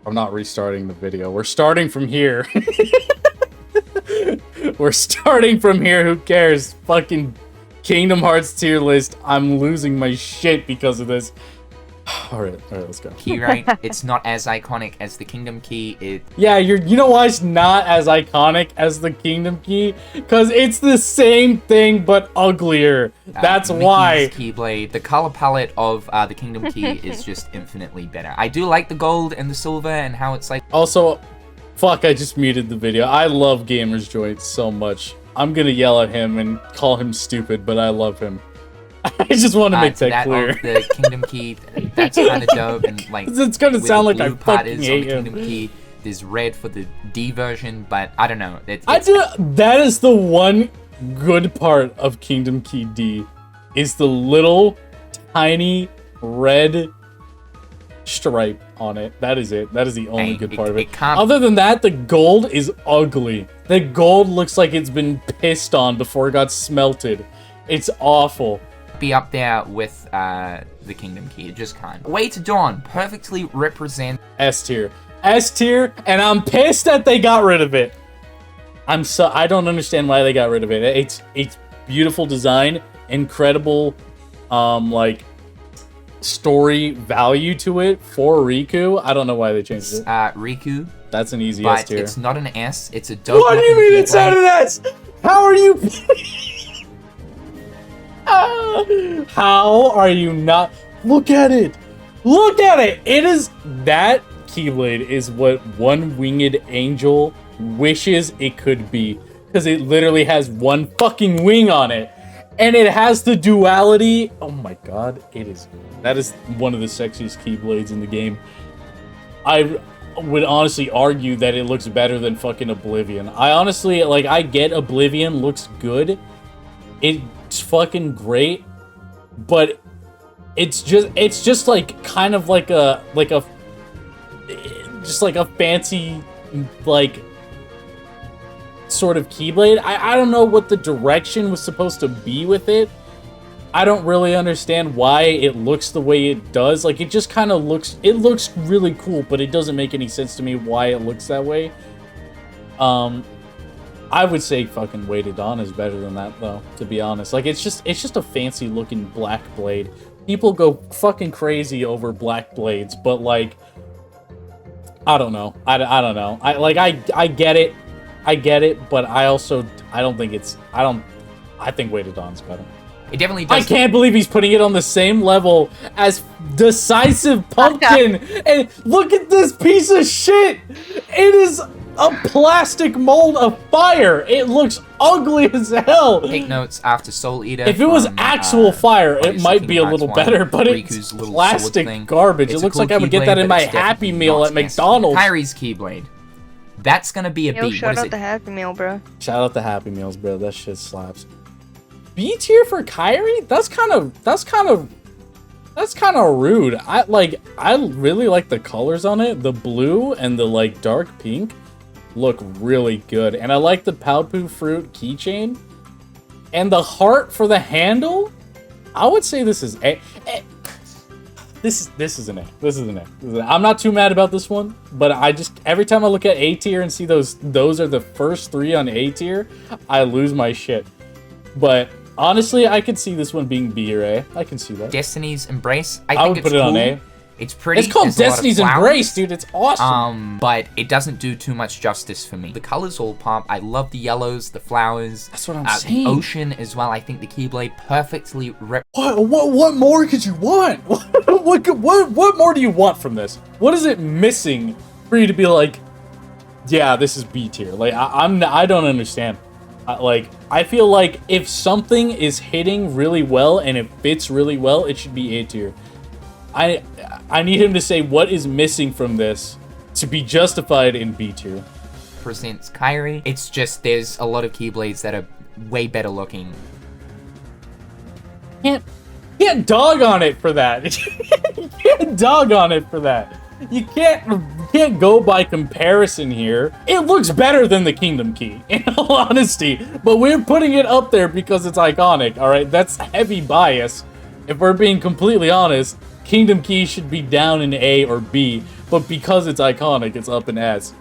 I'm not restarting the video. We're starting from here. We're starting from here. Who cares? Fucking Kingdom Hearts tier list. I'm losing my shit because of this. All right, let's go. Key, right? It's not as iconic as the Kingdom Key. Yeah, you know why it's not as iconic as the Kingdom Key? Because it's the same thing but uglier. That's Mickey's why. Keyblade. The color palette of the Kingdom Key is just infinitely better. I do like the gold and the silver and how it's like. Also, fuck, I just muted the video. I love TheGamersJoint's so much. I'm gonna yell at him and call him stupid, but I love him. I just want to make that clear. Of the Kingdom Key, that's kind of dope, and like it's gonna sound like I fucking hate him. Kingdom Key, there's red for the D version, but I don't know. That is the one good part of Kingdom Key D, is the little tiny red stripe on it. That is it. That is the only good part of it. Other than that, the gold is ugly. The gold looks like it's been pissed on before it got smelted. It's awful. Be up there with the Kingdom Key. It just can't. Way to Dawn perfectly represent S tier. S tier, and I'm pissed that they got rid of it. I don't understand why they got rid of it. It's beautiful design, incredible like story value to it for Riku. I don't know why they changed it. Riku. That's an easy S tier. But it's not an S, it's a dope. What do you mean it's not an S? How are you How are you not? Look at it! Look at it! It is... That Keyblade is what one winged angel wishes it could be. Because it literally has one fucking wing on it. And it has the duality. Oh my god. That is one of the sexiest Keyblades in the game. I would honestly argue that it looks better than fucking Oblivion. I honestly... Like, I get Oblivion looks good. It's fucking great. But it's just like kind of like a fancy like sort of Keyblade. I don't know what the direction was supposed to be with it. I don't really understand why it looks the way it does. Like it just kind of looks really cool, but it doesn't make any sense to me why it looks that way. I would say fucking Way to Dawn is better than that, though, to be honest. Like, it's just a fancy-looking black blade. People go fucking crazy over black blades, but, like, I don't know. I don't know. I get it. I get it, but I don't think it's... I think Way to Dawn's better. It definitely does. I can't believe he's putting it on the same level as Decisive Pumpkin! And look at this piece of shit! It is... a plastic mold of fire. It looks ugly as hell. Take notes after Soul Eater. If it was actual fire, it might be a little better, but it's plastic garbage. It looks like I would get that in my Happy Meal at McDonald's. Kyrie's Keyblade. That's gonna be a B. Shout out the Happy Meal, bro. Shout out the Happy Meals, bro. That shit slaps. B tier for Kyrie? That's kind of rude. I really like the colors on it. The blue and the like dark pink look really good, and I like the Palpu fruit keychain and the heart for the handle. I would say this is A. This is an A. This is an A. I'm not too mad about this one, but I just every time I look at A tier and see those are the first three on A tier, I lose my shit. But honestly, I could see this one being B or A. I can see that. Destiny's Embrace. I would put it on A. It's pretty. It's called Destiny's Embrace, dude. It's awesome. But it doesn't do too much justice for me. The colors all pop. I love the yellows, the flowers. That's what I'm saying. The ocean as well. I think the Keyblade perfectly. What more could you want? What more do you want from this? What is it missing for you to be like, yeah, this is B tier? Like I don't understand. I feel like if something is hitting really well and it fits really well, it should be A tier. I need him to say what is missing from this to be justified in B tier. Presents Kyrie. It's just there's a lot of Keyblades that are way better looking. Can't dog on it for that. You can't dog on it for that. You can't go by comparison here. It looks better than the Kingdom Key, in all honesty. But we're putting it up there because it's iconic, alright? That's heavy bias. If we're being completely honest, Kingdom Key should be down in A or B. but because it's iconic, it's up in S.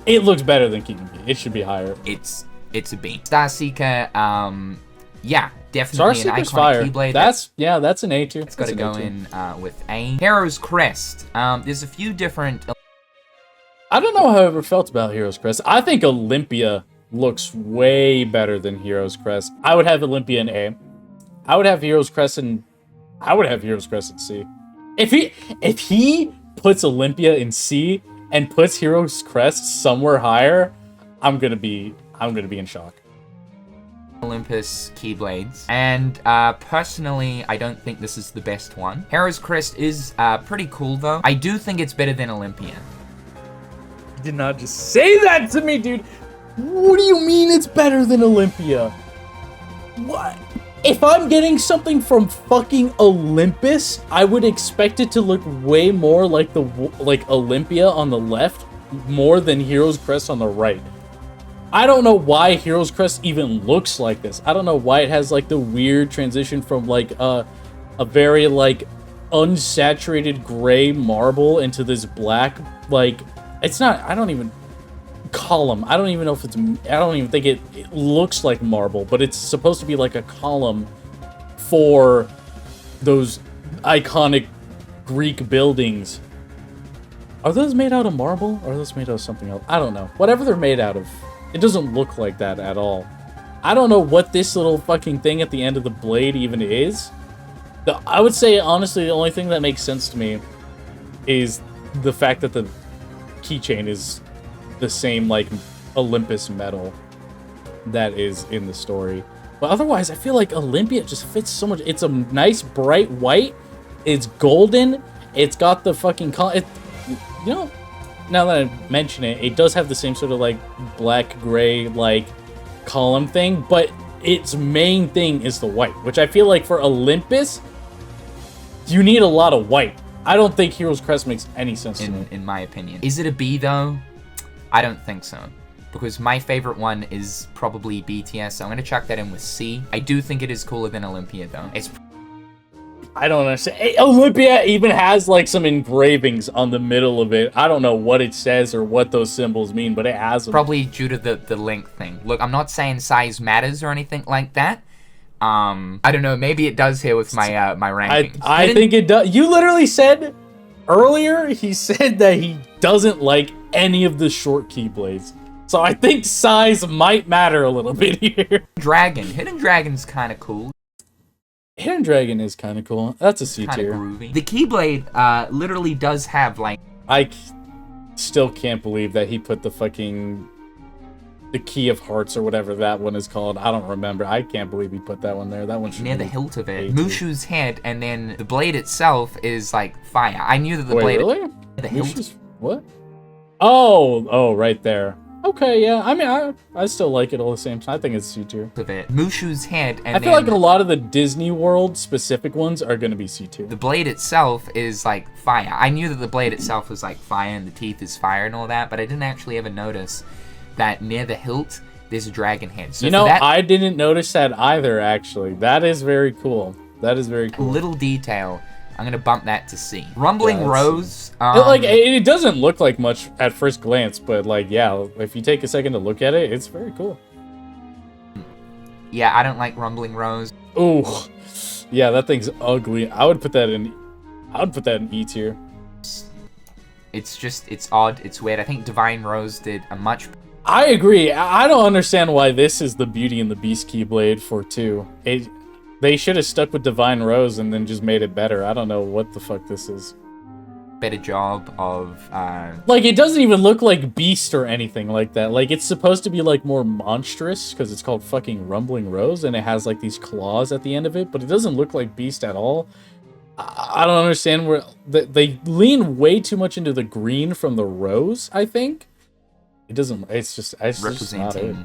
It looks better than Kingdom Key. It should be higher. It's a B. Starseeker, yeah, definitely an iconic fire. Keyblade. That's an A tier. It's got to go in with A. Hero's Crest. There's a few different. I don't know how I ever felt about Hero's Crest. I think Olympia looks way better than Hero's Crest. I would have Olympia in A. I would have Hero's Crest in C. If he puts Olympia in C and puts Hero's Crest somewhere higher, I'm gonna be in shock. Olympus Keyblades, and personally, I don't think this is the best one. Hero's Crest is pretty cool though. I do think it's better than Olympia. You did not just say that to me, dude. What do you mean it's better than Olympia? What? If I'm getting something from fucking Olympus, I would expect it to look way more like Olympia on the left, more than Hero's Crest on the right. I don't know why Hero's Crest even looks like this. I don't know why it has like the weird transition from like a very like unsaturated gray marble into this black, like, it's not, I don't even column. I don't even know if it's, I don't even think it looks like marble, but it's supposed to be like a column for those iconic Greek buildings. Are those made out of marble or are those made out of something else? I don't know. Whatever they're made out of, it doesn't look like that at all. I don't know what this little fucking thing at the end of the blade even is. I would say, honestly, the only thing that makes sense to me is the fact that the keychain is the same, like, Olympus metal that is in the story. But otherwise, I feel like Olympia just fits so much. It's a nice, bright white. It's golden. It's got the fucking... you know, now that I mention it, it does have the same sort of, like, black-gray, like, column thing. But its main thing is the white, which I feel like for Olympus, you need a lot of white. I don't think Hero's Crest makes any sense to me. In my opinion. Is it a B, though? I don't think so. Because my favorite one is probably BTS, so I'm going to chuck that in with C. I do think it is cooler than Olympia, though. I don't understand. Olympia even has, like, some engravings on the middle of it. I don't know what it says or what those symbols mean, but it has them. Probably due to the length thing. Look, I'm not saying size matters or anything like that. I don't know, maybe it does here with my my rankings. I think it does. You literally said earlier, he said that he doesn't like any of the short Keyblades. So I think size might matter a little bit here. Hidden Dragon's kind of cool. Hidden Dragon is kind of cool. That's a C tier. Groovy. The Keyblade literally does have, like... I still can't believe that he put the fucking... the Key of Hearts or whatever that one is called. I don't remember. I can't believe he put that one there. That one should near the hilt of it. Mushu's head, and then the blade itself is like fire. I knew that the blade... Really? The hilt. What? Oh, right there. Okay, yeah. I mean, I still like it all the same time. I think it's C tier. Of it. Mushu's head, and I feel like a lot of the Disney World specific ones are gonna be C tier. The blade itself is like fire. I knew that the blade itself was like fire, and the teeth is fire and all that, but I didn't actually ever notice that near the hilt there's a dragon head. So you know, I didn't notice that either, actually. That is very cool. That is very cool. Little detail. I'm gonna bump that to C. Rumbling Rose. It doesn't look like much at first glance, but like, yeah, if you take a second to look at it, it's very cool. Yeah, I don't like Rumbling Rose. Ooh, yeah, that thing's ugly. I would put that in E tier. It's odd. It's weird. I think Divine Rose did a much... I agree. I don't understand why this is the Beauty and the Beast Keyblade for 2. They should have stuck with Divine Rose and then just made it better. I don't know what the fuck this is. Better job of... Like, it doesn't even look like Beast or anything like that. Like, it's supposed to be, like, more monstrous because it's called fucking Rumbling Rose and it has, like, these claws at the end of it, but it doesn't look like Beast at all. I don't understand where... They lean way too much into the green from the rose, I think. It doesn't... It's just not it.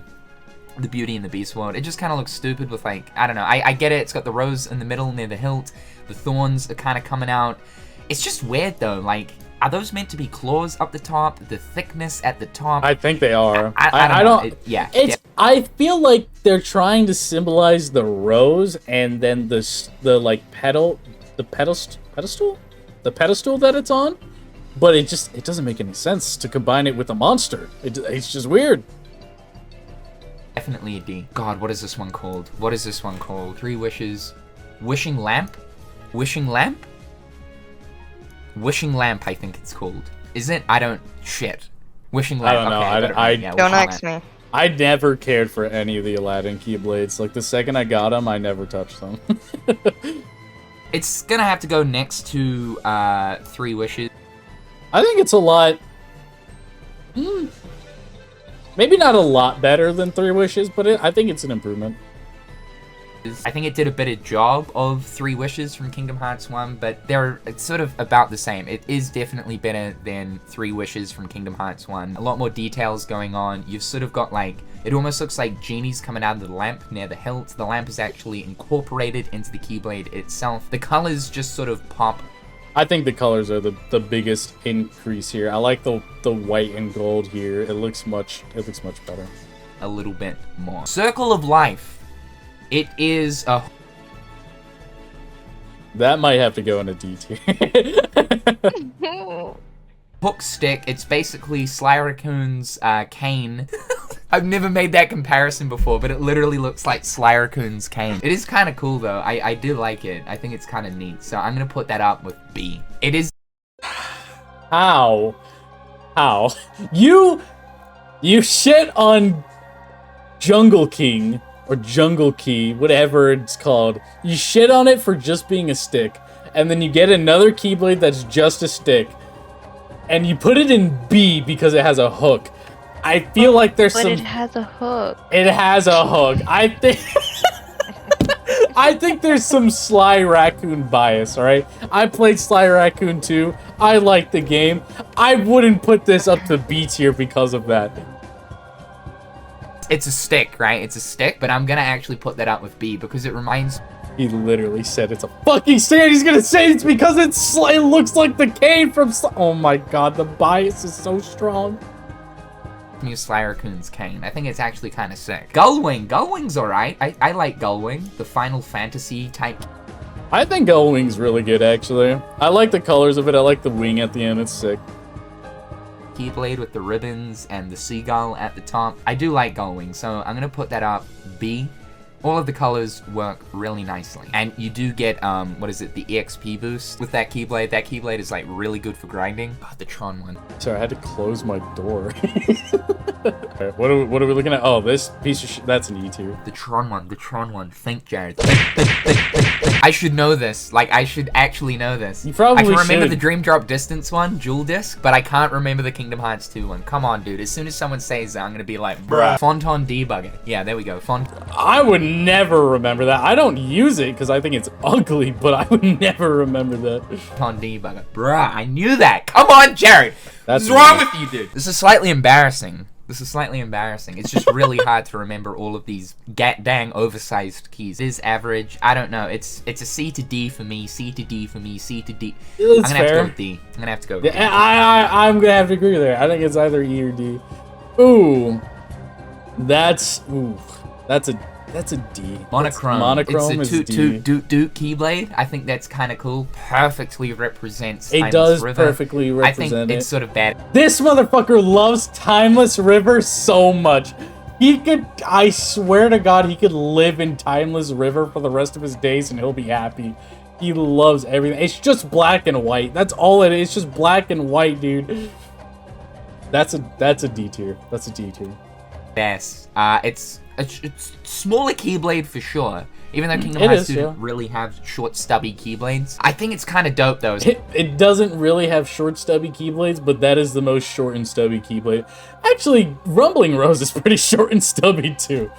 The Beauty and the Beast world. It just kind of looks stupid with, like, I don't know. I get it. It's got the rose in the middle near the hilt. The thorns are kind of coming out. It's just weird, though. Like, are those meant to be claws up the top? The thickness at the top? I think they are. I don't know. I feel like they're trying to symbolize the rose and then the like pedestal that it's on. but it doesn't make any sense to combine it with a monster. It's just weird. Definitely a D. God, what is this one called? What is this one called? 3 wishes. Wishing lamp? Wishing lamp? Wishing lamp, I think it's called. Is it? I don't... Shit. Wishing lamp. I don't know. Okay, Don't ask me. I never cared for any of the Aladdin Keyblades. Like, the second I got them, I never touched them. It's gonna have to go next to 3 wishes. I think it's a lot... maybe not a lot better than 3 wishes, but I think it's an improvement. I think it did a better job of 3 wishes from Kingdom Hearts 1, but it's sort of about the same. It is definitely better than 3 wishes from Kingdom Hearts 1. A lot more details going on. You've sort of got like, it almost looks like genies coming out of the lamp near the hilt. The lamp is actually incorporated into the Keyblade itself. The colors just sort of pop. I think the colors are the biggest increase here. I like the white and gold here. It looks much better. A little bit more. Circle of Life. It is a... That might have to go in a D tier. hook stick. It's basically Sly Raccoon's cane. I've never made that comparison before, but it literally looks like Sly Raccoon's cane. It is kind of cool, though. I do like it. I think it's kind of neat. So I'm going to put that up with B. It is... How? You shit on Jungle King, or Jungle Key, whatever it's called. You shit on it for just being a stick, and then you get another Keyblade that's just a stick, and you put it in B because it has a hook. I feel like there's but some... it has a hook. It has a hook. I think... I think there's some Sly Raccoon bias, alright? I played Sly Raccoon 2. I like the game. I wouldn't put this up to B tier because of that. It's a stick, right? It's a stick, but I'm gonna actually put that up with B because it reminds... He literally said it's a fucking stand. He's gonna say it's because it looks like the cane from oh my god, the bias is so strong. Me Sly Raccoon's cane. I think it's actually kind of sick. Gullwing. Gullwing's alright. I like Gullwing. The Final Fantasy type. I think Gullwing's really good, actually. I like the colors of it. I like the wing at the end. It's sick. Keyblade with the ribbons and the seagull at the top. I do like Gullwing, so I'm gonna put that up B. All of the colors work really nicely. And you do get, what is it, the EXP boost with that Keyblade. That Keyblade is, like, really good for grinding. God, the Tron one. Sorry, I had to close my door. Okay, what are we looking at? Oh, this piece of shit. That's an E tier. The Tron one. Think, Jared. Think. I should know this. Like, I should actually know this. You probably I can remember should. the Dream Drop Distance one, Jewel Disc, but I can't remember the Kingdom Hearts 2 one. Come on, dude. As soon as someone says that, I'm gonna be like, bruh. Fonton Debugger. Yeah, there we go. I would never remember that. I don't use it because I think it's ugly, but I would never remember that. Fonton Debugger. Bruh, I knew that. Come on, Jared. What's wrong with you, dude? This is slightly embarrassing. It's just really hard to remember all of these dang oversized keys. It is average. I don't know. It's a C to D for me. C to D for me. C to D. I'm gonna have to go with D. I'm gonna have to go with D. I'm gonna have to agree there. I think it's either E or D. Ooh, that's a D. Monochrome. Monochrome it's is a D. Doot Keyblade. I think that's kind of cool. Perfectly represents It Timeless does River. perfectly represent I think it's sort of bad. This motherfucker loves Timeless River so much. I swear to God, he could live in Timeless River for the rest of his days and he'll be happy. He loves everything. It's just black and white. That's all it is. It's just black and white, dude. That's a D tier. That's a D tier. Yes. It's smaller Keyblade for sure. Even though Kingdom Hearts didn't really have short, stubby Keyblades. I think it's kind of dope, though. It doesn't really have short, stubby Keyblades, but that is the most short and stubby Keyblade. Actually, Rumbling Rose is pretty short and stubby, too.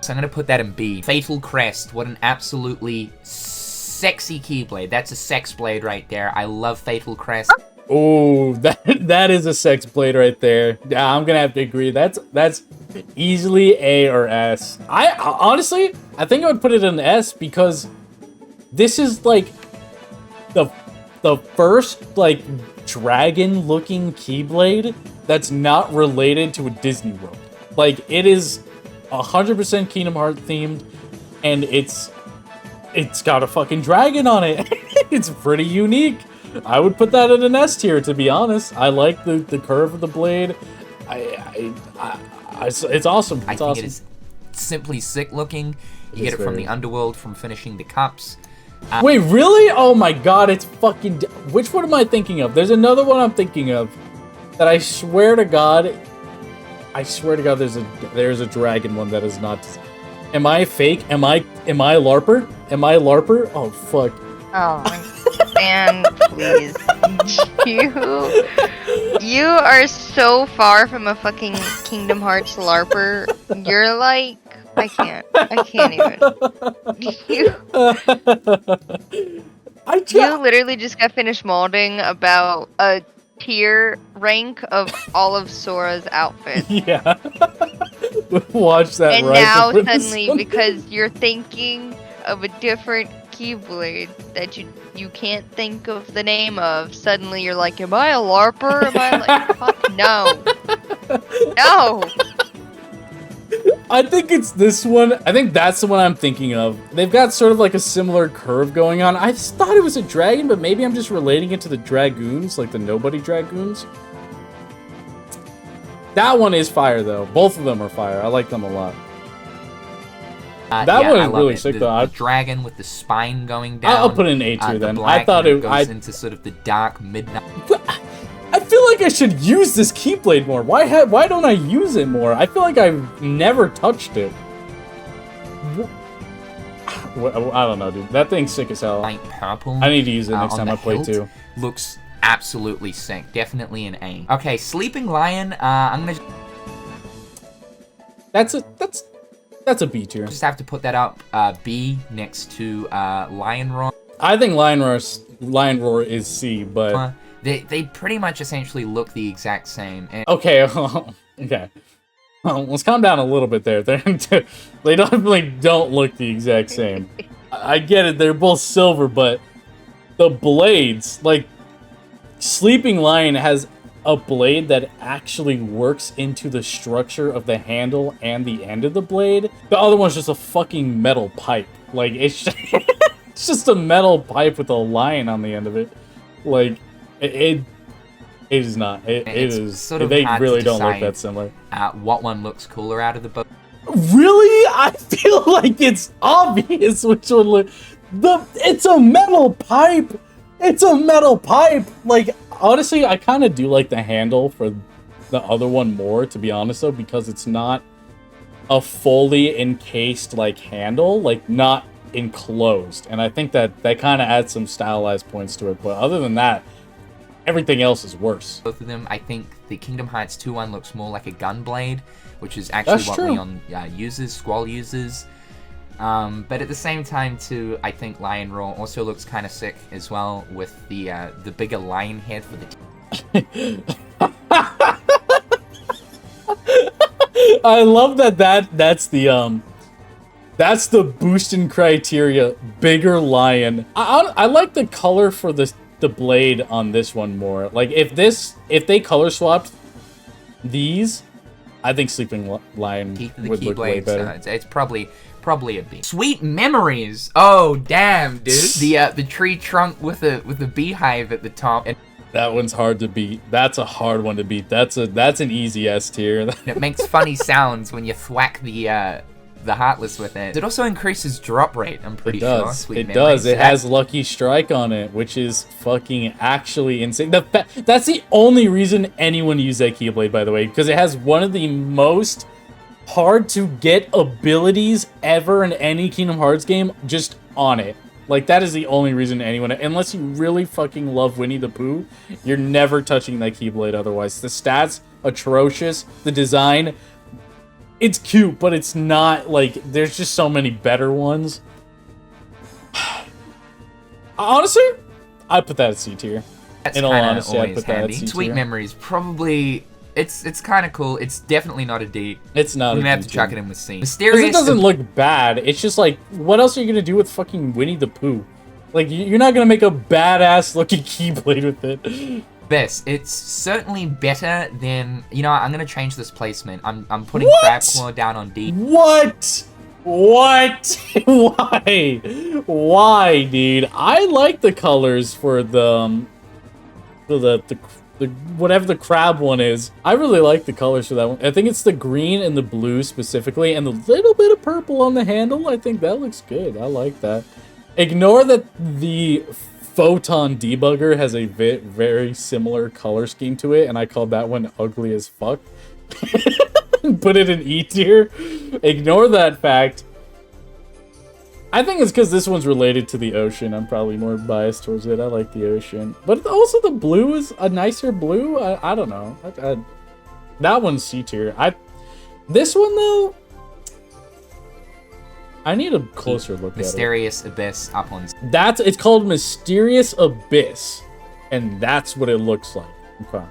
So I'm going to put that in B. Fatal Crest. What an absolutely sexy Keyblade. That's a sex blade right there. I love Fatal Crest. Oh, that is a sex blade right there. Yeah, I'm gonna have to agree. That's easily A or S. I honestly, I think I would put it in S because this is like the first like dragon-looking Keyblade that's not related to a Disney World. Like it is 100% Kingdom Hearts themed, and it's got a fucking dragon on it. It's pretty unique. I would put that in an S tier, to be honest. I like the curve of the blade. It's awesome. It's I think awesome. it is simply sick looking. You get It's it from very- the underworld from finishing the cups. Wait, really? Oh my god, it's fucking... Which one am I thinking of? There's another one I'm thinking of that I swear to god... there's a dragon one that is not... Am I fake? Am I LARPer? Am I LARPer? Oh, fuck. Oh, man, please. You are so far from a fucking Kingdom Hearts LARPer. You're like... I can't even. You literally just got finished molding about a tier rank of all of Sora's outfits. Yeah. Watch that. And right now before the suddenly, sun- because you're thinking of a different Keyblade that you can't think of the name of, suddenly you're like, am I a LARPer? Am I like, fuck no. No! I think it's this one. I think that's the one I'm thinking of. They've got sort of like a similar curve going on. I just thought it was a dragon, but maybe I'm just relating it to the dragoons, like the nobody dragoons. That one is fire, though. Both of them are fire. I like them a lot. That one is really sick, though. The dragon with the spine going down. I'll put it in A tier the then. black I thought and it goes into sort of the dark midnight. I feel like I should use this Keyblade more. Why don't I use it more? I feel like I've never touched it. I don't know, dude. That thing's sick as hell. Light purple. I need to use it next on time the I play hilt. too. Looks absolutely sick. Definitely an A. Okay, Sleeping Lion. I'm gonna That's a B tier. just have to put that up B next to Lion Roar. I think Lion Roar is C, but They pretty much essentially look the exact same. And okay, okay. Let's calm down a little bit there. They definitely don't look the exact same. I get it, they're both silver, but the blades, like, Sleeping Lion has a blade that actually works into the structure of the handle and the end of the blade. The other one's just a fucking metal pipe. Like, it's just a metal pipe with a lion on the end of it. Like, it is not. It is. sort of they hard really to don't look decide. that similar. what one looks cooler out of the both? Really? I feel like it's obvious which one look. It's a metal pipe. It's a metal pipe. Like, honestly, I kind of do like the handle for the other one more, to be honest, though, because it's not a fully encased, like, handle, like, not enclosed. And I think that kind of adds some stylized points to it. But other than that, everything else is worse. Both of them, I think the Kingdom Hearts 2 one looks more like a gun blade, which is actually That's what true. Leon Squall uses. But at the same time, too, I think Lion Roar also looks kind of sick as well, with the bigger lion head for the. I love that's the boosting criteria. Bigger lion. I like the color for the blade on this one more. Like, if they color swapped these, I think Sleeping Lion Teeth of the would look way Keyblades. better. It's probably a B. Sweet Memories. Oh damn, dude. The tree trunk with a beehive at the top, and That one's hard to beat. That's a hard one to beat. That's an easy S tier. it makes funny sounds when you thwack the Heartless with it. It also increases drop rate, I'm pretty It sure. does. Sweet It Memories. does. It has Lucky Strike on it, which is fucking actually insane. That's the only reason anyone used that Keyblade, by the way, because it has one of the most hard to get abilities ever in any Kingdom Hearts game just on it. Like, that is the only reason anyone, unless you really fucking love Winnie the Pooh, you're never touching that Keyblade otherwise. The stats, atrocious. The design, it's cute, but it's not, like, there's just so many better ones. Honestly, I put that at C tier. That's In all kinda honesty, I'd always put that at handy. C Sweet tier. Memories, probably. It's kind of cool. It's definitely not a D. It's not We a may have to D chuck tier. it in with C. Because Mysterious. it doesn't look bad. It's just like, what else are you gonna do with fucking Winnie the Pooh? Like, you're not gonna make a badass looking Keyblade with it. This. It's certainly better than. You know, I'm gonna change this placement. I'm putting What? Crabclaw down on D. What? What? Why? Why, dude? I like the colors for the the whatever the crab one is. I really like the colors for that one. I think it's the green and the blue specifically, and the little bit of purple on the handle. I think that looks good. I like that. Ignore that the Photon debugger has a very similar color scheme to it, and I called that one ugly as fuck. Put it in E tier. Ignore that fact. I think it's because this one's related to the ocean. I'm probably more biased towards it. I like the ocean. But also the blue is a nicer blue. I don't know. That one's C tier. This one, though, I need a closer look at it. Mysterious Abyss Uplands. It's called Mysterious Abyss. And that's what it looks like. Okay.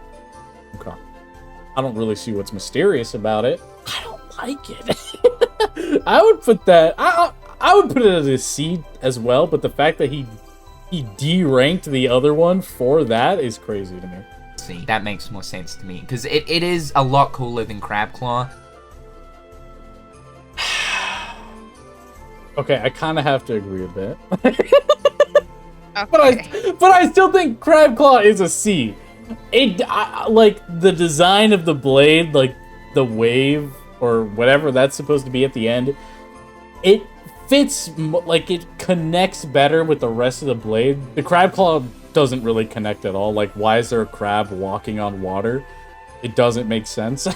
I don't really see what's mysterious about it. I don't like it. I would put that... I would put it as a C as well, but the fact that he D-ranked the other one for that is crazy to me. See, that makes more sense to me, because it is a lot cooler than Crab Claw. Okay, I kind of have to agree a bit. Okay. But I still think Crab Claw is a C. Like, the design of the blade, like, the wave, or whatever that's supposed to be at the end, it fits, like, it connects better with the rest of the blade. The Crab Claw doesn't really connect at all. Like, why is there a crab walking on water? It doesn't make sense.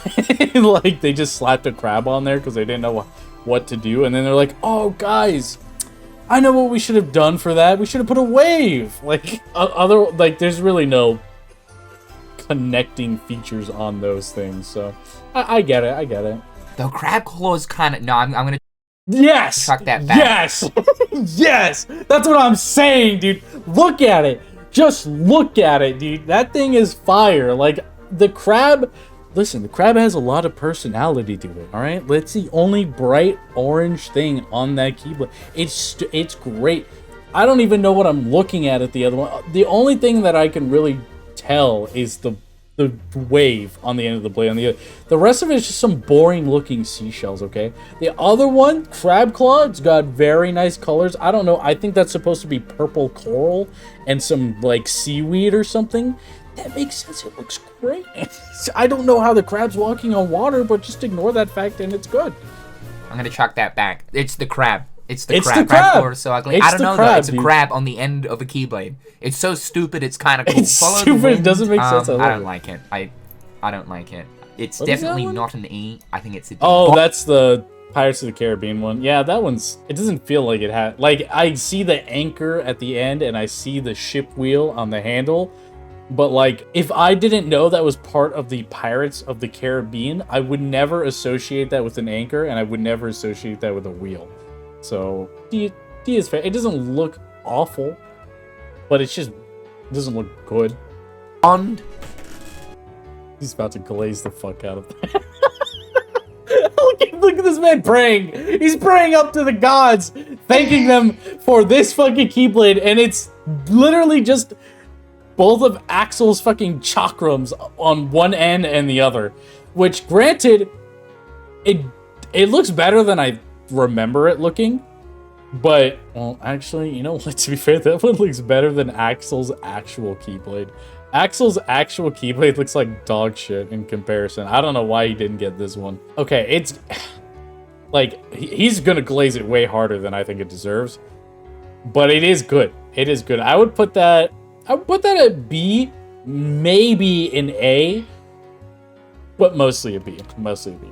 Like, they just slapped a crab on there because they didn't know what to do. And then they're like, oh, guys, I know what we should have done for that. We should have put a wave. Like, there's really no connecting features on those things. So, I get it. Though Crab Claw is kind of... No, I'm going to... Yes! Chuck that back. Yes! Yes! That's what I'm saying, dude. Look at it. Just look at it, dude. That thing is fire. Like, the crab... Listen, the crab has a lot of personality to it, alright? That's the only bright orange thing on that Keyblade. It's great. I don't even know what I'm looking at the other one. The only thing that I can really tell is the wave on the end of the blade. The rest of it is just some boring looking seashells, okay? The other one, Crab Claw, it's got very nice colors. I don't know, I think that's supposed to be purple coral and some like seaweed or something. That makes sense, it looks great. I don't know how the crab's walking on water, but just ignore that fact and it's good. I'm gonna chuck that back. It's the crab. It's the It's crab. the crab. Crab Claw is so ugly. It's I don't the know crab, though. It's a dude. crab on the end of a Keyblade. It's so stupid. It's kind of cool. It's Follow the stupid, it wind. doesn't make sense, I love I don't it. like it. I don't like it. It's What is that definitely one? not an E. I think it's a D. Oh, that's the Pirates of the Caribbean one. Yeah, that one's... It doesn't feel like it had... Like, I see the anchor at the end, and I see the ship wheel on the handle. But, like, if I didn't know that was part of the Pirates of the Caribbean, I would never associate that with an anchor, and I would never associate that with a wheel. So, D is fair. It doesn't look awful, but it's just... It doesn't look good. Bond. He's about to glaze the fuck out of that. Look at this man praying. He's praying up to the gods, thanking them for this fucking Keyblade, and it's literally just both of Axel's fucking chakrams on one end and the other. Which, granted, it looks better than I remember it looking. But, well, actually, you know what? To be fair, that one looks better than Axel's actual Keyblade. Axel's actual Keyblade looks like dog shit in comparison. I don't know why he didn't get this one. Okay, it's... Like, he's gonna glaze it way harder than I think it deserves. But it is good. It is good. I would put that at B, maybe an A, but mostly a B. Mostly a B.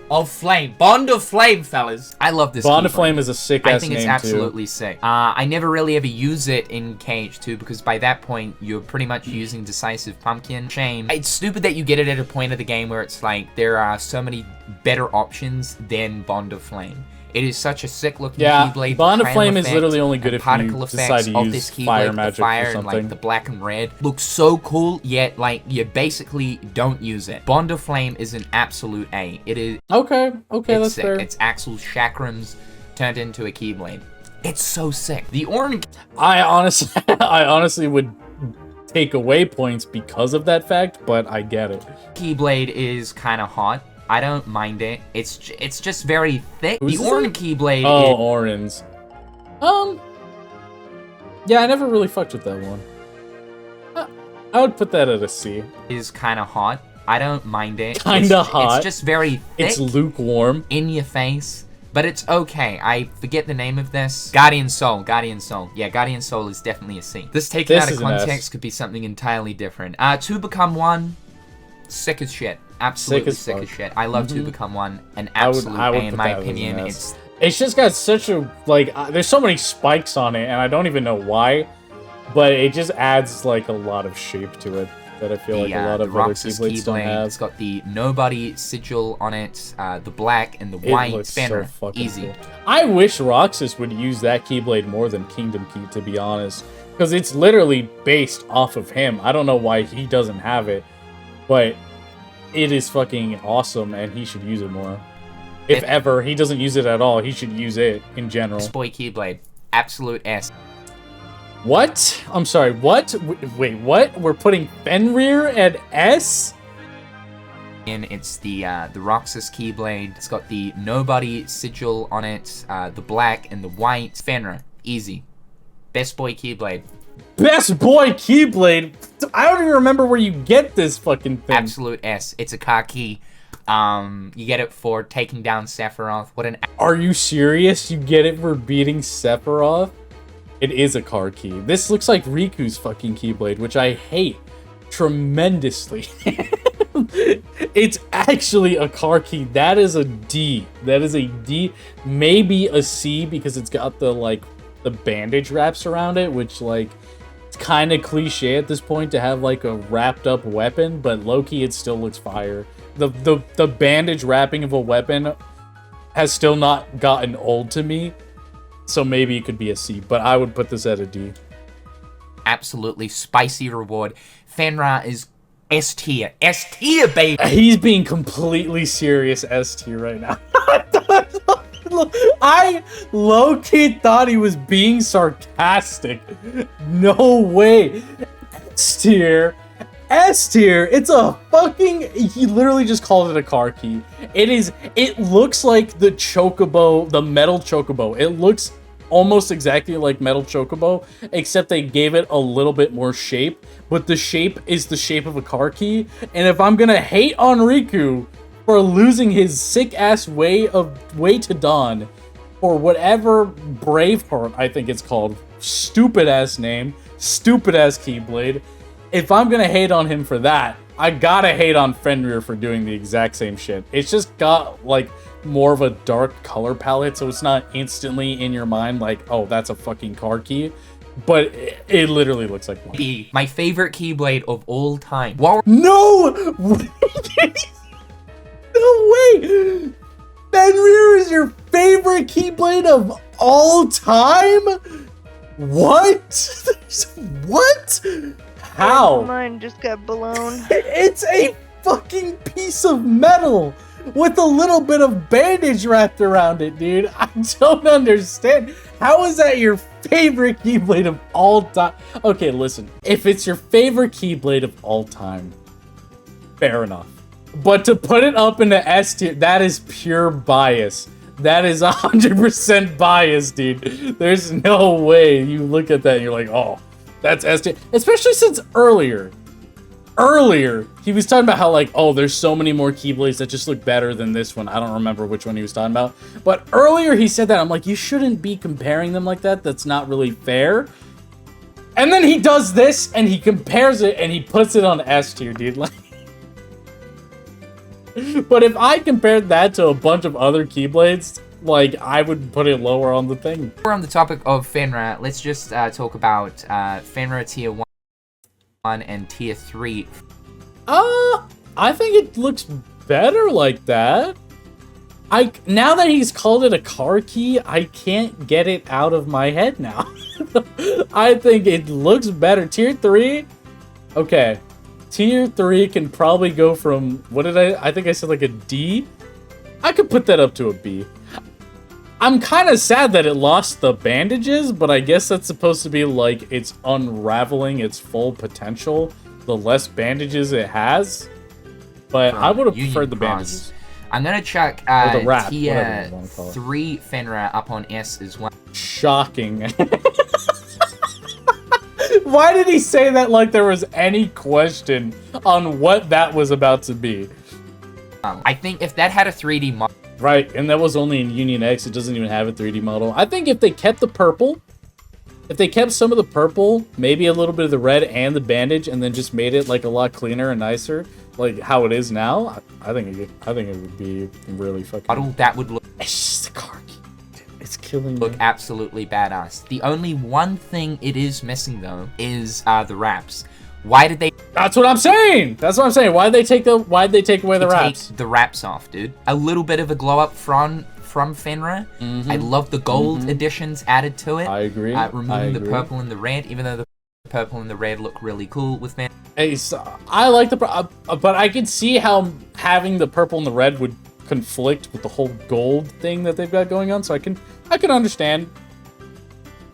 Of Flame. Bond of Flame, fellas. I love this Bond of Keyblade. Flame is a sick-ass name, I think it's absolutely sick. I never really ever use it in KH2 because by that point, you're pretty much using Decisive Pumpkin. Shame. It's stupid that you get it at a point of the game where it's like, there are so many better options than Bond of Flame. It is such a sick-looking Keyblade. Bond of Trail Flame is effect literally only good and if you particle decide effects to of use this Keyblade, fire the magic fire or and something. like the black and red looks so cool, yet like you basically don't use it. Bond of Flame is an absolute A. It is. Okay, It's that's sick. fair. It's Axel's chakrams turned into a Keyblade. It's so sick. The orange. I honestly would take away points because of that fact, but I get it. Keyblade is kind of hot. I don't mind it. It's just very thick. Who's the this orange Keyblade. Oh, is, Orange. Yeah, I never really fucked with that one. I would put that at a C. Is kind of hot. I don't mind it. Kinda hot. It's just very thick. It's lukewarm. In your face. But it's okay. I forget the name of this. Guardian Soul. Guardian Soul. Yeah, Guardian Soul is definitely a C. This taken out of context could be something entirely different. Two Become One. Sick as shit. Absolutely sick as shit. I love Two Become One. An absolute A in my opinion. It's just got such a, like, there's so many spikes on it, and I don't even know why. But it just adds, like, a lot of shape to it that I feel like a lot of other Keyblades don't have. It's got the Nobody sigil on it, the black and the white. Fenrir, so easy. Cool. I wish Roxas would use that Keyblade more than Kingdom Key, to be honest. Because it's literally based off of him. I don't know why he doesn't have it. But it is fucking awesome, and he should use it more. If ever he doesn't use it at all, he should use it in general. This boy Keyblade. Absolute S. What? I'm sorry, what? Wait, what? We're putting Fenrir at S? And it's the Roxas Keyblade. It's got the Nobody sigil on it, the black and the white. Fenrir, easy. Best boy Keyblade. Best boy Keyblade? I don't even remember where you get this fucking thing. Absolute S. It's a car key. You get it for taking down Sephiroth. What an... Are you serious? You get it for beating Sephiroth? It is a car key. This looks like Riku's fucking Keyblade, which I hate tremendously. It's actually a car key. That is a D. That is a D. Maybe a C because it's got the, like, the bandage wraps around it, which, like, it's kind of cliche at this point to have, like, a wrapped up weapon, but low-key it still looks fire. The bandage wrapping of a weapon has still not gotten old to me. So maybe it could be a C, but I would put this at a D. Absolutely spicy reward. Fenrir is S tier. S tier, baby! He's being completely serious S tier right now. I low-key thought he was being sarcastic. No way. S tier. S tier. It's a fucking... He literally just called it a car key. It looks like the Chocobo, the metal Chocobo. It looks almost exactly like metal Chocobo, except they gave it a little bit more shape. But the shape is the shape of a car key. And if I'm gonna hate on Riku for losing his sick-ass way to dawn, or whatever Braveheart, I think it's called, stupid-ass name, stupid-ass Keyblade, if I'm gonna hate on him for that, I gotta hate on Fenrir for doing the exact same shit. It's just got, like, more of a dark color palette, so it's not instantly in your mind like, oh, that's a fucking car key. But it literally looks like one. My favorite Keyblade of all time. No! No way! Fenrir is your favorite Keyblade of all time? What? What? How? Mine just got blown. It's a fucking piece of metal with a little bit of bandage wrapped around it, dude. I don't understand. How is that your favorite Keyblade of all time? Okay, listen. If it's your favorite Keyblade of all time, fair enough. But to put it up in the S tier, that is pure bias. That is 100% bias, dude. There's no way you look at that and you're like, oh, that's S tier. Especially since earlier, he was talking about how, like, oh, there's so many more Keyblades that just look better than this one. I don't remember which one he was talking about. But earlier he said that. I'm like, you shouldn't be comparing them like that. That's not really fair. And then he does this and he compares it and he puts it on S tier, dude. Like, but if I compared that to a bunch of other Keyblades, like, I would put it lower on the thing. We're on the topic of Fenrir. Let's just talk about Fenrir tier 1 and tier 3. I think it looks better like that. Now that he's called it a car key, I can't get it out of my head now. I think it looks better. Tier 3? Okay. Tier 3 can probably go from, what did I think I said like a D? I could put that up to a B. I'm kind of sad that it lost the bandages, but I guess that's supposed to be like it's unraveling its full potential the less bandages it has. But I would have preferred the bandages. I'm gonna chuck the wrap, tier 3 Fenrir up on S as well. Shocking. Why did he say that like there was any question on what that was about to be? I think if that had a 3D model... Right, and that was only in Union X. It doesn't even have a 3D model. I think if they kept the purple, if they kept some of the purple, maybe a little bit of the red and the bandage, and then just made it like a lot cleaner and nicer, like how it is now, I think it would be really fucking. Model that would look... It's just a car key. It's killing me. Look absolutely badass. The only one thing it is missing though is the wraps. Why did they... That's what I'm saying! That's what I'm saying. Why'd they take away the wraps? Take the wraps off, dude. A little bit of a glow up from Fenrir. I love the gold additions added to it. I agree. Removing the purple and the red, even though the purple and the red look really cool with Fenrir. Hey, so I like the... but I can see how having the purple and the red would conflict with the whole gold thing that they've got going on, so I can understand.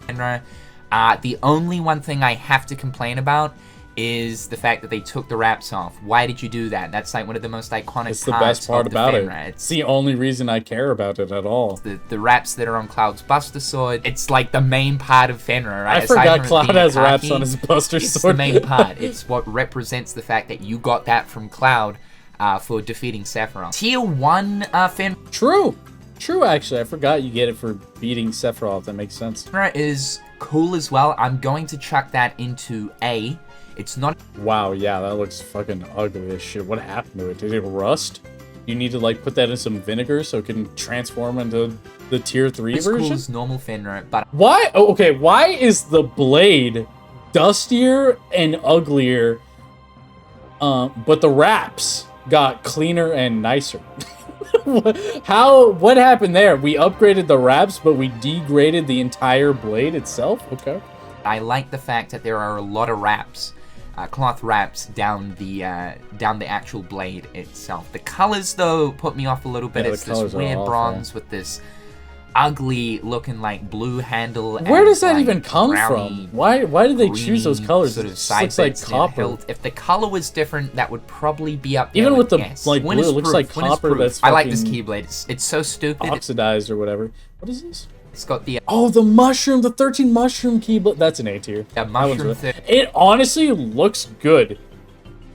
Fenrir. The only one thing I have to complain about is the fact that they took the wraps off. Why did you do that? That's like one of the most iconic It's the best part about it. Fenrir. It's the only reason I care about it at all. The wraps that are on Cloud's Buster Sword, it's like the main part of Fenrir, right? I forgot Cloud has wraps on his Buster Sword. It's the main part. It's what represents the fact that you got that from Cloud for defeating Sephiroth. Tier 1 Fenrir. True, actually. I forgot you get it for beating Sephiroth. That makes sense. Fenrir is cool as well. I'm going to chuck that into A. It's not... Wow, yeah, that looks fucking ugly as shit. What happened to it? Did it rust? You need to, like, put that in some vinegar so it can transform into the tier 3 as version? Cool as normal Fenrir, but... Why? Oh, okay, why is the blade dustier and uglier, but the wraps got cleaner and nicer? What happened there? We upgraded the wraps, but we degraded the entire blade itself? Okay. I like the fact that there are a lot of wraps. Cloth wraps down the actual blade itself. The colors though put me off a little bit. Yeah, it's this weird bronze with this ugly looking like blue handle. Where does that like even come from? Why did they choose those colors? Sort It of just looks like copper. If the color was different, that would probably be up there. Even with the yes. like blue, it looks like copper. That's I like this Keyblade. It's so stupid. Oxidized or whatever. What is this? It's got the the mushroom, the 13 mushroom Keyblade. That's an A tier. yeah, mushroom thing. It honestly looks good.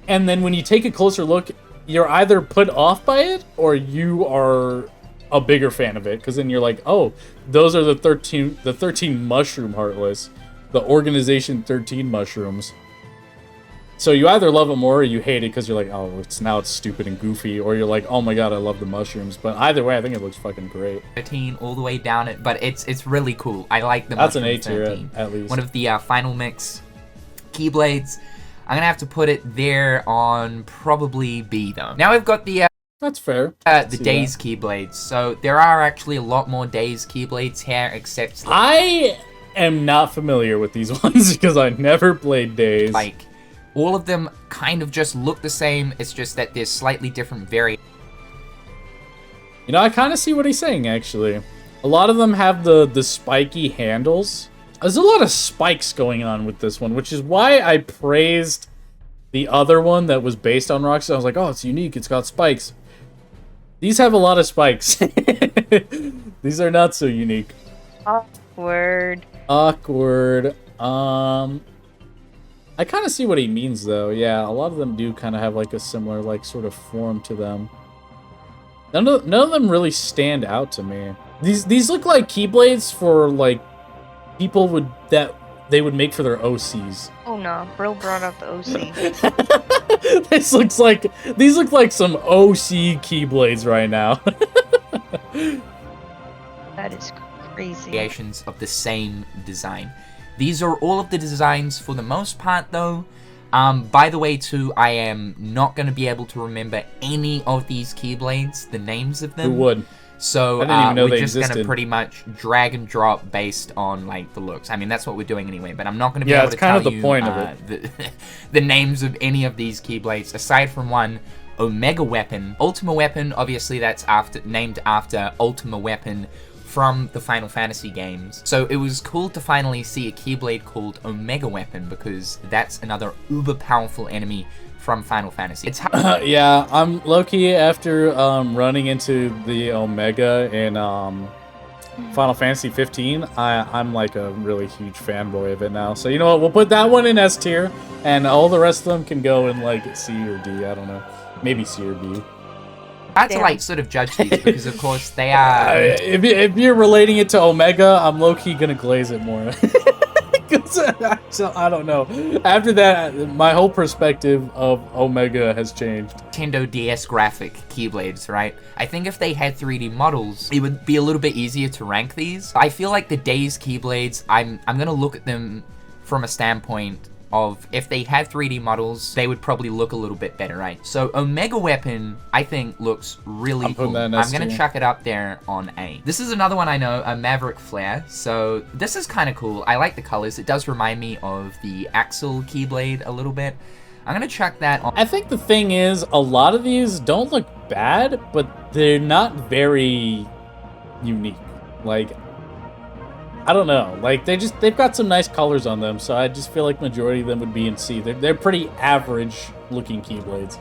And then when you take a closer look, you're either put off by it or you are a bigger fan of it. Because then you're like, oh, those are the 13 mushroom heartless. The organization 13 mushrooms. So you either love it more or you hate it because you're like, oh, it's stupid and goofy, or you're like, oh my god, I love the mushrooms. But either way, I think it looks fucking great. 13 all the way down it, but it's really cool. I like the That's an mushroom A tier 13. at least. One of the final mix Keyblades. I'm gonna have to put it there on probably B though. Now we've got the That's fair. the Days Keyblades. So there are actually a lot more Days Keyblades here, except I am not familiar with these ones because I never played Days. like all of them kind of just look the same. It's just that there's slightly different variations. You know, I kind of see what he's saying, actually. A lot of them have the spiky handles. There's a lot of spikes going on with this one, which is why I praised the other one that was based on rocks. I was like, oh, it's unique. It's got spikes. These have a lot of spikes. These are not so unique. Awkward. Awkward. I kind of see what he means, though. Yeah, a lot of them do kind of have, like, a similar, like, sort of form to them. None of them really stand out to me. These look like Keyblades for, like, people that they would make for their OCs. Oh no, bro brought up the OC. These look like some OC Keyblades right now. That is crazy. Variations of the same design. These are all of the designs for the most part, though. By the way, too, I am not going to be able to remember any of these Keyblades, the names of them. Who would? So I didn't even know we're they just going to existed. pretty much drag and drop based on like the looks. I mean, that's what we're doing anyway, but I'm not going to be able to kind tell of the you point of the names of any of these Keyblades, aside from one, Omega Weapon. Ultima Weapon, obviously that's named after Ultima Weapon from the Final Fantasy games. So it was cool to finally see a Keyblade called Omega Weapon, because that's another uber powerful enemy from Final Fantasy. It's yeah, I'm low-key after running into the Omega in Final Fantasy 15, I'm like a really huge fanboy of it now. So you know what? We'll put that one in S tier, and all the rest of them can go in like C or D. I don't know, maybe C or B. I had to like sort of judge these because of course they are. If you're relating it to Omega, I'm low key gonna glaze it more. So, I don't know. After that, my whole perspective of Omega has changed. Nintendo DS graphic Keyblades, right? I think if they had 3D models, it would be a little bit easier to rank these. I feel like the Days Keyblades, I'm gonna look at them from a standpoint of if they had 3D models, they would probably look a little bit better, right? So Omega Weapon, I think, looks really cool. I'm gonna chuck it up there on A. This is another one I know, a Maverick Flare. So this is kind of cool. I like the colors. It does remind me of the Axel Keyblade a little bit. I'm gonna chuck that on. I think the thing is, a lot of these don't look bad, but they're not very unique. Like, I don't know. Like, they've got some nice colors on them, so I just feel like majority of them would be in C. They're pretty average looking Keyblades.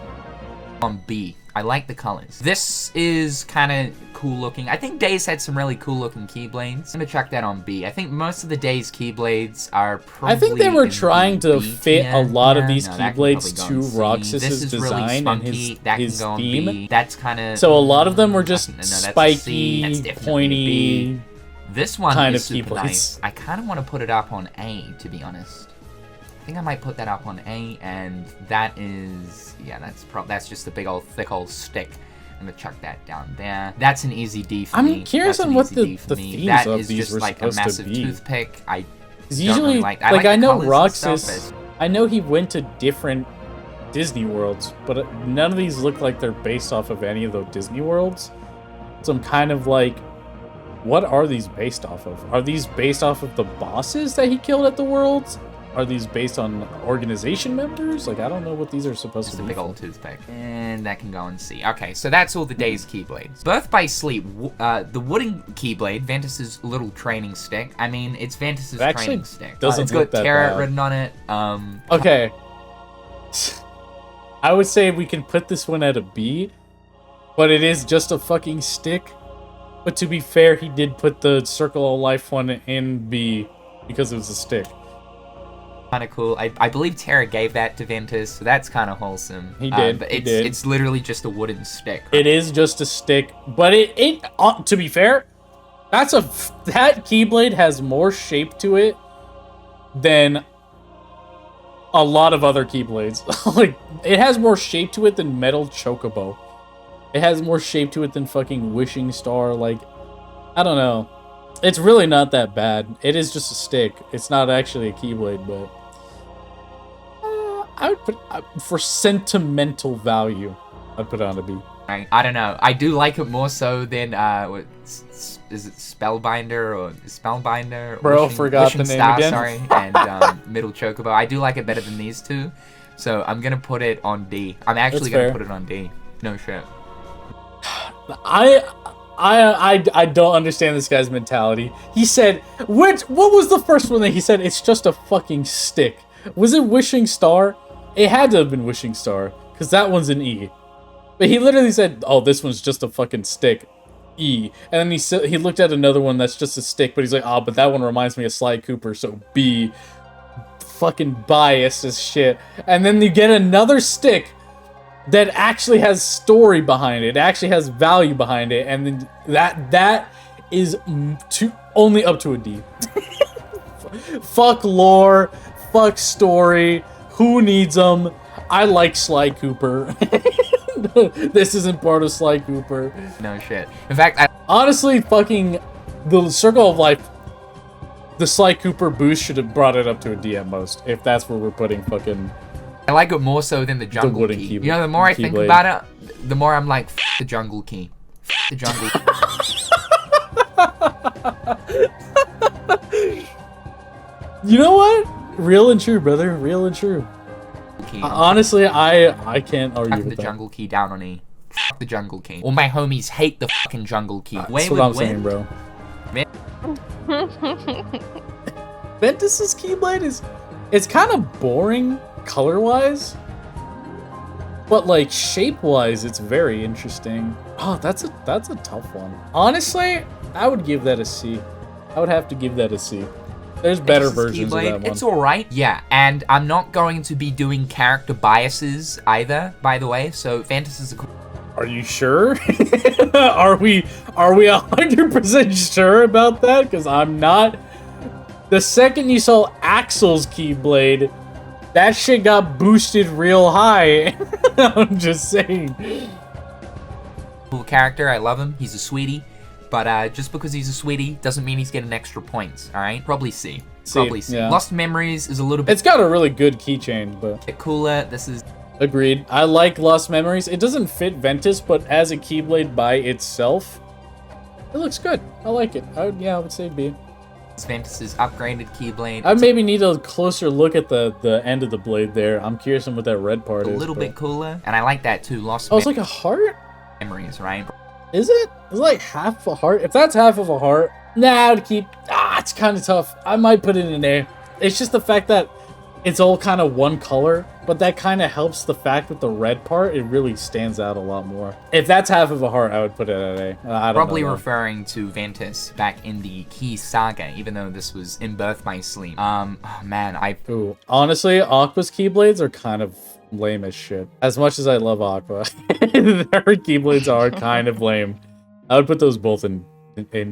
On B. I like the colors. This is kind of cool looking. I think Days had some really cool looking Keyblades. I'm gonna chuck that on B. I think most of the Days Keyblades are probably. I think they were trying to fit a lot of these Keyblades to Roxas's design really and his theme. That's kind of. So a lot of them were just spiky, pointy. This one kind is of super Keyblades. nice. I kind of want to put it up on A, to be honest. I think I might put that up on A, and that is, yeah, that's just a big old thick old stick. I'm gonna chuck that down there. That's an easy D for me. I'm curious on what the themes of these were like a supposed massive to be. toothpick. I usually like I know the colors and Roxas. stuff, I know he went to different Disney worlds, but none of these look like they're based off of any of those Disney worlds. So I'm kind of like, what are these based off of? Are these based off of the bosses that he killed at the worlds? Are these based on organization members? Like, I don't know what these are supposed to be. It's a big old toothpick. And that can go in C. Okay, so that's all the Days Keyblades. Birth by Sleep, the wooden Keyblade, Ventus's little training stick. I mean, it's Ventus's training stick. Doesn't it's look got that Terra bad. written on it. Okay. I would say we can put this one at a B, but it is just a fucking stick. But to be fair, he did put the Circle of Life one in B because it was a stick. Kind of cool. I believe Terra gave that to Ventus, so that's kind of wholesome. He did. But he did. It's literally just a wooden stick. Right? It is just a stick, but it to be fair, that Keyblade has more shape to it than a lot of other Keyblades. Like, it has more shape to it than Metal Chocobo. It has more shape to it than fucking Wishing Star. Like, I don't know. It's really not that bad. It is just a stick. It's not actually a Keyblade, but I would put, for sentimental value, I'd put it on a B. I don't know. I do like it more so than is it Spellbinder? Bro, forgot Wishing the name Star, again. Sorry, and Middle Chocobo. I do like it better than these two, so I'm gonna put it on D. I'm actually gonna put it on D. No shit. I don't understand this guy's mentality. He said, what was the first one that he said? It's just a fucking stick. Was it Wishing Star? It had to have been Wishing Star, because that one's an E. But he literally said, oh, this one's just a fucking stick. E. And then he looked at another one that's just a stick, but he's like, oh, but that one reminds me of Sly Cooper, so B. Fucking biased as shit. And then you get another stick that actually has story behind it, actually has value behind it, and then that is only up to a D. Fuck lore, fuck story, who needs them? I like Sly Cooper. This isn't part of Sly Cooper. No shit. In fact, honestly, fucking the Circle of Life, the Sly Cooper boost should have brought it up to a D at most, if that's where we're putting fucking... I like it more so than the Jungle Key. You know, the more I think about it, the more I'm like, the Jungle Key. The Jungle Key. You know what? Real and true, brother. Real and true. Honestly, I can't argue with the that. Jungle Key down on E. The Jungle Key. All my homies hate the fucking Jungle Key. That's what I'm saying, bro. Ventus's Keyblade it's kind of boring color-wise, but like shape-wise, it's very interesting. Oh, that's a tough one. Honestly, I would give that a C. I would have to give that a C. There's better versions of that one. It's alright, yeah. And I'm not going to be doing character biases either, by the way. So Ventus is a cool. Are you sure? Are we 100% sure about that? Because I'm not. The second you saw Axel's Keyblade, that shit got boosted real high. I'm just saying. Cool character, I love him. He's a sweetie. But just because he's a sweetie doesn't mean he's getting extra points, alright? Probably C. Probably C. Yeah. Lost Memories is a little bit... It's got a really good keychain, but... cooler. This is... Agreed. I like Lost Memories. It doesn't fit Ventus, but as a Keyblade by itself, it looks good. I like it. I would say B. Ventus's upgraded Keyblade. I maybe need a closer look at the end of the blade there. I'm curious on what that red part is. A little bit cooler. And I like that too. Lost it's like a heart? Memories, right? Is it? It's like half a heart. If that's half of a heart, nah, I'd keep... it's kind of tough. I might put it in there. It's just the fact that it's all kind of one color, but that kind of helps the fact with the red part, it really stands out a lot more. If that's half of a heart, I would put it at A. I don't Probably know. referring to Ventus back in the Key Saga, even though this was in Birth by Sleep. Oh man, Ooh, honestly, Aqua's Keyblades are kind of lame as shit. As much as I love Aqua, their Keyblades are kind of lame. I would put those both in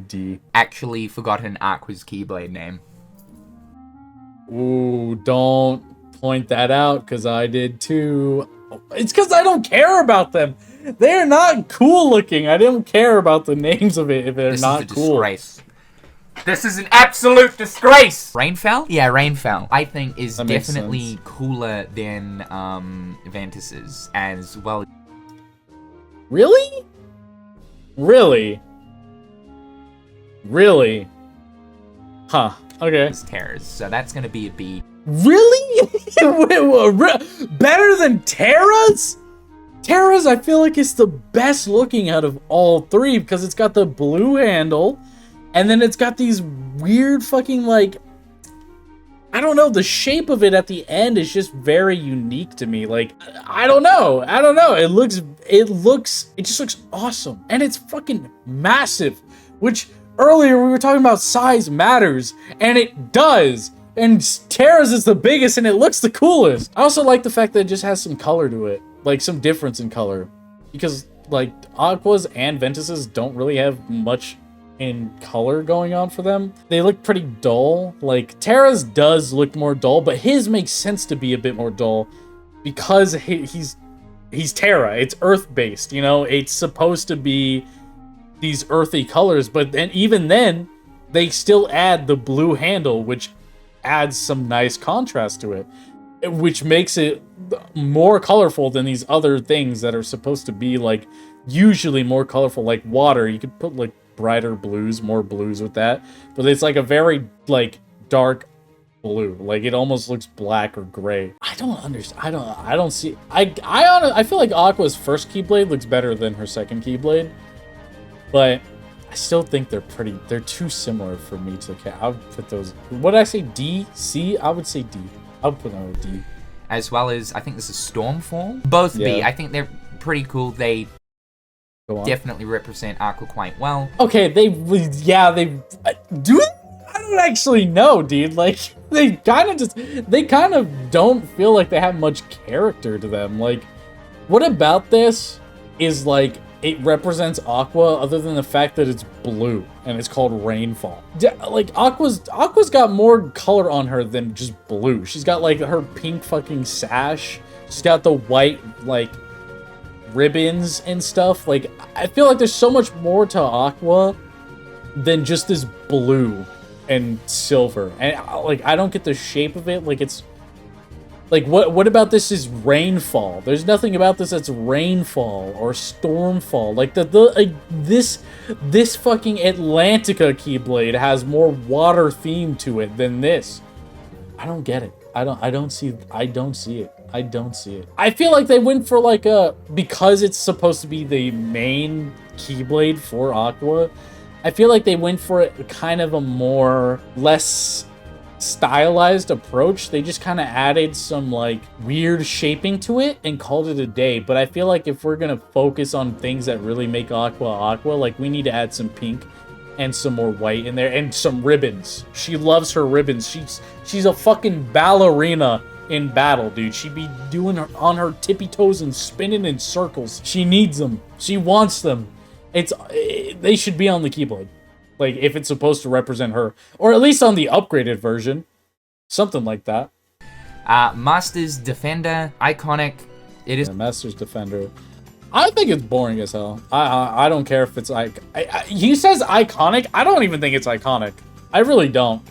D. actually forgotten Aqua's Keyblade name. Ooh, don't point that out, because I did too. It's because I don't care about them. They're not cool looking. I don't care about the names of it if they're not cool. Disgrace. This is an absolute disgrace! Rainfell? Yeah, Rainfell, I think, is definitely cooler than Ventus's, as well. Really? Really? Really? Huh. Okay. Terrors, so that's gonna be a B. Really? Better than Terra's? Terra's, I feel like, is the best looking out of all three because it's got the blue handle, and then it's got these weird fucking, like, I don't know, the shape of it at the end is just very unique to me. Like, I don't know. It just looks awesome. And it's fucking massive, which earlier we were talking about size matters, and it does. And Terra's is the biggest, and it looks the coolest. I also like the fact that it just has some color to it, like some difference in color, because like Aqua's and Ventus's don't really have much in color going on for them. They look pretty dull. Like Terra's does look more dull, but his makes sense to be a bit more dull because he's Terra. It's earth-based, you know? It's supposed to be these earthy colors, but then even then, they still add the blue handle, which adds some nice contrast to it, which makes it more colorful than these other things that are supposed to be like usually more colorful, like water. You could put like brighter blues, more blues with that, but it's like a very like dark blue, like it almost looks black or gray. I don't understand. I don't see. I feel like Aqua's first Keyblade looks better than her second Keyblade, but I still think they're too similar for me to care. I would put those. What did I say? D? C? I would say D. I would put them with D. As well as, I think this is Stormfall. Both B. I think they're pretty cool. They definitely represent Aqua quite well. Okay, they do. I don't actually know, dude. Like, they kind of don't feel like they have much character to them. Like, what about this is like, it represents Aqua other than the fact that it's blue and it's called Rainfall. Like Aqua's got more color on her than just blue. She's got like her pink fucking sash. She's got the white like ribbons and stuff. Like I feel like there's so much more to Aqua than just this blue and silver. And like I don't get the shape of it. Like it's like, what about this is Rainfall? There's nothing about this that's Rainfall or Stormfall. Like, this fucking Atlantica Keyblade has more water theme to it than this. I don't get it. I don't see it. I don't see it. I feel like they went for like because it's supposed to be the main Keyblade for Aqua, I feel like they went for it kind of a less stylized approach. They just kind of added some like weird shaping to it and called it a day. But I feel like if we're gonna focus on things that really make Aqua, like we need to add some pink and some more white in there and some ribbons. She loves her ribbons. She's a fucking ballerina in battle, dude. She be doing her on her tippy toes and spinning in circles. She needs them. She wants them. They should be on the Keyblade. Like, if it's supposed to represent her. Or at least on the upgraded version. Something like that. Master's Defender, iconic. It is. Master's Defender. I think it's boring as hell. I don't care if it's like. He says iconic. I don't even think it's iconic. I really don't.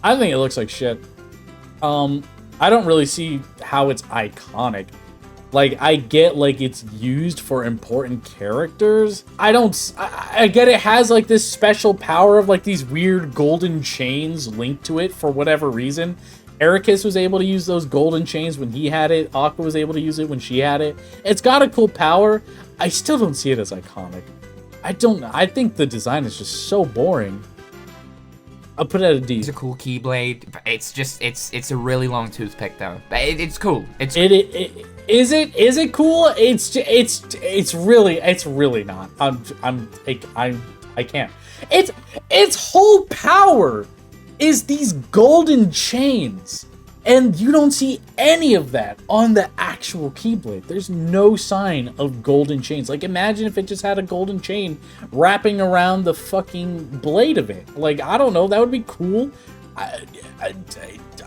I think it looks like shit. I don't really see how it's iconic. Like, I get, like, it's used for important characters. I get it has, like, this special power of, like, these weird golden chains linked to it for whatever reason. Ericus was able to use those golden chains when he had it. Aqua was able to use it when she had it. It's got a cool power. I still don't see it as iconic. I don't know. I think the design is just so boring. I'll put it at a D. It's a cool Keyblade. It's just, it's a really long toothpick though. It's cool. Is it cool? It's really not. I can't. Its whole power is these golden chains, and you don't see any of that on the actual Keyblade. There's no sign of golden chains. Like, imagine if it just had a golden chain wrapping around the fucking blade of it. Like, I don't know, that would be cool. I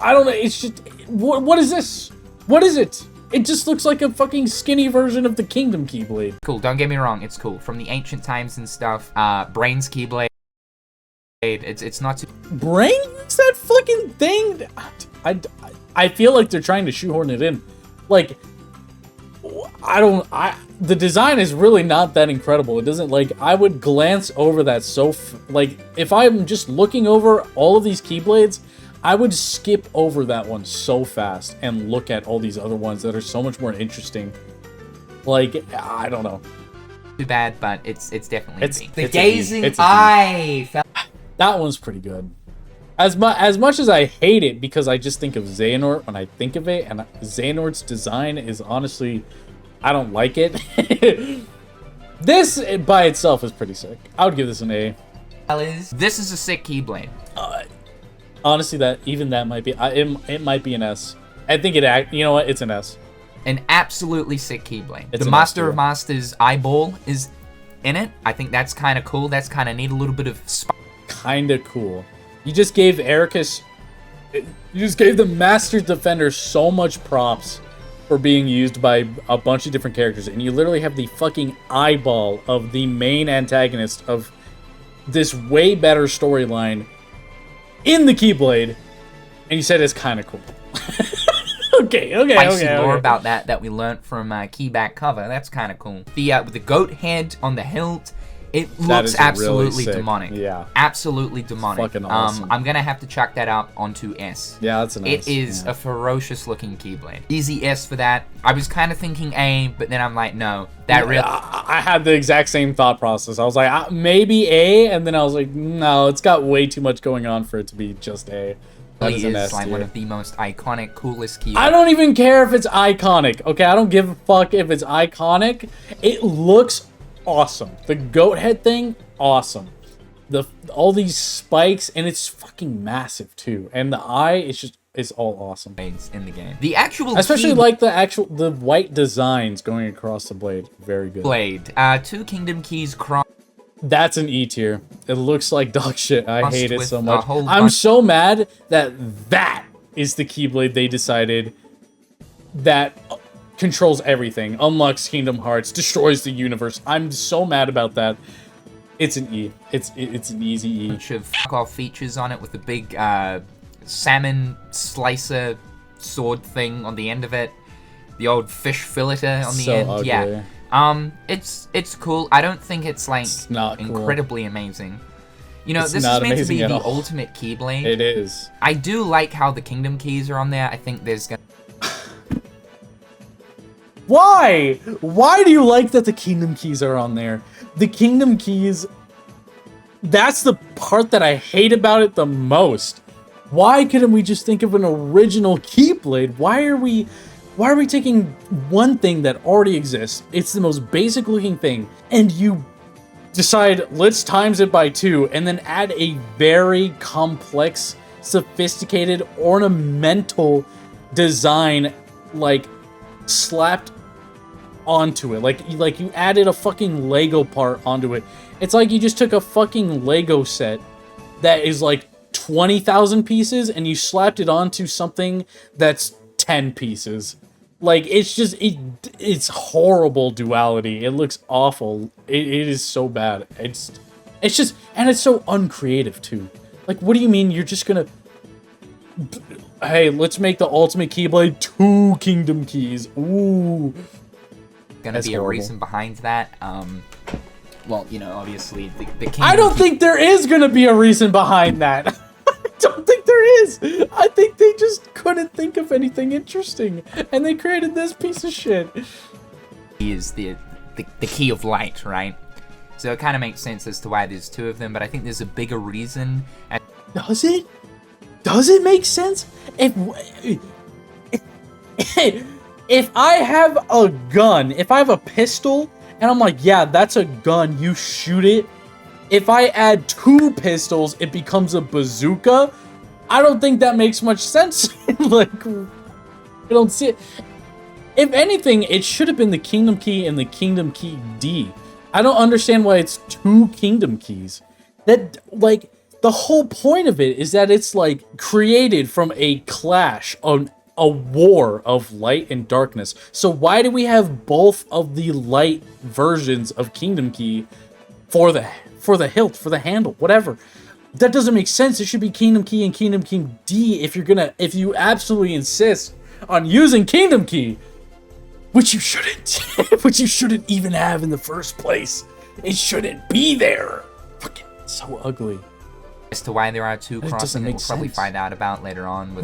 don't know, it's just, what is this? What is it? It just looks like a fucking skinny version of the Kingdom Keyblade. Cool, don't get me wrong, it's cool. From the ancient times and stuff, Brain's Keyblade, it's not too... Brain use that fucking thing? I feel like they're trying to shoehorn it in. Like, the design is really not that incredible. It doesn't, like, I would glance over that like, if I'm just looking over all of these Keyblades, I would skip over that one so fast and look at all these other ones that are so much more interesting. Like, I don't know. Too bad, but it's definitely it's the gazing eye. That one's pretty good. As much as I hate it because I just think of Xehanort when I think of it, and Xehanort's design is honestly, I don't like it. This by itself is pretty sick. I would give this an A. This is a sick Keyblade. Honestly, that might be it might be an S. I think you know what? It's an S. An absolutely sick Keyblade. It's the Master of Masters eyeball is in it. I think that's kind of cool. That's kind of neat. A little bit of kind of cool. You just gave Ericus, you just gave the Master Defender so much props for being used by a bunch of different characters, and you literally have the fucking eyeball of the main antagonist of this way better storyline in the Keyblade, and you said it's kind of cool. Okay. More about that we learned from Keyback cover. That's kind of cool. With the goat head on the hilt. It looks absolutely really demonic. Yeah. Absolutely demonic. Fucking awesome. I'm gonna have to chuck that up onto S. Yeah, that's an S. It is a ferocious looking Keyblade. Easy S for that. I was kind of thinking A, but then I'm like, no. I had the exact same thought process. I was like, maybe A, and then I was like, no, it's got way too much going on for it to be just A. That is an S like tier. one of the most iconic, coolest Keyblades. I don't even care if it's iconic. Okay, I don't give a fuck if it's iconic. It looks awesome. The goat head thing, awesome. All these spikes, and it's fucking massive too. And the eye is all awesome. In the game. The actual especially like the white designs going across the blade. Very good. Blade. 2 Kingdom Keys cross. That's an E tier. It looks like dog shit. I hate it so much. I'm bunch. so mad that is the Keyblade they decided that controls everything, unlocks Kingdom Hearts, destroys the universe. I'm so mad about that. It's an E. It's an easy E. Bunch of fuck-off features on it with the big salmon slicer sword thing on the end of it. The old fish filleter on the end. Ugly. Yeah. It's cool. I don't think it's like not incredibly amazing. You know, it's this is meant to be the ultimate Keyblade. It is. I do like how the Kingdom Keys are on there. I think there's gonna... Why? Why do you like that the Kingdom Keys are on there? The Kingdom Keys, that's the part that I hate about it the most. Why couldn't we just think of an original Keyblade? Why are we taking one thing that already exists? It's the most basic looking thing, and you decide, let's times it by 2, and then add a very complex, sophisticated, ornamental design, like, slapped onto it. Like you added a fucking Lego part onto it. It's like you just took a fucking Lego set that is like 20,000 pieces and you slapped it onto something that's 10 pieces. Like, it's just, it's horrible duality. It looks awful. It is so bad. It's just, and it's so uncreative too. Like, what do you mean you're just gonna, hey, let's make the ultimate Keyblade 2 Kingdom Keys. Ooh. Gonna be horrible. A reason behind that. Well, you know, obviously the Kingdom I don't think there is gonna be a reason behind that. I don't think there is. I think they just couldn't think of anything interesting, and they created this piece of shit. Is the key of light, right? So it kind of makes sense as to why there's 2 of them, but I think there's a bigger reason. Does it? Does it make sense? If I have a gun, if I have a pistol, and I'm like, yeah, that's a gun, you shoot it. If I add 2 pistols, it becomes a bazooka. I don't think that makes much sense. Like, I don't see it. If anything, it should have been the Kingdom Key and the Kingdom Key D. I don't understand why it's 2 Kingdom Keys. That, like, the whole point of it is that it's, like, created from a clash on a war of light and darkness. So why do we have both of the light versions of Kingdom Key for the hilt, for the handle, whatever? That doesn't make sense. It should be Kingdom Key and Kingdom Key D if you absolutely insist on using Kingdom Key, which you shouldn't even have in the first place. It shouldn't be there. Fucking so ugly. As to why there are 2 crossing that we'll probably find out about later on.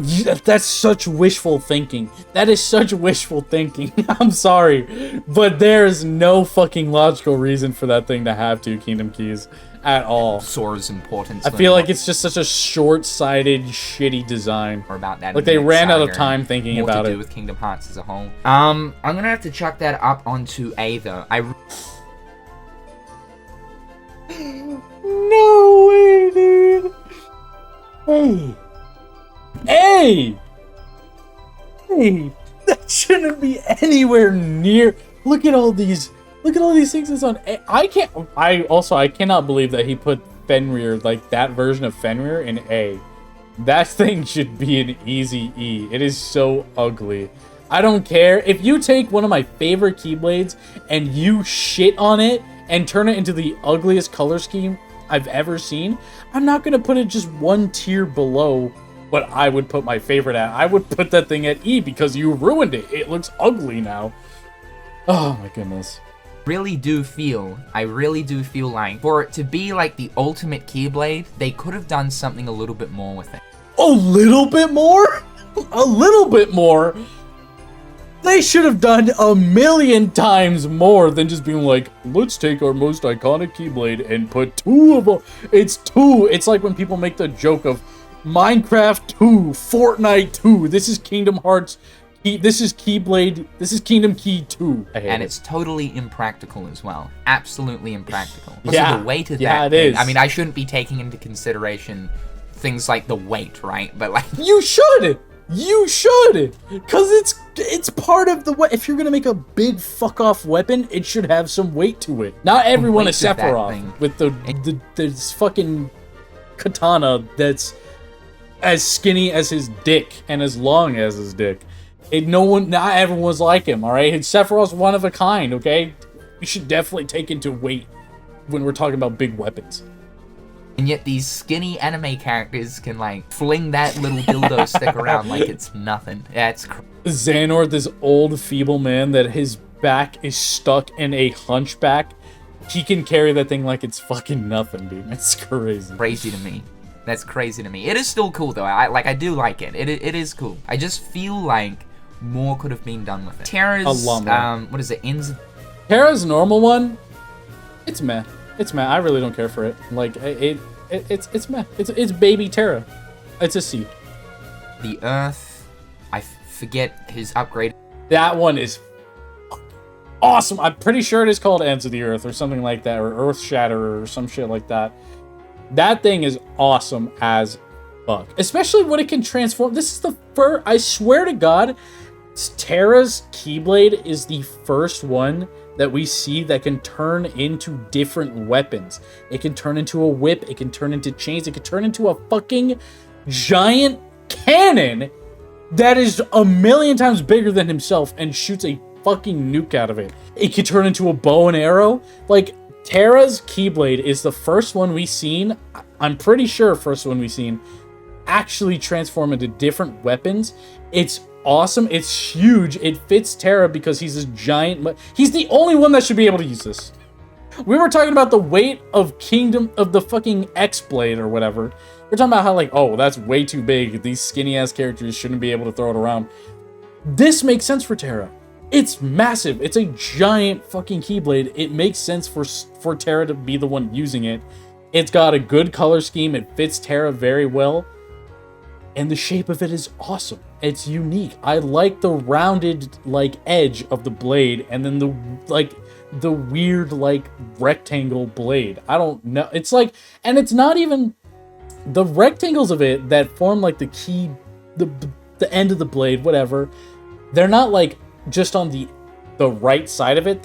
That's such wishful thinking. That is such wishful thinking. I'm sorry, but there is no fucking logical reason for that thing to have 2 Kingdom Keys at all. Sora's importance. I feel like it's just such a short-sighted, shitty design. Or about that. Like they ran out of time thinking about it. More to do with Kingdom Hearts as a whole. I'm gonna have to chuck that up onto A though. No way, dude. Hey, that shouldn't be anywhere near. Look at all these things that's on A. I cannot believe that he put Fenrir, like that version of Fenrir, in A. That thing should be an easy E. It is so ugly. I don't care if you take one of my favorite Keyblades and you shit on it and turn it into the ugliest color scheme I've ever seen. I'm not gonna put it just 1 tier below what I would put my favorite at. I would put that thing at E because you ruined it. It looks ugly now. Oh my goodness. I really do feel like for it to be like the ultimate Keyblade, they could have done something a little bit more with it. A little bit more? A little bit more? They should have done 1,000,000 times more than just being like, let's take our most iconic Keyblade and put 2 of them. It's 2. It's like when people make the joke of Minecraft 2, Fortnite 2. This is Kingdom Hearts. This is Keyblade. This is Kingdom Key 2. And it's totally impractical as well. Absolutely impractical. Yeah. The weight of Yeah, that it thing, is. I mean, I shouldn't be taking into consideration things like the weight, right? But like, You should! You should! Because it's part of the way. If you're gonna make a big fuck-off weapon, it should have some weight to it. Not everyone is weight of that Sephiroth thing. with this fucking katana that's as skinny as his dick and as long as his dick. Not everyone's like him, alright? Sephiroth's one of a kind, okay? You should definitely take into weight when we're talking about big weapons. and yet these skinny anime characters can like fling that little dildo stick around like it's nothing. Yeah, it's Xehanort, this old feeble man that his back is stuck in a hunchback. He can carry that thing like it's fucking nothing, dude. It's crazy. crazy to me. That's crazy to me. It is still cool though. I do like it. It is cool. I just feel like more could have been done with it. Terra's what is it? Terra's normal one, it's meh. It's meh. I really don't care for it. Like it's meh. It's baby Terra. It's a C. The Earth. I forget his upgrade. That one is awesome. I'm pretty sure it is called Ends of the Earth or something like that, or Earth Shatterer or some shit like that. That thing is awesome as fuck, especially when it can transform. This is the first, I swear to God, Terra's Keyblade is the first one that we see that can turn into different weapons. It can turn into a whip, it can turn into chains, it can turn into a fucking giant cannon that is a million times bigger than himself and shoots a fucking nuke out of it. It can turn into a bow and arrow. Like, Terra's Keyblade is the first one we've seen, I'm pretty sure first one we've seen, actually transform into different weapons. It's awesome. It's huge. It fits Terra because he's this giant. He's the only one that should be able to use this. We were talking about the weight of Kingdom of the fucking X-Blade or whatever. We're talking about how, like, oh, that's way too big. These skinny ass characters shouldn't be able to throw it around. This makes sense for Terra. It's massive. It's a giant fucking Keyblade. It makes sense for Terra to be the one using it. It's got a good color scheme. It fits Terra very well. And the shape of it is awesome. It's unique. I like the rounded, like, edge of the blade, and then the weird, like, rectangle blade. I don't know. It's like, and it's not even the rectangles of it that form, like, the end of the blade, whatever. They're not, like, just on the right side of it.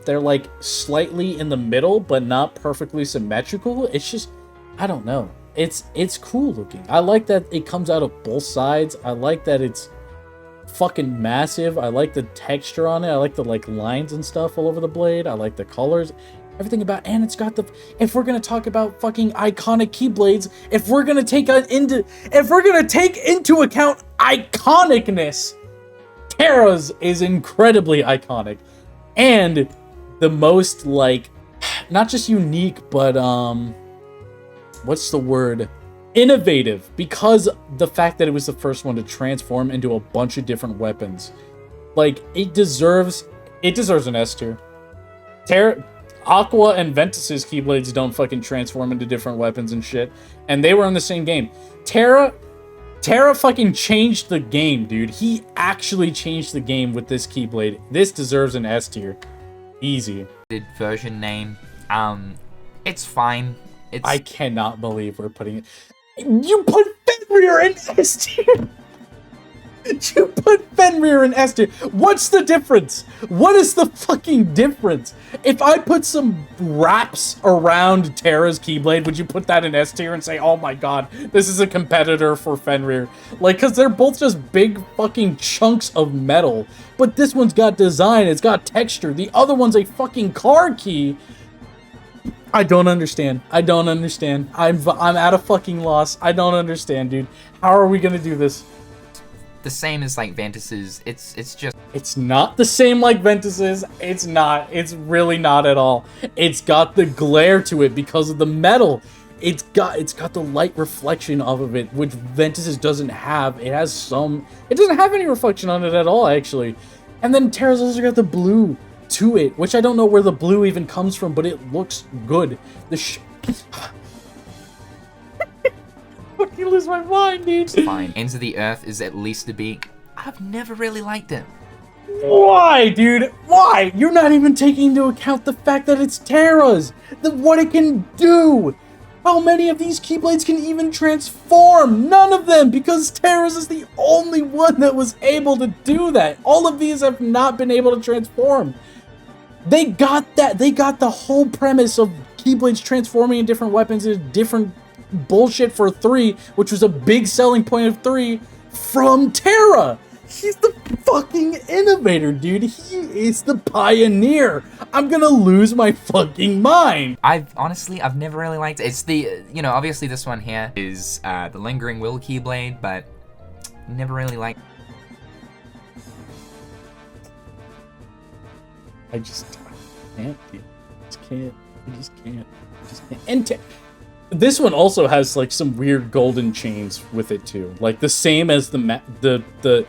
They're like slightly in the middle, but not perfectly symmetrical. It's just, I don't know. It's cool looking. I like that it comes out of both sides. I like that it's fucking massive. I like the texture on it. I like the, like, lines and stuff all over the blade. I like the colors, everything about, and it's got the, if we're gonna talk about fucking iconic Keyblades, if we're gonna take into account iconicness, Terra's is incredibly iconic, and the most, like, not just unique, but what's the word? Innovative, because the fact that it was the first one to transform into a bunch of different weapons. Like, it deserves an S tier. Aqua and Ventus's Keyblades don't fucking transform into different weapons and shit, and they were in the same game. Terra fucking changed the game, dude. He actually changed the game with this Keyblade. This deserves an S tier. Easy. Version name. It's fine. I cannot believe we're putting it. You put Fenrir in S tier. You put Fenrir in S tier. What's the difference? What is the fucking difference? If I put some wraps around Terra's Keyblade, would you put that in S tier and say, oh my god, this is a competitor for Fenrir? Like, because they're both just big fucking chunks of metal. But this one's got design, it's got texture. The other one's a fucking car key. I don't understand. I'm at a fucking loss. I don't understand, dude. How are we gonna do this? The same as, like, Ventus's. It's just... It's not the same like Ventus's. It's not. It's really not at all. It's got the glare to it because of the metal. It's got the light reflection off of it, which Ventus's doesn't have. It doesn't have any reflection on it at all, actually. And then Terra's also got the blue to it, which I don't know where the blue even comes from, but it looks good. Fucking lose my mind, dude. Fine. Ends of the Earth is at least a beat. I've never really liked it. Why, dude? Why? You're not even taking into account the fact that it's Terra's. What it can do. How many of these Keyblades can even transform? None of them, because Terra's is the only one that was able to do that. All of these have not been able to transform. They got that. They got the whole premise of Keyblades transforming in different weapons into different bullshit for 3, which was a big selling point of 3, from Terra. He's the fucking innovator, dude. He is the pioneer. I'm gonna lose my fucking mind. I've never really liked it. It's the, obviously this one here is the Lingering Will Keyblade, but never really liked. I just can't, dude. I just can't. And this one also has, like, some weird golden chains with it too, like the same as the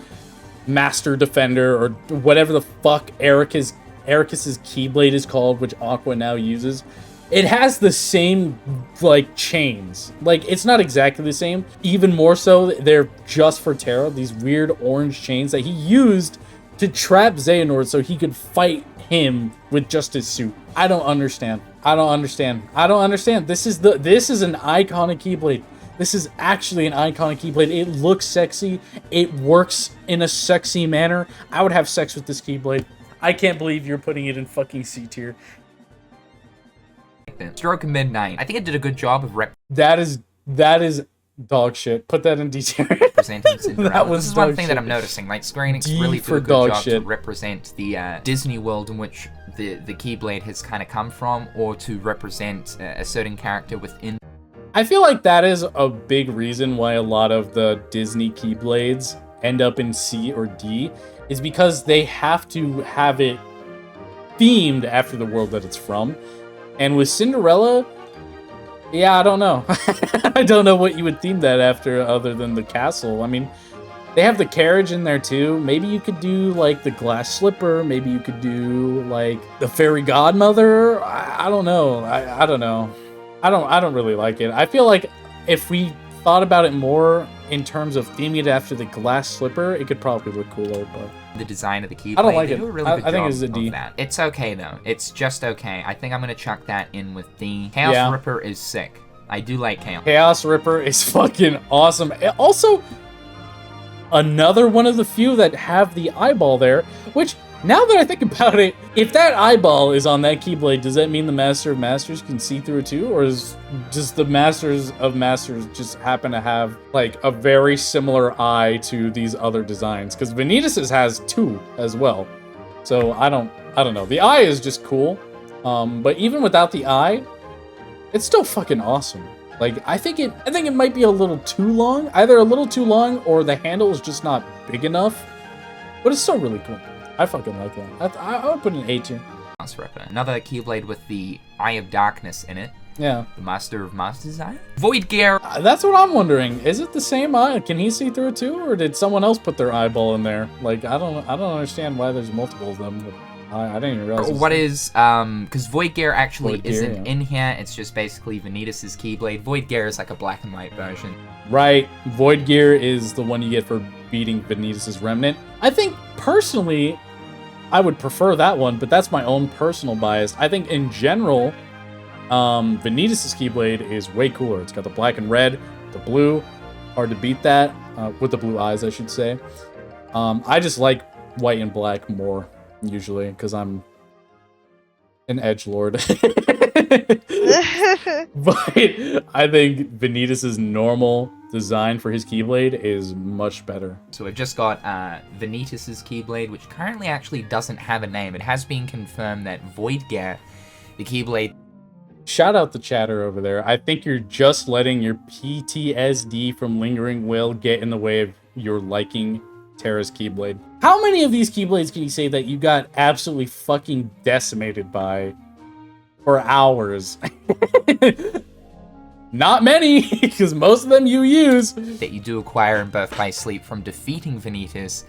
Master Defender or whatever the fuck Ericus's Keyblade is called, which Aqua now uses. It has the same, like, chains. Like, it's not exactly the same. Even more so, they're just for Terra. These weird orange chains that he used to trap Xehanort so he could fight him with just his suit. I don't understand. I don't understand. I don't understand. This is an iconic Keyblade. This is actually an iconic Keyblade. It looks sexy. It works in a sexy manner. I would have sex with this Keyblade. I can't believe you're putting it in fucking C tier. Stroke of Midnight. I think it did a good job of That is dog shit. Put that in D tier. representing Cinderella. That was This is one dog thing shit. that I'm noticing. Like, Square Enix D really for did a good dog job to shit. represent the Disney world in which the Keyblade has kind of come from, or to represent a certain character within. I feel like that is a big reason why a lot of the Disney Keyblades end up in C or D, is because they have to have it themed after the world that it's from. And with Cinderella, yeah, I don't know. I don't know what you would theme that after other than the castle. I mean, they have the carriage in there too. Maybe you could do like the glass slipper. Maybe you could do like the fairy godmother. I don't know. I don't know. I don't really like it. I feel like if we thought about it more in terms of theming it after the glass slipper, it could probably look cooler, but The design of the Keyblade. I don't like They it. do a really I good think job it's a D. of that. It's okay though. It's just okay. I think I'm gonna chuck that in with D. Chaos Yeah. Ripper is sick. I do like Chaos. Chaos Ripper is fucking awesome. Also, another one of the few that have the eyeball there, which, now that I think about it, if that eyeball is on that Keyblade, does that mean the Master of Masters can see through it too? Or is just the Masters of Masters just happen to have, like, a very similar eye to these other designs? Because Vanitas' has two as well. So, I don't know. The eye is just cool. But even without the eye, it's still fucking awesome. Like, I think it might be a little too long. Either a little too long or the handle is just not big enough. But it's still really cool. I fucking like that. I would put an A tier. Chaos Ripper. Another Keyblade with the Eye of Darkness in it. Yeah. The Master of Masters Eye. Void Gear. That's what I'm wondering. Is it the same eye? Can he see through it too? Or did someone else put their eyeball in there? Like, I don't understand why there's multiple of them. But I didn't even realize. What is, because Void Gear actually Void Gear, isn't yeah. in here. It's just basically Vanitas' Keyblade. Void Gear is like a black and white version. Right. Void Gear is the one you get for beating Vanitas' Remnant. I think, personally, I would prefer that one, but that's my own personal bias. I think, in general, Vanitas' Keyblade is way cooler. It's got the black and red, the blue. Hard to beat that. With the blue eyes, I should say. I just like white and black more, usually, because I'm an edgelord. But I think Vanitas' normal design for his Keyblade is much better. So we've just got Vanitas' Keyblade, which currently actually doesn't have a name. It has been confirmed that Void Gear, the Keyblade... Shout out the chatter over there. I think you're just letting your PTSD from Lingering Will get in the way of your liking Terra's Keyblade. How many of these Keyblades can you say that you got absolutely fucking decimated by for hours? Not many, because most of them you use. that you do acquire in Birth by Sleep from defeating Vanitas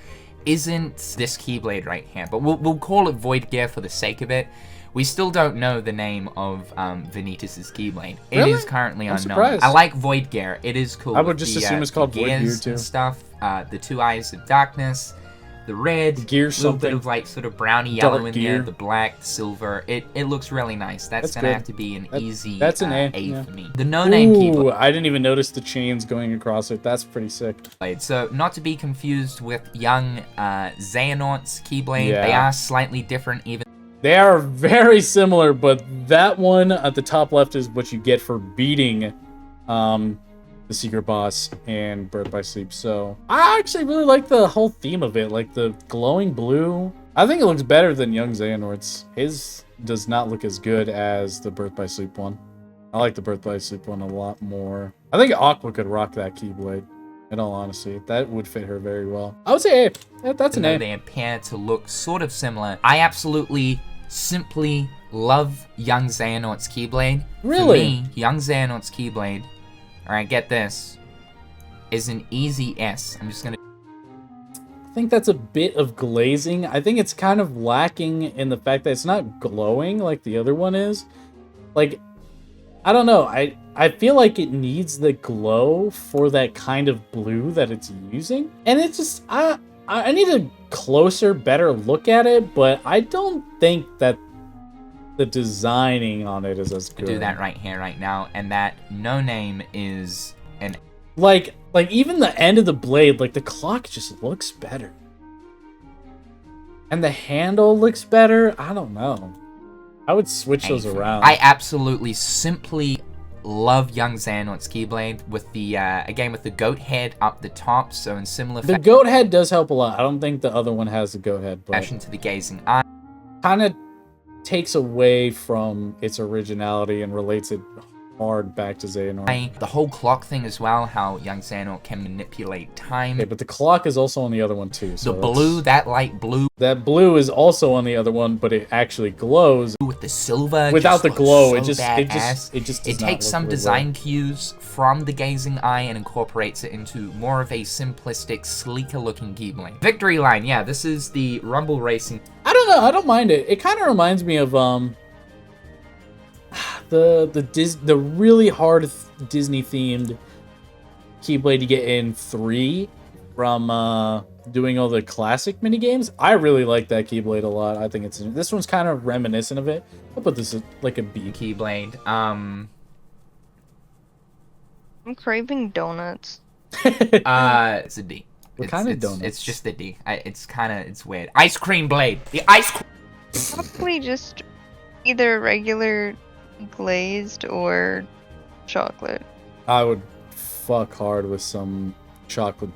isn't this Keyblade right here. But we'll call it Void Gear for the sake of it. We still don't know the name of Vanitas' Keyblade. It Really? is currently I'm unknown. surprised. I like Void Gear. It is cool. I would with just the, assume it's called the Void Gear, gears too. and stuff. The two eyes of darkness, the red, Gear little something. bit of like sort of browny yellow Dark in gear. there, the black, the silver. It looks really nice. That's gonna good. have to be an easy That's an A, A yeah. for me. The no-name Ooh, I didn't even notice the chains going across it. That's pretty sick. Keyblade. So not to be confused with young Xehanort's Keyblade. Yeah. They are slightly different even. They are very similar, but that one at the top left is what you get for beating the secret boss and Birth by Sleep. So I actually really like the whole theme of it, like the glowing blue. I think it looks better than young Xehanort's. His does not look as good as the Birth by Sleep one. I like the Birth by Sleep one a lot more. I think Aqua could rock that Keyblade. In all honesty, that would fit her very well. I would say A. Yeah, that's an Though A. they appear to look sort of similar. I absolutely, simply love young Xehanort's Keyblade. Really? For me, young Xehanort's Keyblade, alright, get this, is an easy S. I'm just gonna... I think that's a bit of glazing. I think it's kind of lacking in the fact that it's not glowing like the other one is. Like, I don't know. I feel like it needs the glow for that kind of blue that it's using. And it's just, I I need a closer, better look at it, but I don't think that the designing on it is as good. Do that right here, right now, and that no name is an... Like even the end of the blade, like the clock just looks better. And the handle looks better. I don't know. I would switch those around. I absolutely simply love Young Xehanort's Keyblade with the again with the goat head up the top, so in similar the goat head does help a lot. I don't think the other one has a goat head, but fashion to the gazing eye. Kind of takes away from its originality and relates it hard back to Xehanort. The whole clock thing as well, how Young Xehanort can manipulate time. Okay, but the clock is also on the other one too. So the blue, that light blue. That blue is also on the other one, but it actually glows. With the silver. Without the glow, so it takes some design cues from the gazing eye and incorporates it into more of a simplistic, sleeker looking Keyblade. Victory line, yeah, this is the Rumble Racing. I don't know, I don't mind it. It kind of reminds me of the really hard Disney themed Keyblade you get in 3 from doing all the classic mini games. I really like that Keyblade a lot. I think this one's kind of reminiscent of it. I'll put this at like a B. Keyblade. I'm craving donuts. It's a D. What kind of donuts? It's just the D. It's weird. Ice cream blade. The ice cream. Probably just either regular glazed or chocolate. I would fuck hard with some chocolate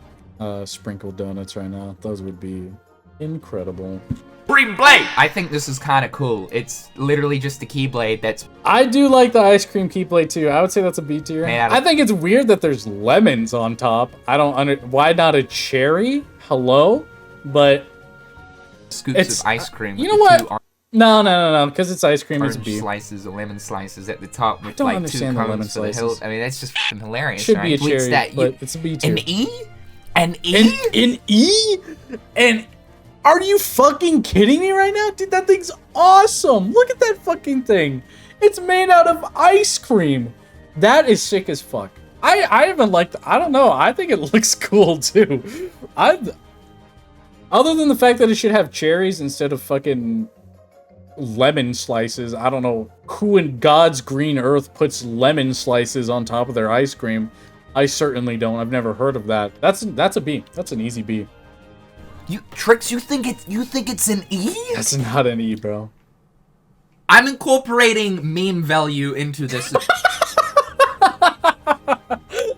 sprinkled donuts right now. Those would be incredible. Cream blade! I think this is kind of cool. It's literally just a Keyblade that's... I do like the ice cream Keyblade too. I would say that's a B tier. I think it's weird that there's lemons on top. I don't why not a cherry? Hello? But... Scoops of ice cream. You know what? No, because it's ice cream, it's a B. Slices or lemon slices at the top with don't like understand 2 the lemon cones for the slices. hilt. I mean, that's just f***ing hilarious, Should right? be a cherry, but it's a B tier. An E? An E? An E? And are you fucking kidding me right now? Dude, that thing's awesome. Look at that fucking thing. It's made out of ice cream. That is sick as fuck. I haven't liked... I don't know. I think it looks cool too. Other than the fact that it should have cherries instead of fucking lemon slices. I don't know who in God's green earth puts lemon slices on top of their ice cream. I certainly don't. I've never heard of that. That's a B. That's an easy B. Tricks, you think it's an E? That's not an E, bro. I'm incorporating meme value into this.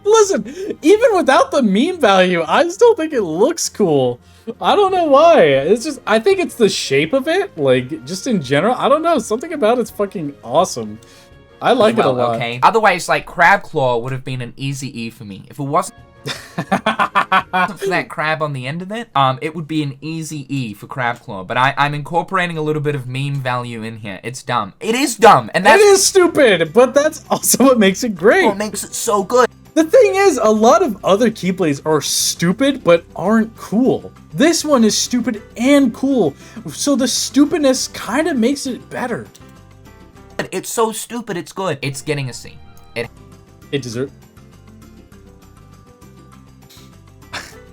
Listen, even without the meme value, I still think it looks cool. I don't know why. It's just, I think it's the shape of it, like, just in general. I don't know, something about it's fucking awesome. I like it a lot. Okay. Otherwise, like, Crab Claw would have been an easy E for me. If it wasn't for that crab on the end of it, it would be an easy E for Crab Claw. But I'm incorporating a little bit of meme value in here. It's dumb. It is dumb, and that is stupid, but that's also what makes it great. What makes it so good. The thing is, a lot of other Keyblades are stupid, but aren't cool. This one is stupid and cool, so the stupidness kind of makes it better. It's so stupid, it's good. It's getting a C. It deserves...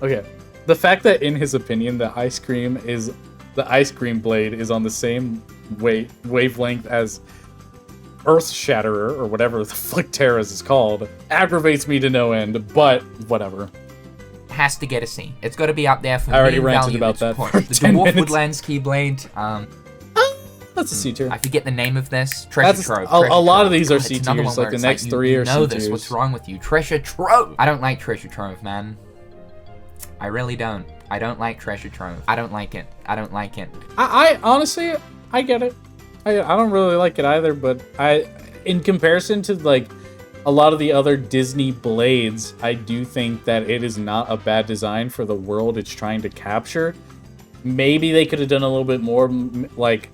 Okay, the fact that in his opinion, the ice cream blade is on the same wavelength as Earth Shatterer, or whatever the fuck Terra's is called, aggravates me to no end, but whatever. Has to get a C. It's got to be up there for I already meme ranted value about that for for the 10 Dwarf minutes. Woodlands Keyblade. That's a C tier. I forget the name of this. Treasure Trove. A lot of these are God, C it's another tiers, one like where the it's next 3 are C tiers. You know this, what's wrong with you? Treasure Trove! I don't like Treasure Trove, man. I really don't. I don't like Treasure Trove. I don't like it. I don't like it. I honestly, I get it. I don't really like it either, but in comparison to like a lot of the other Disney blades, I do think that it is not a bad design for the world it's trying to capture. Maybe they could have done a little bit more, like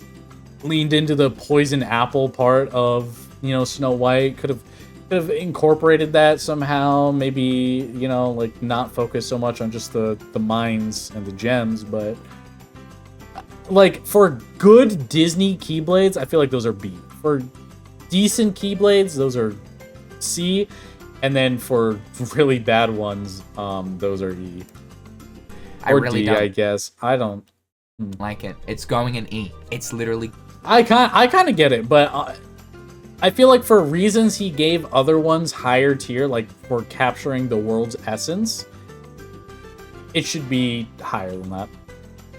leaned into the poison apple part of, you know, Snow White. Could have incorporated that somehow. Maybe, you know, like not focus so much on just the mines and the gems, but like for good Disney Keyblades, I feel like those are B. For decent Keyblades, those are C, and then for really bad ones, those are E. I or really D, don't I guess. I don't like it. It's going in E. It's literally... I kind of get it, but I feel like for reasons he gave other ones higher tier, like for capturing the world's essence, it should be higher than that.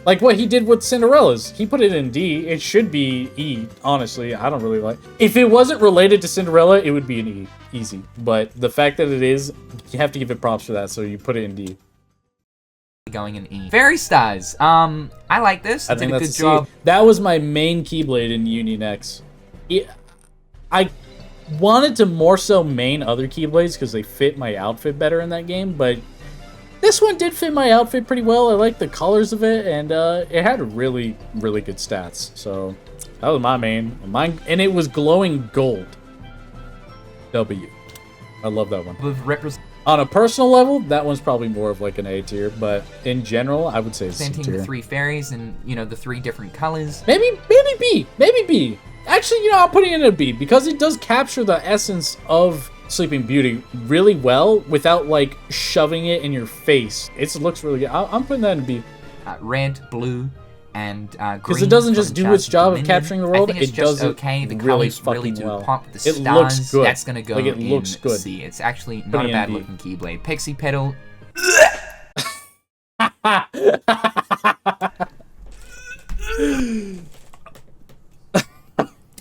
Like what he did with Cinderella's. He put it in D. It should be E, honestly. I don't really like... If it wasn't related to Cinderella, it would be an E. Easy. But the fact that it is, you have to give it props for that, so you put it in D. Going in E. Fairy Stars. I like this. I think did a that's good job. That was my main Keyblade in Union X. I wanted to more so main other Keyblades because they fit my outfit better in that game, but this one did fit my outfit pretty well. I like the colors of it, and it had really, really good stats. So that was my main. And it was glowing gold. W. I love that one. On a personal level, that one's probably more of like an A tier, but in general, I would say it's C Presenting tier. the 3 fairies and, you know, the 3 different colors. Maybe B. Maybe B. Actually, you know, I'll put it in a B because it does capture the essence of Sleeping Beauty really well without like shoving it in your face. It looks really good. I'm putting that in B. Red, blue, and green. Because it doesn't just from do its job of Dominion. capturing the world, I think it's it just does it okay. The really colors really fucking do well. pop. The It stars, looks good. that's gonna go Like, it in looks good. C. It's actually Put not it a in bad B. looking Keyblade. Pixie Petal.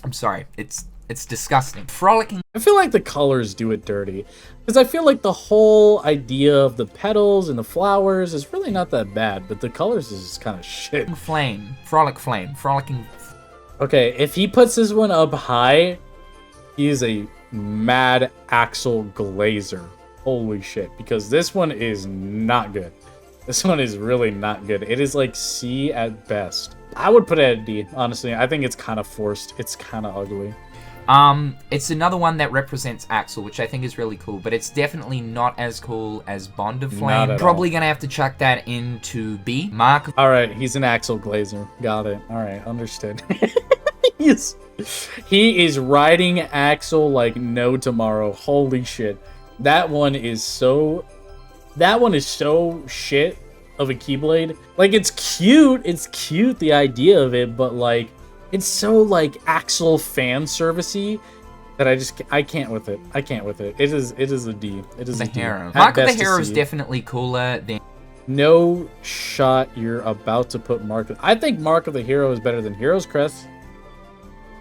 I'm sorry. It's disgusting. Frolicking. I feel like the colors do it dirty. Because I feel like the whole idea of the petals and the flowers is really not that bad, but the colors is just kind of shit. Flame. Frolic Flame. Frolicking. Okay, if he puts this one up high, he is a mad Axel Glazer. Holy shit. Because this one is not good. This one is really not good. It is like C at best. I would put it at D, honestly. I think it's kind of forced. It's kind of ugly. It's another one that represents Axel, which I think is really cool, but it's definitely not as cool as Bond of Flame. Probably gonna have to chuck that into B. Mark. Alright, he's an Axel Glazer. Got it. Alright, understood. He is riding Axel like no tomorrow. Holy shit. That one is so shit of a Keyblade. Like, it's cute, the idea of it, but like, it's so like Axel fan servicey that I can't with it. I can't with it. It is a D. It is The a D. hero. At Mark of the best a Hero is C. definitely cooler than... No shot you're about to put I think Mark of the Hero is better than Hero's Crest.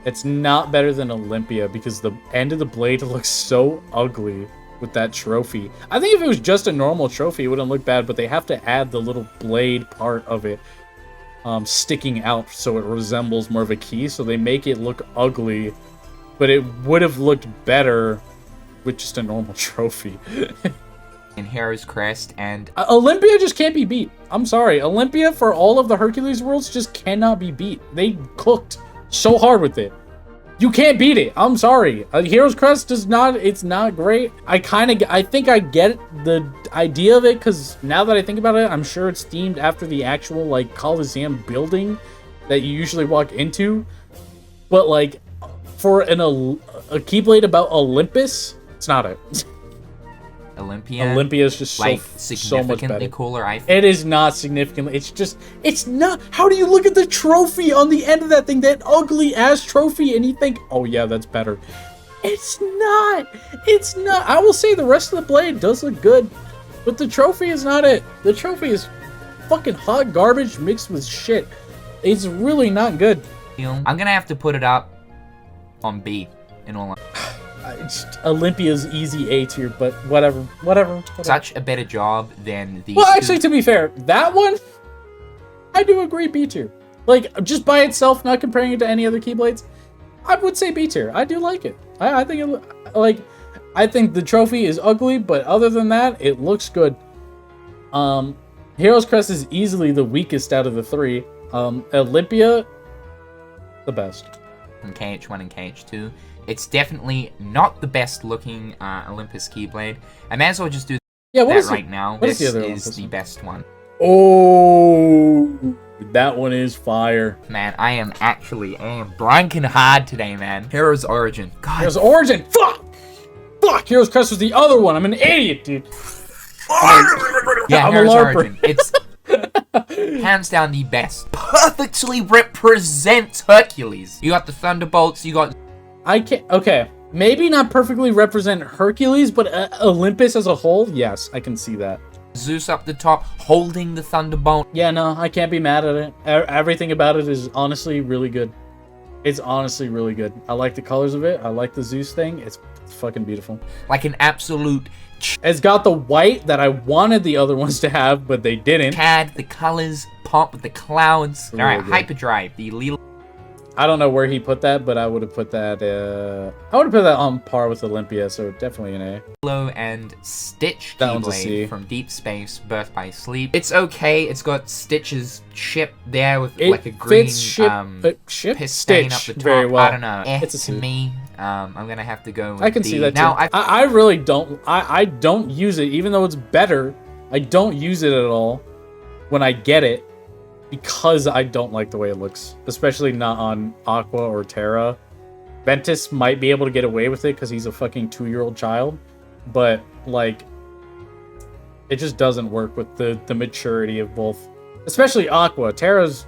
It's not better than Olympia because the end of the blade looks so ugly with that trophy. I think if it was just a normal trophy, it wouldn't look bad, but they have to add the little blade part of it sticking out so it resembles more of a key, so they make it look ugly, but it would have looked better with just a normal trophy. in Hero's Crest, and... Olympia just can't be beat. I'm sorry. Olympia, for all of the Hercules worlds, just cannot be beat. They cooked so hard with it. You can't beat it. I'm sorry. Hero's Crest does not... It's not great. I think I get the idea of it, because now that I think about it, I'm sure it's themed after the actual, like, Coliseum building that you usually walk into. But, like, for a Keyblade about Olympus, it's not it. Olympia is just like, so much better. Cooler, I think. It is not significantly. It's not. How do you look at the trophy on the end of that thing, that ugly ass trophy, and you think, oh yeah, that's better? It's not. It's not. I will say the rest of the blade does look good, but the trophy is not it. The trophy is fucking hot garbage mixed with shit. It's really not good. I'm gonna have to put it up on B in all honesty. Olympia's easy A tier, but whatever. Such a better job than these. Well, actually, to be fair, that one, I do agree B tier. Like, just by itself, not comparing it to any other Keyblades, I would say B tier. I do like it. I think it, like, I think the trophy is ugly, but other than that, it looks good. Hero's Crest is easily the weakest out of the three. Olympia, the best. From KH1 and KH2. It's definitely not the best looking Olympus Keyblade. I may as well just do that right now. This is the best one. Oh, that one is fire. Man, I am blanking hard today, man. Hero's Origin. God. Hero's Origin. Fuck. Hero's Crest was the other one. I'm an idiot, dude. Yeah, I'm Hero's a LARPer. Origin. It's Hands down the best. Perfectly represents Hercules. You got the Thunderbolts, you got... I can't... Okay. Maybe not perfectly represent Hercules, but Olympus as a whole, yes, I can see that. Zeus up the top, holding the Thunderbolt. Yeah, no, I can't be mad at it. Everything about it is honestly really good. It's honestly really good. I like the colors of it. I like the Zeus thing. It's fucking beautiful. Like an absolute... It's got the white that I wanted the other ones to have, but they didn't. CAD, the colors, pop with the clouds. Really Alright, good. Hyperdrive, the little... I don't know where he put that, but I would have put that. I would have put that on par with Olympia, so definitely an A. Willow and Stitch That one's a C. Keyblade from Deep Space, Birth by Sleep. It's okay. It's got Stitch's ship there with like a green ship piss stain Stitch up the top. very well. I don't know. It's a To C. me, I'm gonna have to go with I can D. see that too. Now, I really don't. I don't use it, even though it's better. I don't use it at all when I get it. Because I don't like the way it looks, especially not on Aqua or Terra. Ventus might be able to get away with it because he's a fucking 2-year-old child, but like, it just doesn't work with the maturity of both. Especially Aqua. Terra's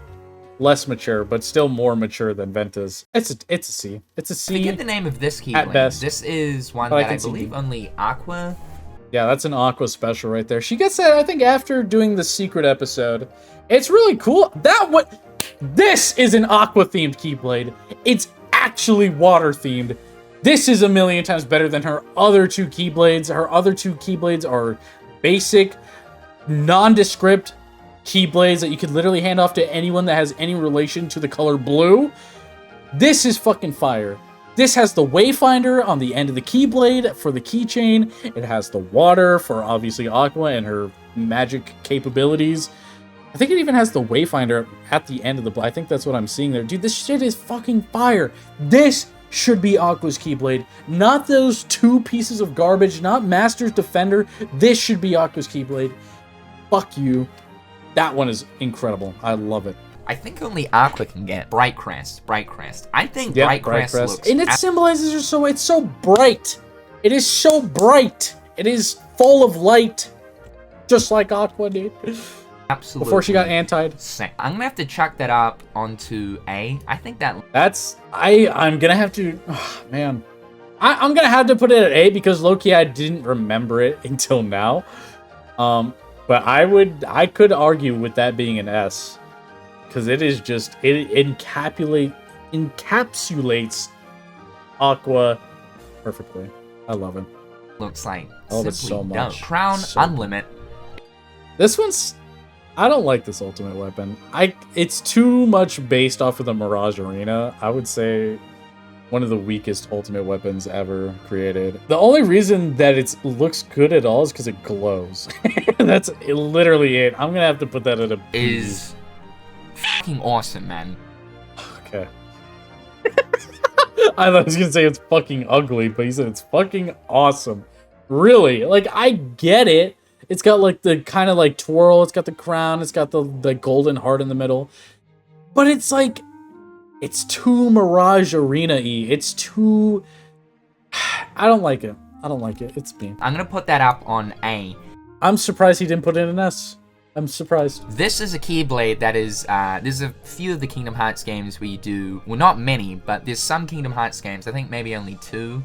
less mature, but still more mature than Ventus. It's a C. It's a C. forget the name of this at Keyblade. best. This is one But I that I can see believe D. only Aqua. Yeah, that's an Aqua special right there. She gets that, I think, after doing the secret episode. It's really cool. This is an Aqua themed Keyblade. It's actually water themed. This is a million times better than her other 2 Keyblades. Her other 2 Keyblades are basic, nondescript Keyblades that you could literally hand off to anyone that has any relation to the color blue. This is fucking fire. This has the Wayfinder on the end of the Keyblade for the keychain. It has the water for obviously Aqua and her magic capabilities. I think it even has the Wayfinder at the end of the... I think that's what I'm seeing there. Dude, this shit is fucking fire. This should be Aqua's Keyblade. Not those 2 pieces of garbage. Not Master's Defender. This should be Aqua's Keyblade. Fuck you. That one is incredible. I love it. I think only Aqua can get Bright Crest. Bright Crest. I think Yeah, Bright Crest looks... And it symbolizes her so... It's so bright. It is so bright. It is full of light. Just like Aqua, dude. Absolutely. Before she got antied. Sick. I'm gonna have to chuck that up onto A. I think that... That's... I'm gonna have to... Oh, man. I'm gonna have to put it at A because low-key I didn't remember it until now. But I could argue with that being an S. Because it is just... It encapsulates Aqua perfectly. I love it. looks like I love it simply so dope. much. Crown So Unlimit. This one's... I don't like this ultimate weapon. It's too much based off of the Mirage Arena. I would say one of the weakest ultimate weapons ever created. The only reason that it looks good at all is because it glows. That's literally it. I'm gonna have to put that at a B. Is fucking awesome, man. Okay. I thought he was gonna say it's fucking ugly, but he said it's fucking awesome. Really? Like, I get it. It's got like the kind of like twirl, it's got the crown, it's got the golden heart in the middle. But it's like, it's too Mirage Arena-y. It's too... I don't like it. I don't like it. It's me. I'm gonna put that up on A. I'm surprised he didn't put it in an S. I'm surprised. This is a Keyblade that is, there's a few of the Kingdom Hearts games where you do, well, not many, but there's some Kingdom Hearts games, I think maybe only 2,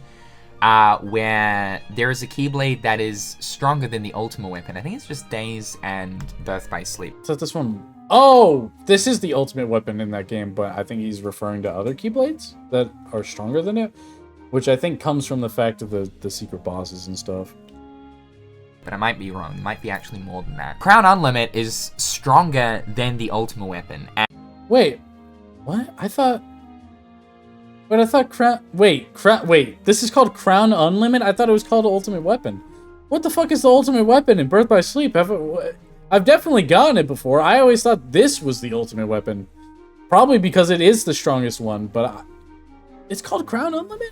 where there is a Keyblade that is stronger than the Ultimate Weapon. I think it's just Days and Birth by Sleep. So this one... Oh! This is the ultimate weapon in that game, but I think he's referring to other Keyblades that are stronger than it, which I think comes from the fact of the secret bosses and stuff. But I might be wrong. It might be actually more than that. Crown Unlimit is stronger than the Ultimate Weapon. And Wait. What? I thought... But I thought Crown... Wait. This is called Crown Unlimit? I thought it was called Ultimate Weapon. What the fuck is the Ultimate Weapon in Birth by Sleep? I've definitely gotten it before. I always thought this was the Ultimate Weapon. Probably because it is the strongest one, but... It's called Crown Unlimit?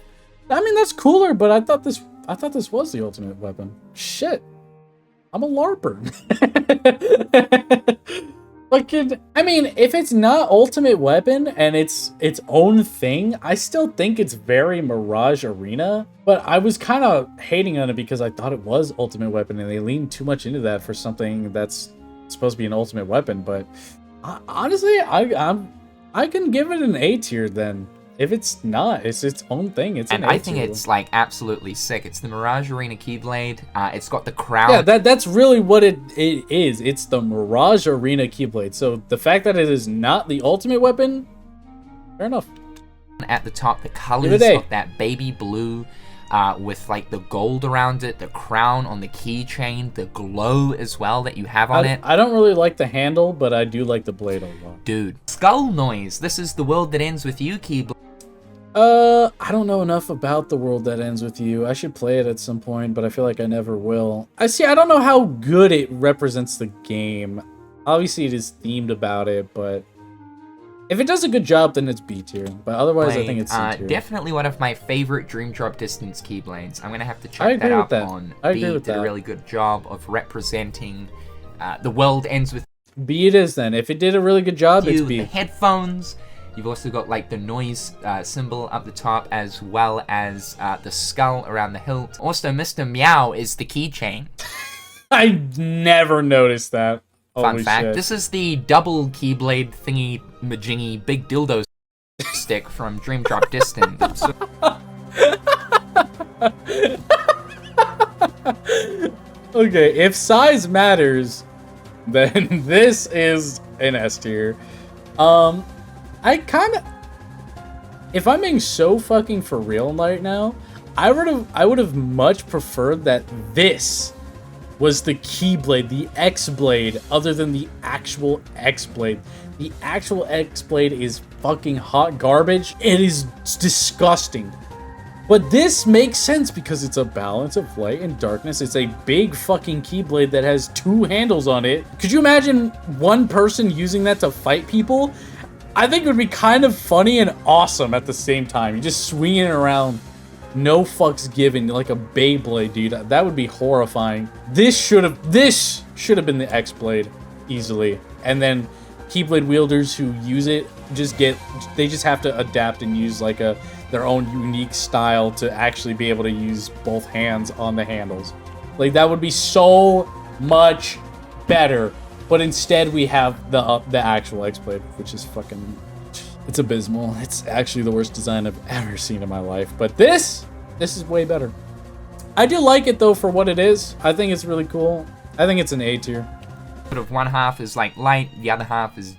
I mean, that's cooler, but I thought this was the Ultimate Weapon. Shit. I'm a LARPer. I mean, if it's not Ultimate Weapon and it's its own thing, I still think it's very Mirage Arena. But I was kind of hating on it because I thought it was Ultimate Weapon and they leaned too much into that for something that's it's supposed to be an ultimate weapon, but honestly, I can give it an A tier then. If it's not, it's its own thing. It's an A tier. I think it's like absolutely sick. It's the Mirage Arena Keyblade. It's got the crown. Yeah, that's really what it is. It's the Mirage Arena Keyblade. So the fact that it is not the ultimate weapon, fair enough. At the top, the colors of that baby blue with like the gold around it, the crown on the keychain, the glow as well that you have on it. I don't really like the handle, but I do like the blade a lot. Dude. Skull noise. This is the world that ends with you, Keyblade. I don't know enough about the world that ends with you. I should play it at some point, but I feel like I never will. I don't know how good it represents the game. Obviously, it is themed about it, but if it does a good job, then it's B tier. But otherwise, I think it's C tier. Definitely one of my favorite Dream Drop Distance Keyblades. I'm gonna have to check that out on B. Did a really good job of representing the world ends with B. It is then. If it did a really good job, it's B. The headphones. You've also got like the noise symbol up the top, as well as the skull around the hilt. Also, Mr. Meow is the keychain. I never noticed that. Fun Holy fact, shit. this is the double Keyblade thingy majingy big dildo stick from Dream Drop Distance. Okay, if size matters, then this is an S tier. If I'm being so fucking for real right now, I would have much preferred that this was the Keyblade, the X-Blade, other than the actual X-Blade. The actual X-Blade is fucking hot garbage. It is disgusting. But this makes sense because it's a balance of light and darkness. It's a big fucking Keyblade that has 2 handles on it. Could you imagine one person using that to fight people? I think it would be kind of funny and awesome at the same time. You just swing it around, no fucks given, like a Beyblade, dude. That would be horrifying. This should have been the X-Blade easily. And then Keyblade wielders who use it they just have to adapt and use like their own unique style to actually be able to use both hands on the handles. Like that would be so much better. But instead, we have the actual X-Blade, which is fucking... It's abysmal. It's actually the worst design I've ever seen in my life. But this is way better. I do like it, though, for what it is. I think it's really cool. I think it's an A tier. Sort of one half is like light, the other half is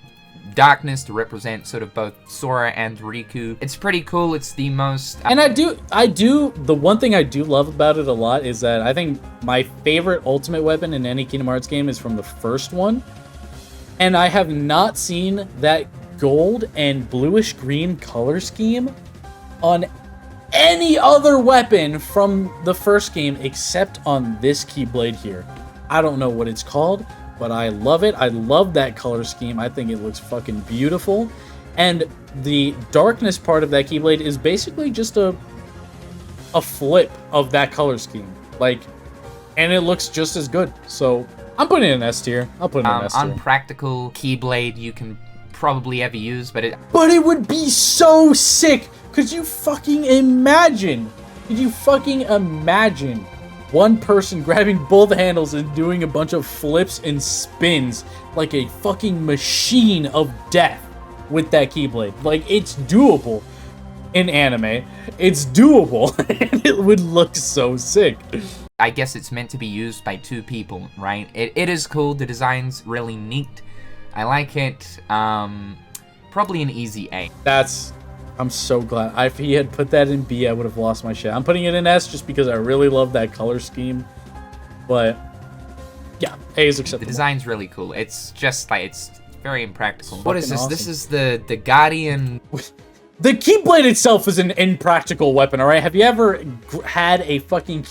darkness to represent sort of both Sora and Riku. It's pretty cool. It's the most... And the one thing I do love about it a lot is that I think my favorite ultimate weapon in any Kingdom Hearts game is from the first one. And I have not seen that gold and bluish green color scheme on any other weapon from the first game except on this Keyblade here. I don't know what it's called, but I love it. I love that color scheme. I think it looks fucking beautiful. And the darkness part of that Keyblade is basically just a flip of that color scheme. And it looks just as good. So I'm putting it in S tier. I'll put it in S tier. Unpractical Keyblade you can probably ever use, but it would be so sick. Could you fucking imagine? One person grabbing both handles and doing a bunch of flips and spins like a fucking machine of death with that Keyblade. Like, it's doable in anime. It's doable, and it would look so sick. I guess it's meant to be used by 2 people, right? It is cool. The design's really neat. I like it. Probably an easy A. I'm so glad. If he had put that in B, I would have lost my shit. I'm putting it in S just because I really love that color scheme. But, yeah, A is acceptable. The design's really cool. It's just, like, it's very impractical. It's what is this? awesome. This is the Guardian... The Keyblade itself is an impractical weapon, alright? Have you ever had a fucking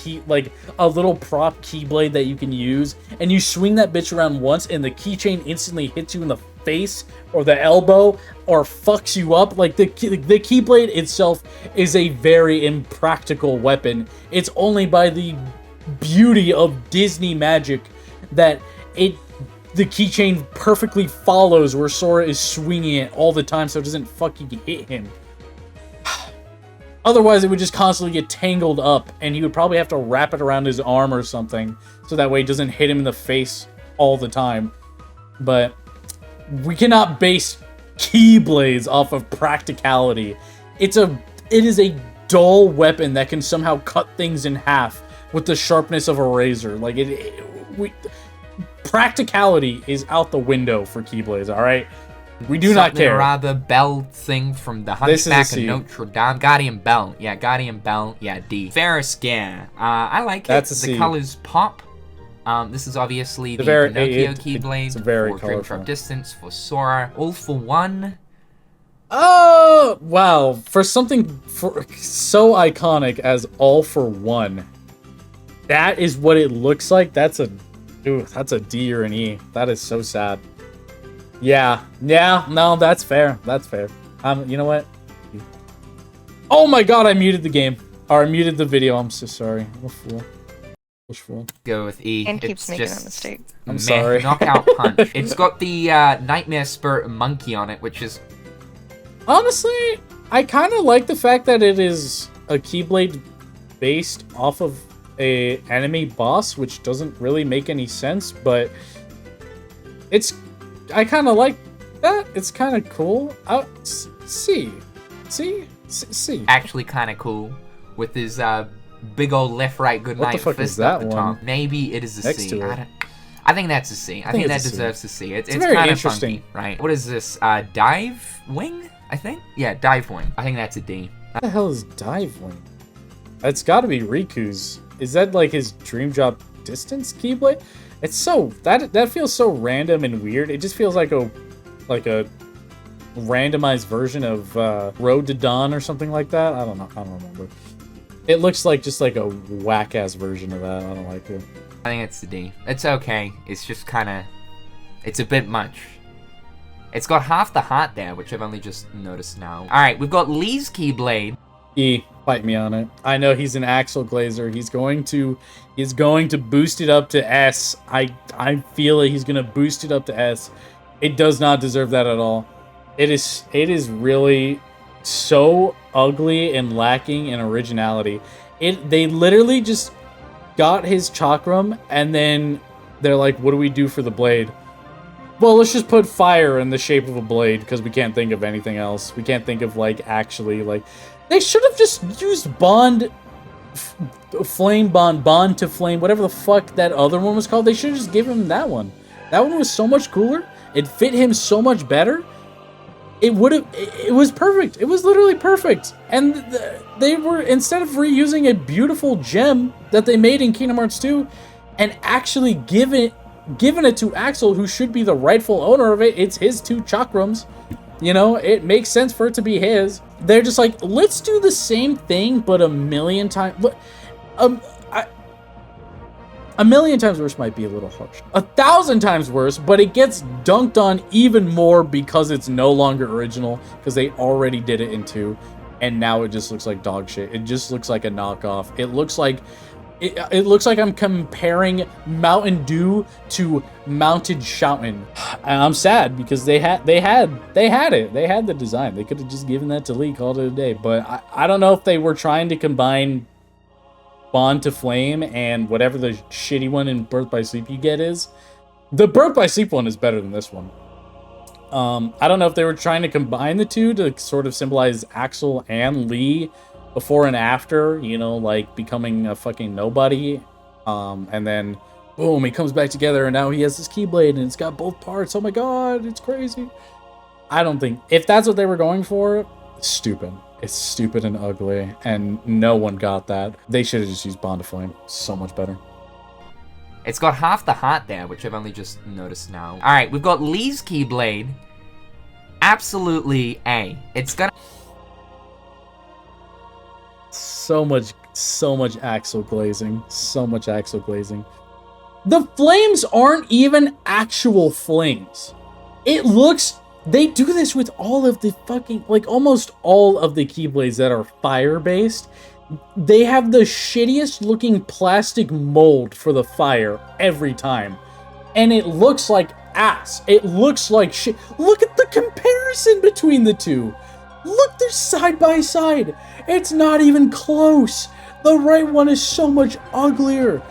a little prop Keyblade that you can use, and you swing that bitch around once, and the keychain instantly hits you in the face, or the elbow, or fucks you up? Like, the Keyblade itself is a very impractical weapon. It's only by the beauty of Disney magic that the keychain perfectly follows where Sora is swinging it all the time so it doesn't fucking hit him. Otherwise, it would just constantly get tangled up, and he would probably have to wrap it around his arm or something, so that way it doesn't hit him in the face all the time. But we cannot base Keyblades off of practicality. It is a dull weapon that can somehow cut things in half with the sharpness of a razor. Like practicality is out the window for Keyblades, all right? We do not care. Or other bell thing from the Hunchback of Notre Dame. Guardian Bell. Yeah, Guardian Bell. Yeah, D. Ferris, yeah. I like it. The colors pop. This is obviously the Pinocchio Keyblade. It's very for colorful. Dream Sharp Distance, for Sora. All for one. Oh, wow. For something so iconic as All for One, that is what it looks like. That's a D or an E. That is so sad. Yeah, no, that's fair. That's fair. You know what? Oh my god, I muted the game. Or I muted the video. I'm so sorry. I'm a fool. Go with E. And keeps making that mistake. I'm sorry. Knockout punch. It's got the Nightmare Spirit monkey on it, which is... Honestly, I kind of like the fact that it is a Keyblade based off of a enemy boss, which doesn't really make any sense, but I kind of like that. It's kind of cool. See. Actually kind of cool with his big old left-right goodnight fist up the top. Maybe it is a C. I think that's a C. I think that deserves a C. It's kind of funky, right? What is this? Dive Wing? I think? Yeah, Dive Wing. I think that's a D. What the hell is Dive Wing? It's got to be Riku's. Is that like his Dream Drop Distance Keyblade? It's so that feels so random and weird. It just feels like a randomized version of Road to Dawn or something like that. I don't know. I don't remember. It looks like just like a whack ass version of that. I don't like it. I think it's the D. It's okay. It's just kind of, it's a bit much. It's got half the heart there, which I've only just noticed now. All right, we've got Lee's Keyblade. E, fight me on it. I know he's an Axel Glazer. He's going to boost it up to S. I feel like he's going to boost it up to S. It does not deserve that at all. It is really so ugly and lacking in originality. They literally just got his chakram and then they're like, what do we do for the blade? Well, let's just put fire in the shape of a blade because we can't think of anything else. We can't think of actually they should have just used flame bond to flame, whatever the fuck that other one was called. They should have just given him that one. That one was so much cooler. It fit him so much better. It was perfect. It was literally perfect. And they were, instead of reusing a beautiful gem that they made in Kingdom Hearts 2 and actually giving it to Axel, who should be the rightful owner of it. It's his 2 chakrams. You know, it makes sense for it to be his. They're just like, let's do the same thing, but a million times. A million times worse might be a little harsh. 1,000 times worse, but it gets dunked on even more because it's no longer original, because they already did it in 2, and now it just looks like dog shit. It just looks like a knockoff. It looks like I'm comparing Mountain Dew to Mounted Shoutin'. And I'm sad because they had it. They had the design. They could have just given that to Lee, called it a day. But I don't know if they were trying to combine Bond to Flame and whatever the shitty one in Birth by Sleep you get is. The Birth by Sleep one is better than this one. I don't know if they were trying to combine the two to sort of symbolize Axel and Lee before and after, you know, becoming a fucking nobody. And then, boom, he comes back together and now he has this Keyblade and it's got both parts. Oh my god, it's crazy. I don't think, if that's what they were going for, it's stupid. It's stupid and ugly, and no one got that. They should have just used Bond to Flame. So much better. It's got half the heart there, which I've only just noticed now. All right, we've got Lee's Keyblade. Absolutely A. It's gonna... So much Axel glazing. So much Axel glazing. The flames aren't even actual flames. It looks... They do this with all of the fucking... almost all of the Keyblades that are fire-based. They have the shittiest looking plastic mold for the fire every time. And it looks like ass. It looks like shit. Look at the comparison between the two. Look, they're side by side. It's not even close. The right one is so much uglier.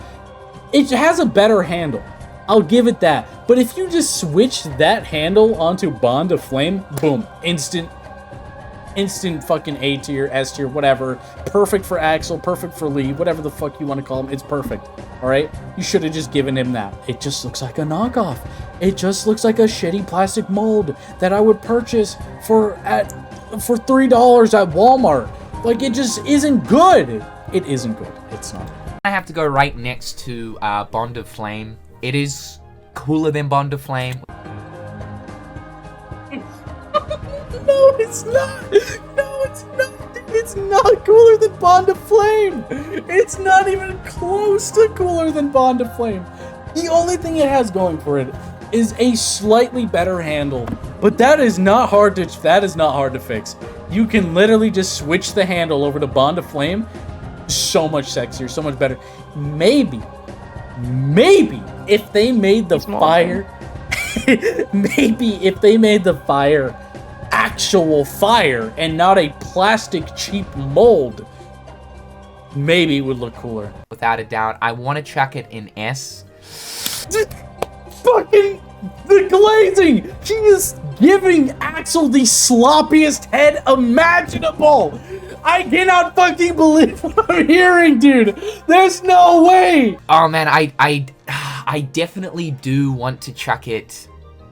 It has a better handle. I'll give it that. But if you just switch that handle onto Bond of Flame, boom, instant fucking A tier, S tier, whatever. Perfect for Axel, perfect for Lee, whatever the fuck you want to call him. It's perfect. All right? You should have just given him that. It just looks like a knockoff. It just looks like a shitty plastic mold that I would purchase for $3 at Walmart. Like, it just isn't good. It isn't good. It's not. I have to go right next to Bond of Flame. It is cooler than Bond of Flame. No, it's not. No, it's not. It's not cooler than Bond of Flame. It's not even close to cooler than Bond of Flame. The only thing it has going for it is a slightly better handle, but that is not hard to fix. You can literally just switch the handle over to Bond of Flame. So much sexier, so much better. Maybe if they made the fire, maybe if they made the fire actual fire and not a plastic cheap mold, maybe it would look cooler. Without a doubt, I want to chuck it in S. Fucking the glazing! She is giving Axel the sloppiest head imaginable! I cannot fucking believe what I'm hearing, dude! There's no way! Oh man, I definitely do want to chuck it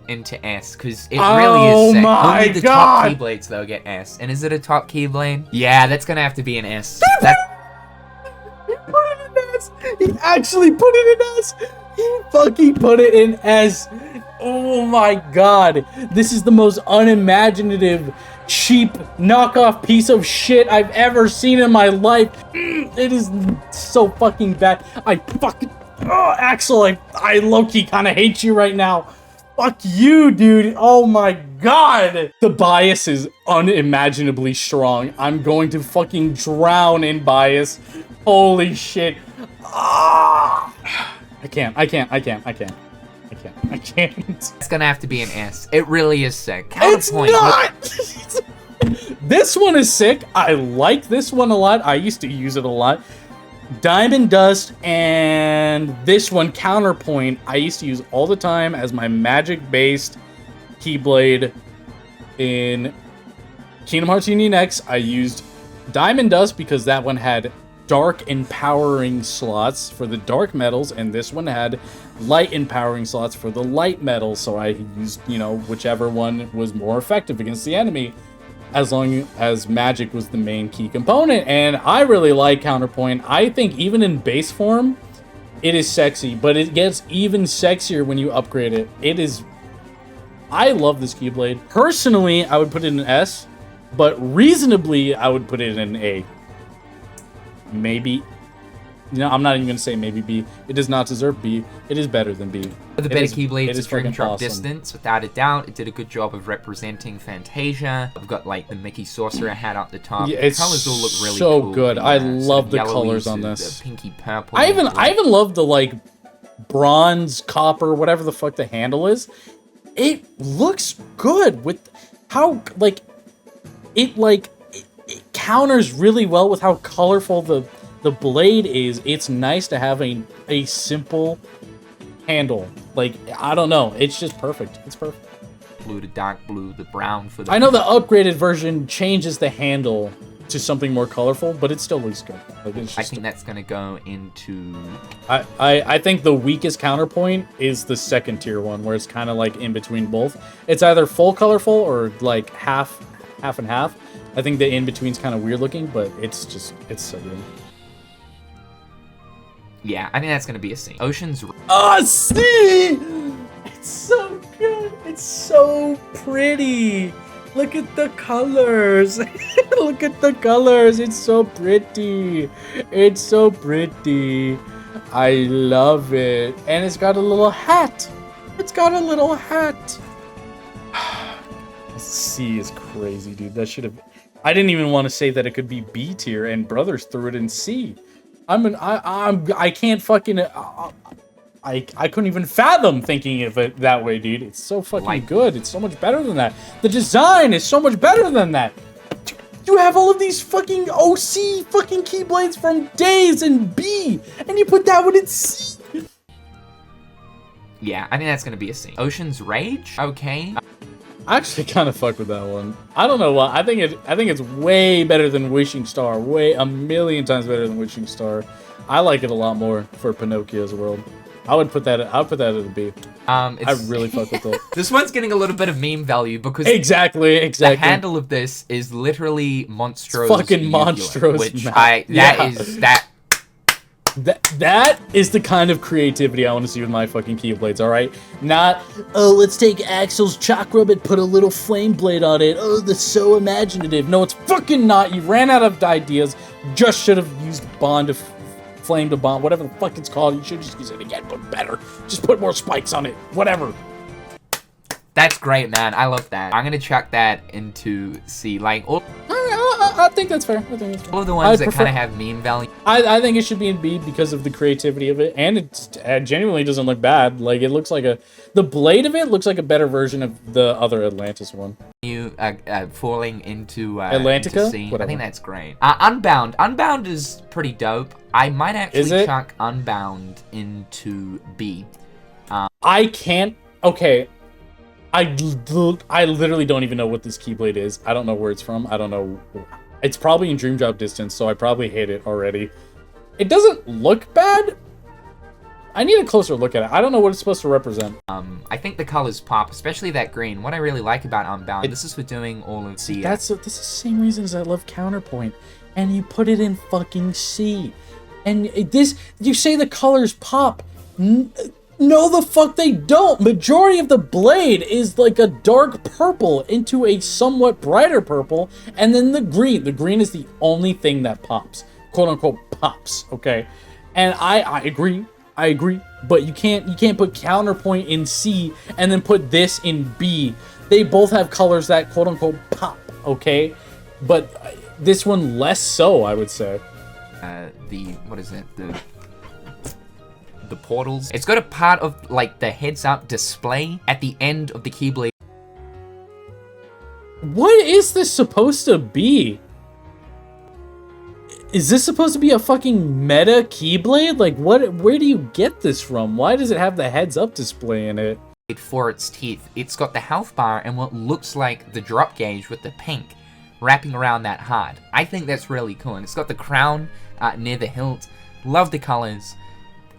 into S, because it really is sick. My Only the top Keyblades, though, get S. And is it a top Keyblade? Yeah, that's gonna have to be an S. He put it in S! He actually put it in S! He fucking put it in S! Oh my god! This is the most unimaginative, cheap, knockoff piece of shit I've ever seen in my life. It is so fucking bad. Axel, I low-key kinda hate you right now. Fuck you, dude. Oh my god. The bias is unimaginably strong. I'm going to fucking drown in bias. Holy shit. I can't. It's gonna have to be an S. It really is sick. It's not! This one is sick. I like this one a lot. I used to use it a lot. Diamond Dust and this one, Counterpoint, I used to use all the time as my magic-based Keyblade. In Kingdom Hearts Union X, I used Diamond Dust because that one had dark empowering slots for the dark metals, and this one had light empowering slots for the light metals, so I used, whichever one was more effective against the enemy, as long as magic was the main key component. And I really like Counterpoint. I think even in base form, it is sexy, but it gets even sexier when you upgrade it. I love this Keyblade. Personally, I would put it in an S, but reasonably, I would put it in an A. Maybe. I'm not even going to say maybe B. It does not deserve B. It is better than B. The better Keyblades is Dragon Drop Distance, without a doubt. It did a good job of representing Fantasia. I've got like the Mickey Sorcerer hat up the top. Yeah, the colors all look really so cool. good. I love the colors on this. The pinky purple. I even love the like bronze, copper, whatever the fuck the handle is. It looks good with how it counters really well with how colorful the blade is. It's nice to have a simple handle. Like, I don't know. It's just perfect. It's perfect. Blue to dark blue, the brown for the... I know the upgraded version changes the handle to something more colorful, but it still looks good. Like, I think that's going to go into... I think the weakest counterpoint is the second tier one, where it's kind of like in between both. It's either full colorful or like half and half. I think the in-between's kind of weird looking, but it's so good. Yeah, I think that's gonna be a C. Ocean's... C! It's so good. It's so pretty. Look at the colors. Look at the colors. It's so pretty. It's so pretty. I love it. And it's got a little hat. It's got a little hat. C is crazy, dude. That should have... I didn't even want to say that it could be B tier, and Brothers threw it in C. I can't fucking... I couldn't even fathom thinking of it that way, dude. It's so fucking good. It's so much better than that. The design is so much better than that. You have all of these fucking OC fucking Keyblades from Days and B, and you put that one in C. Yeah, I think that's gonna be a C. Ocean's Rage? Okay. I actually kind of fuck with that one. I don't know why. I think it's way better than Wishing Star. Way a million times better than Wishing Star. I like it a lot more for Pinocchio's world. I would put that at a B. I really fuck with it. This one's getting a little bit of meme value because exactly. The handle of this is literally Monstrose. Fucking Monstrose, which map. That is the kind of creativity I want to see with my fucking Keyblades, alright? Not, oh, let's take Axel's chakra and put a little flame blade on it. Oh, that's so imaginative. No, it's fucking not. You ran out of ideas. Just should have used bond to flame to bond, whatever the fuck it's called. You should just use it again, but better. Just put more spikes on it. Whatever. That's great, man. I love that. I'm gonna chuck that into C. Like, I think that's fair. All of the ones that kind of have meme value. I think it should be in B because of the creativity of it, and it genuinely doesn't look bad. Like, it looks like the blade of it looks like a better version of the other Atlantis one. You falling into Atlantica? Into C. I think that's great. Unbound. Unbound is pretty dope. I might actually chuck Unbound into B. I can't. Okay. I literally don't even know what this Keyblade is. I don't know where it's from. I don't know. It's probably in Dream Drop distance, so I probably hate it already. It doesn't look bad. I need a closer look at it. I don't know what it's supposed to represent. I think the colors pop, especially that green. What I really like about Unbound, this is for doing all of the... This is the same reason as I love Counterpoint. And you put it in fucking C. And you say the colors pop. No, the fuck they don't. Majority of the blade is like a dark purple into a somewhat brighter purple, and then the green. The green is the only thing that pops, quote unquote pops. Okay, and I agree. But you can't put Counterpoint in C and then put this in B. They both have colors that quote unquote pop. Okay, but this one less so, I would say. What is it? The portals. It's got a part of like the heads-up display at the end of the Keyblade. What is this supposed to be? Is this supposed to be a fucking meta Keyblade? Like, where do you get this from? Why does it have the heads-up display in it? For its teeth, it's got the health bar and what looks like the drop gauge with the pink wrapping around that heart. I think that's really cool, and it's got the crown near the hilt. Love the colors.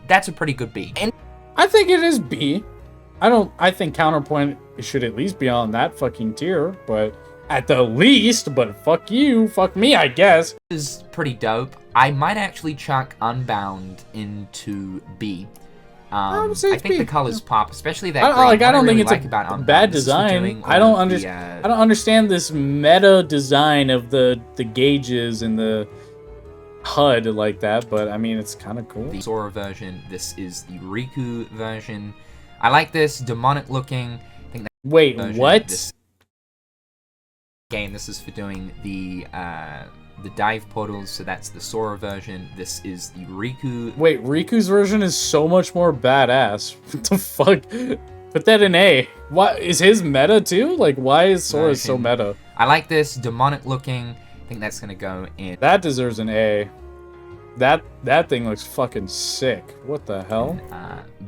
That's a pretty good B. And I think it is B. I think Counterpoint should at least be on that fucking tier, but at the least, but fuck you, fuck me, I guess. This is pretty dope. I might actually chuck Unbound into B. I think the colors pop, especially that green. I don't think it's a bad design. I don't understand this meta design of the gauges and the HUD like that, but I mean, it's kind of cool. The Sora version. This is the Riku version. I like this demonic looking. I think that Wait, version, what? This is for doing the dive portals. So that's the Sora version. This is the Riku. Wait, Riku's version is so much more badass. What the fuck? Put that in A. What is his meta too? Like, why is Sora so meta? I like this demonic looking. I think that's gonna go in. That deserves an A. That thing looks fucking sick. What the hell?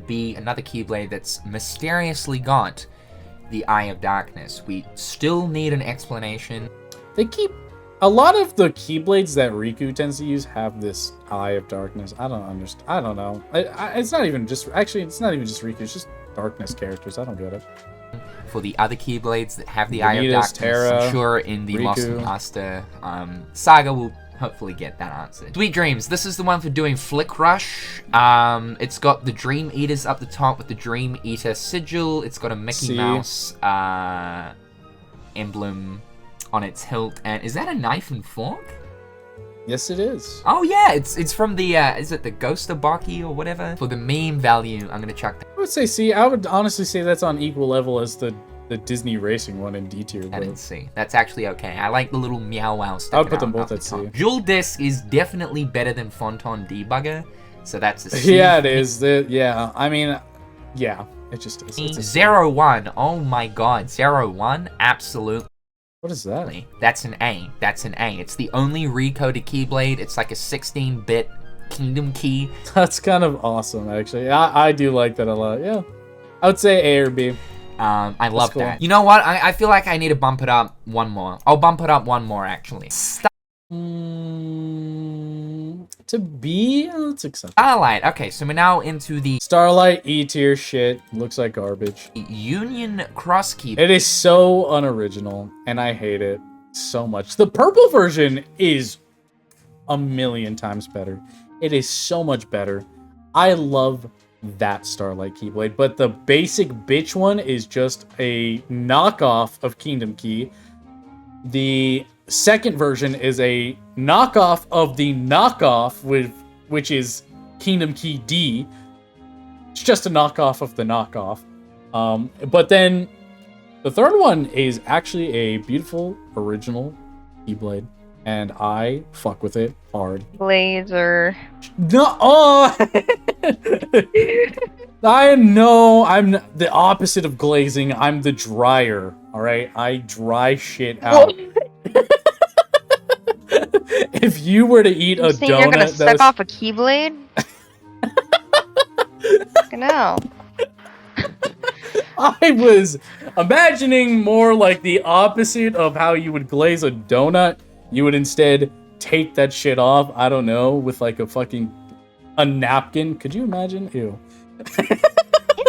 B, another Keyblade that's mysteriously got the Eye of Darkness. We still need an explanation. They keep a lot of the Keyblades that Riku tends to use have this Eye of Darkness. I don't understand. I don't know. It's not even just Riku. It's just darkness characters. I don't get it. For the other Keyblades that have the Eye of Darkness, Terra, I'm sure in the Riku. Lost and Master saga we'll hopefully get that answered. Sweet Dreams. This is the one for doing Flick Rush. It's got the Dream Eaters up the top with the Dream Eater sigil. It's got a Mickey Mouse emblem on its hilt. And is that a knife and fork? Yes, it is. Oh yeah, it's from the is it the Ghost of Baki or whatever? For the meme value, I'm gonna chuck that. I would say C. I would honestly say that's on equal level as the Disney racing one in D tier. I didn't see. That's actually okay. I like the little meow wow stuff. I would put them both at C. Jewel Disc is definitely better than Fonton Debugger, so that's a C. Yeah, it is. Yeah, I mean, yeah, it just is. It's a 01. Oh my god, 01, absolutely. What is that? That's an A. That's an A. It's the only recoded Keyblade. It's like a 16-bit Kingdom Key. That's kind of awesome, actually. I do like that a lot. Yeah. I would say A or B. I love cool. that. You know what? I feel like I need to bump it up one more. I'll bump it up one more, actually. To B? Let's accept. Starlight. Okay, so we're now into the Starlight, E tier shit. Looks like garbage. Union Cross Keyblade. It is so unoriginal, and I hate it so much. The purple version is a million times better. It is so much better. I love that Starlight Keyblade, but the basic bitch one is just a knockoff of Kingdom Key. The second version is a knockoff of the knockoff, which is Kingdom Key D. It's just a knockoff of the knockoff. But then the third one is actually a beautiful original Keyblade, and I fuck with it hard. Blazer. No, oh! I know I'm the opposite of glazing. I'm the dryer. All right, I dry shit out. If you were to eat a donut, You're gonna suck off a Keyblade? Fucking hell. I was imagining more like the opposite of how you would glaze a donut. You would instead take that shit off, I don't know, with like a napkin. Could you imagine? Ew.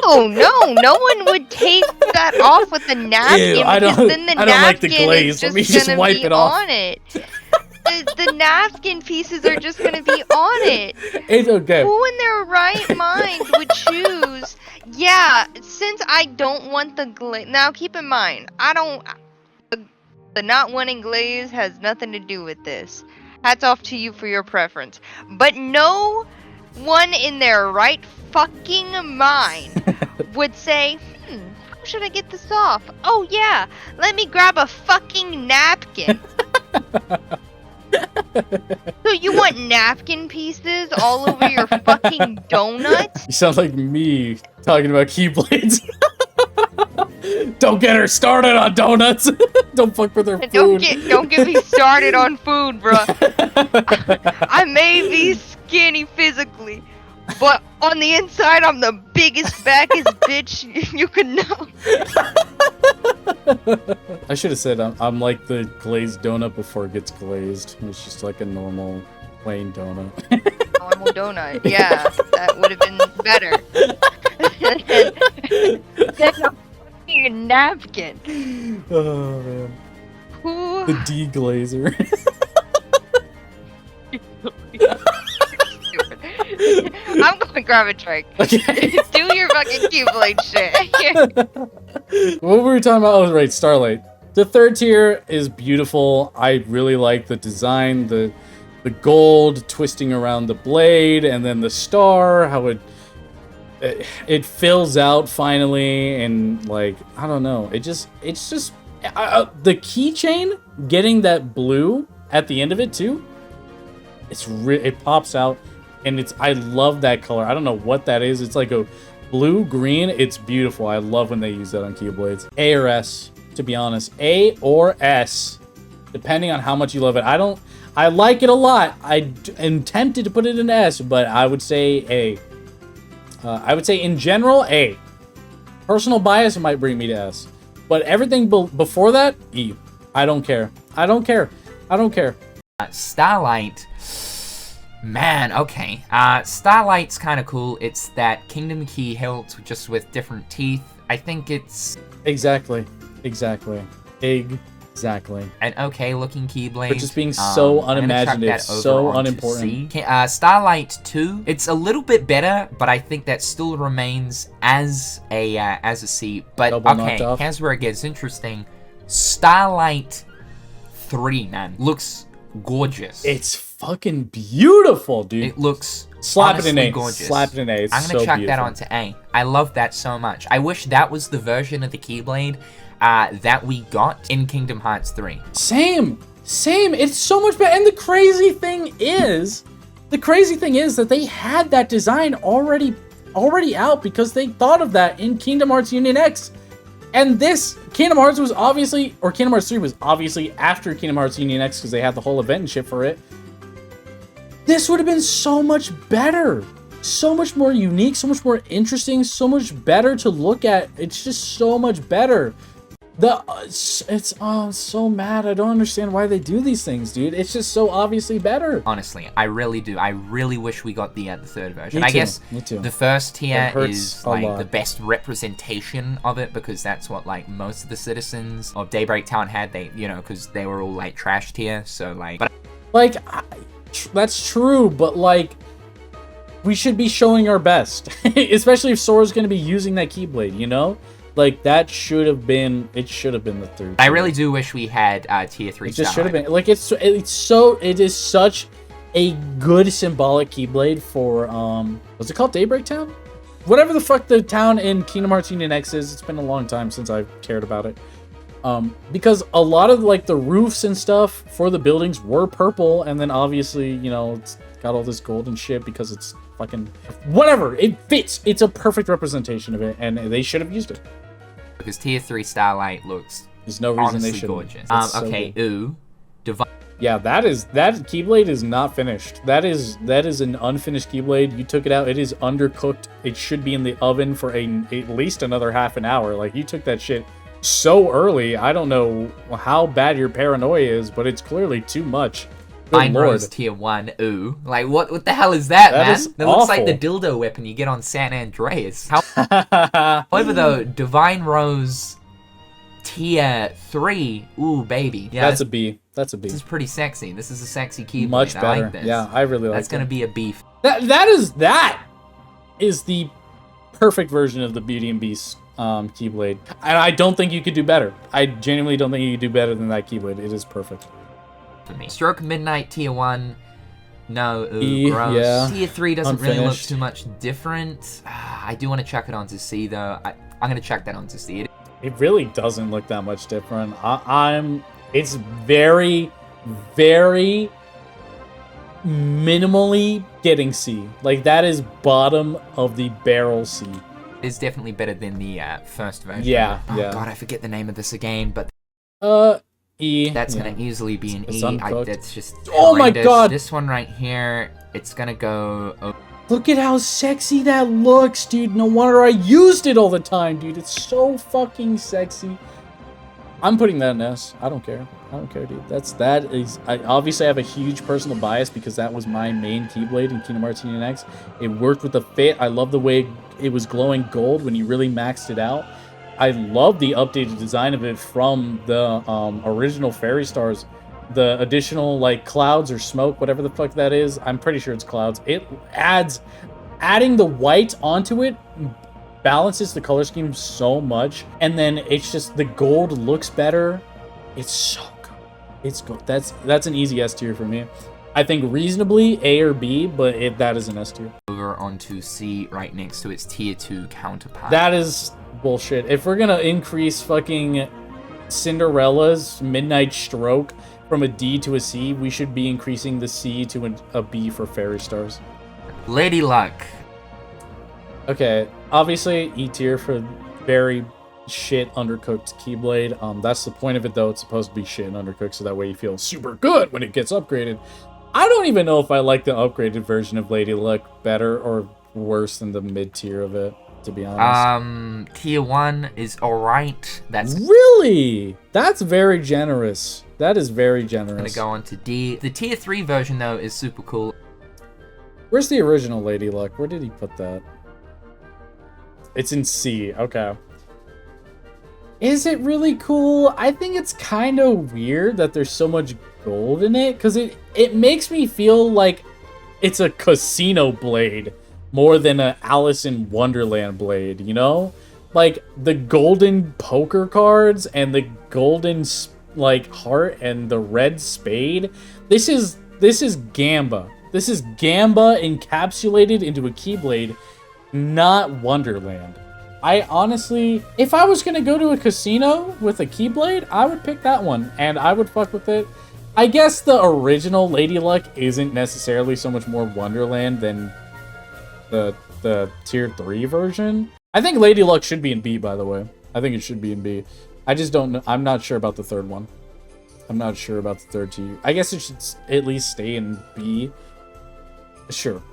Ew, no one would take that off with a napkin. Ew, I because don't- then the I don't like the napkin glaze. is Let me just just gonna wipe be it off. on it. The napkin pieces are just gonna be on it. It's okay. Who in their right mind would choose? Yeah, since I don't want the glaze. Now keep in mind, the not wanting glaze has nothing to do with this. Hats off to you for your preference. But no one in their right fucking mind would say, how should I get this off? Oh yeah, let me grab a fucking napkin. So you want napkin pieces all over your fucking donut? You sound like me talking about Keyblades. Don't get her started on donuts. Don't fuck with her food. Don't get me started on food, bruh. I may be skinny physically, but on the inside I'm the biggest, backest bitch you could know. I should have said I'm like the glazed donut before it gets glazed. It's just like a normal plain donut. Normal donut, yeah, that would have been better. Then I'm fucking a napkin. Oh man. Who? The deglazer. I'm gonna grab a drink. Okay. Do your fucking Keyblade shit. What were we talking about? Oh, right, Starlight. The third tier is beautiful. I really like the design, the gold twisting around the blade, and then the star, how it fills out finally, and like, I don't know. It's just the keychain getting that blue at the end of it too. It pops out, and I love that color. I don't know what that is. It's like a blue green. It's beautiful. I love when they use that on Keyblades. A or S, to be honest. A or S, depending on how much you love it. I like it a lot. I am tempted to put it in S, but I would say A. I would say in general, A. Personal bias might bring me to S. But everything before that, E. I don't care. I don't care. I don't care. Starlight. Man, okay. Starlight's kind of cool. It's that Kingdom Key hilt just with different teeth. I think it's... Exactly. An okay looking Keyblade. But just being so unimaginative, so unimportant. Starlight 2, it's a little bit better, but I think that still remains as a C. But Double okay, knocked off. here's where it gets interesting. Starlight 3, man, looks gorgeous. It's fucking beautiful, dude. It looks Slap it in honestly A. gorgeous. Slap it in A. It's I'm gonna so chuck beautiful. that onto A. I love that so much. I wish that was the version of the Keyblade that we got in Kingdom Hearts 3. Same. It's so much better. And the crazy thing is that they had that design already out because they thought of that in Kingdom Hearts Union X. And this Kingdom Hearts was obviously, or Kingdom Hearts 3 was obviously after Kingdom Hearts Union X because they had the whole event and shit for it. This would have been so much better. so much more unique, so much more interesting, so much better to look at. It's just so much better. I'm so mad. I don't understand why they do these things, dude. It's just so obviously better. Honestly, I really do. I really wish we got the third version. Me I too, guess me too. the first tier is like lot. the best representation of it, because that's what like most of the citizens of Daybreak Town had. They, you know, because they were all like trash tier. So like, but like that's true, but like we should be showing our best, especially if Sora's gonna be using that Keyblade. You know. Like, that should have been, it should have been the third. I really do wish we had tier 3 It just should have been. Like, it is such a good symbolic Keyblade for, what's it called? Daybreak Town? Whatever the fuck the town in Kingdom Hearts Union X is. It's been a long time since I've cared about it. Because a lot of, like, the roofs and stuff for the buildings were purple, and then obviously, you know, it's got all this gold and shit because it's fucking... Whatever! It fits! It's a perfect representation of it, and they should have used it. Because tier 3 Starlight looks There's no reason honestly they should. gorgeous. So okay, good. ooh. Yeah, that Keyblade is not finished. That is an unfinished Keyblade. You took it out. It is undercooked. It should be in the oven for at least another half an hour. Like, you took that shit so early. I don't know how bad your paranoia is, but it's clearly too much. Mine Rose tier 1, ooh. Like, what the hell is that, man? That looks like the dildo weapon you get on San Andreas. However, though, Divine Rose tier 3, ooh, baby. Yeah, that's a B. That's a B. This is pretty sexy. This is a sexy Keyblade. Much better. I like this. Yeah, I really like That's going to be a beef. That is the perfect version of the Beauty and Beast Keyblade. And I don't think you could do better. I genuinely don't think you could do better than that Keyblade. It is perfect. For me. Stroke Midnight tier 1. No, ooh, E, gross. yeah. Tier 3 doesn't really look Unfinished. too much different. I do want to chuck it onto C, though. I'm going to chuck that onto C. It really doesn't look that much different. It's very, very minimally getting C. Like, that is bottom of the barrel C. It's definitely better than the first version. Yeah, Oh, yeah. God, I forget the name of this again, but... E. That's yeah. gonna easily be an It's E. uncooked. That's just Oh my horrendous. God! This one right here, it's gonna go... Oh, Look at how sexy that looks, dude. No wonder I used it all the time, dude. It's so fucking sexy. I'm putting that in S. I don't care. I don't care, dude. I obviously have a huge personal bias because that was my main Keyblade in Kingdom Hearts Union X. It worked with the fit. I love the way it was glowing gold when you really maxed it out. I love the updated design of it from the original Fairy Stars. The additional, like, clouds or smoke, whatever the fuck that is. I'm pretty sure it's clouds. It adding the white onto it balances the color scheme so much. And then it's just, the gold looks better. It's so good. It's good. That's an easy S tier for me. I think reasonably A or B, but that is an S tier. over onto C right next to its tier 2 counterpart. That is bullshit. If we're gonna increase fucking Cinderella's Midnight Stroke from a D to a C, we should be increasing the C to a B for Fairy Stars. Lady Luck. Okay, obviously E tier for very shit undercooked Keyblade. That's the point of it, though. It's supposed to be shit and undercooked, so that way you feel super good when it gets upgraded. I don't even know if I like the upgraded version of Lady Luck better or worse than the mid tier of it, to be honest. Tier 1 is alright. That's Really? That's very generous. That is very generous. gonna go on to D. The tier 3 version, though, is super cool. Where's the original Lady Luck? Where did he put that? It's in C. Okay. Is it really cool? I think it's kind of weird that there's so much gold in it, because it makes me feel like it's a casino blade more than a Alice in Wonderland blade, you know? Like, the golden poker cards and the golden, like, heart and the red spade. This is Gamba. This is Gamba encapsulated into a Keyblade, not Wonderland. I honestly, if I was going to go to a casino with a Keyblade, I would pick that one, and I would fuck with it. I guess the original Lady Luck isn't necessarily so much more Wonderland than the tier 3 version. I think Lady Luck should be in B, by the way. I think it should be in B. I just don't know. I'm not sure about the third one. I'm not sure about the third tier. I guess it should at least stay in B. Sure.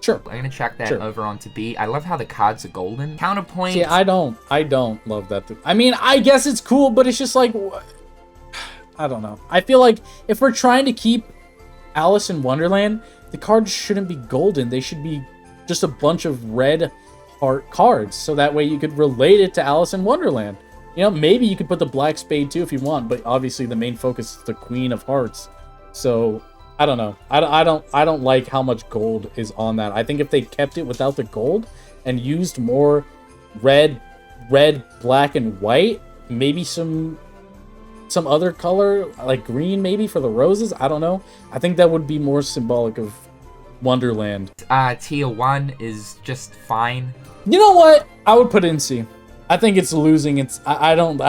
Sure. I'm gonna check that Sure. over onto B. I love how the cards are golden. Counterpoint. See, I don't love that. I mean, I guess it's cool, but it's just like, I don't know. I feel like if we're trying to keep Alice in Wonderland, the cards shouldn't be golden. They should be just a bunch of red heart cards, so that way you could relate it to Alice in Wonderland. You know, maybe you could put the black spade too if you want, but obviously the main focus is the Queen of Hearts. So I don't know. I don't like how much gold is on that. I think if they kept it without the gold and used more red, black, and white, maybe some other color like green maybe for the roses. I don't know. I think that would be more symbolic of Wonderland. Tier 1 is just fine. You know what? I would put it in C. I think it's losing. I don't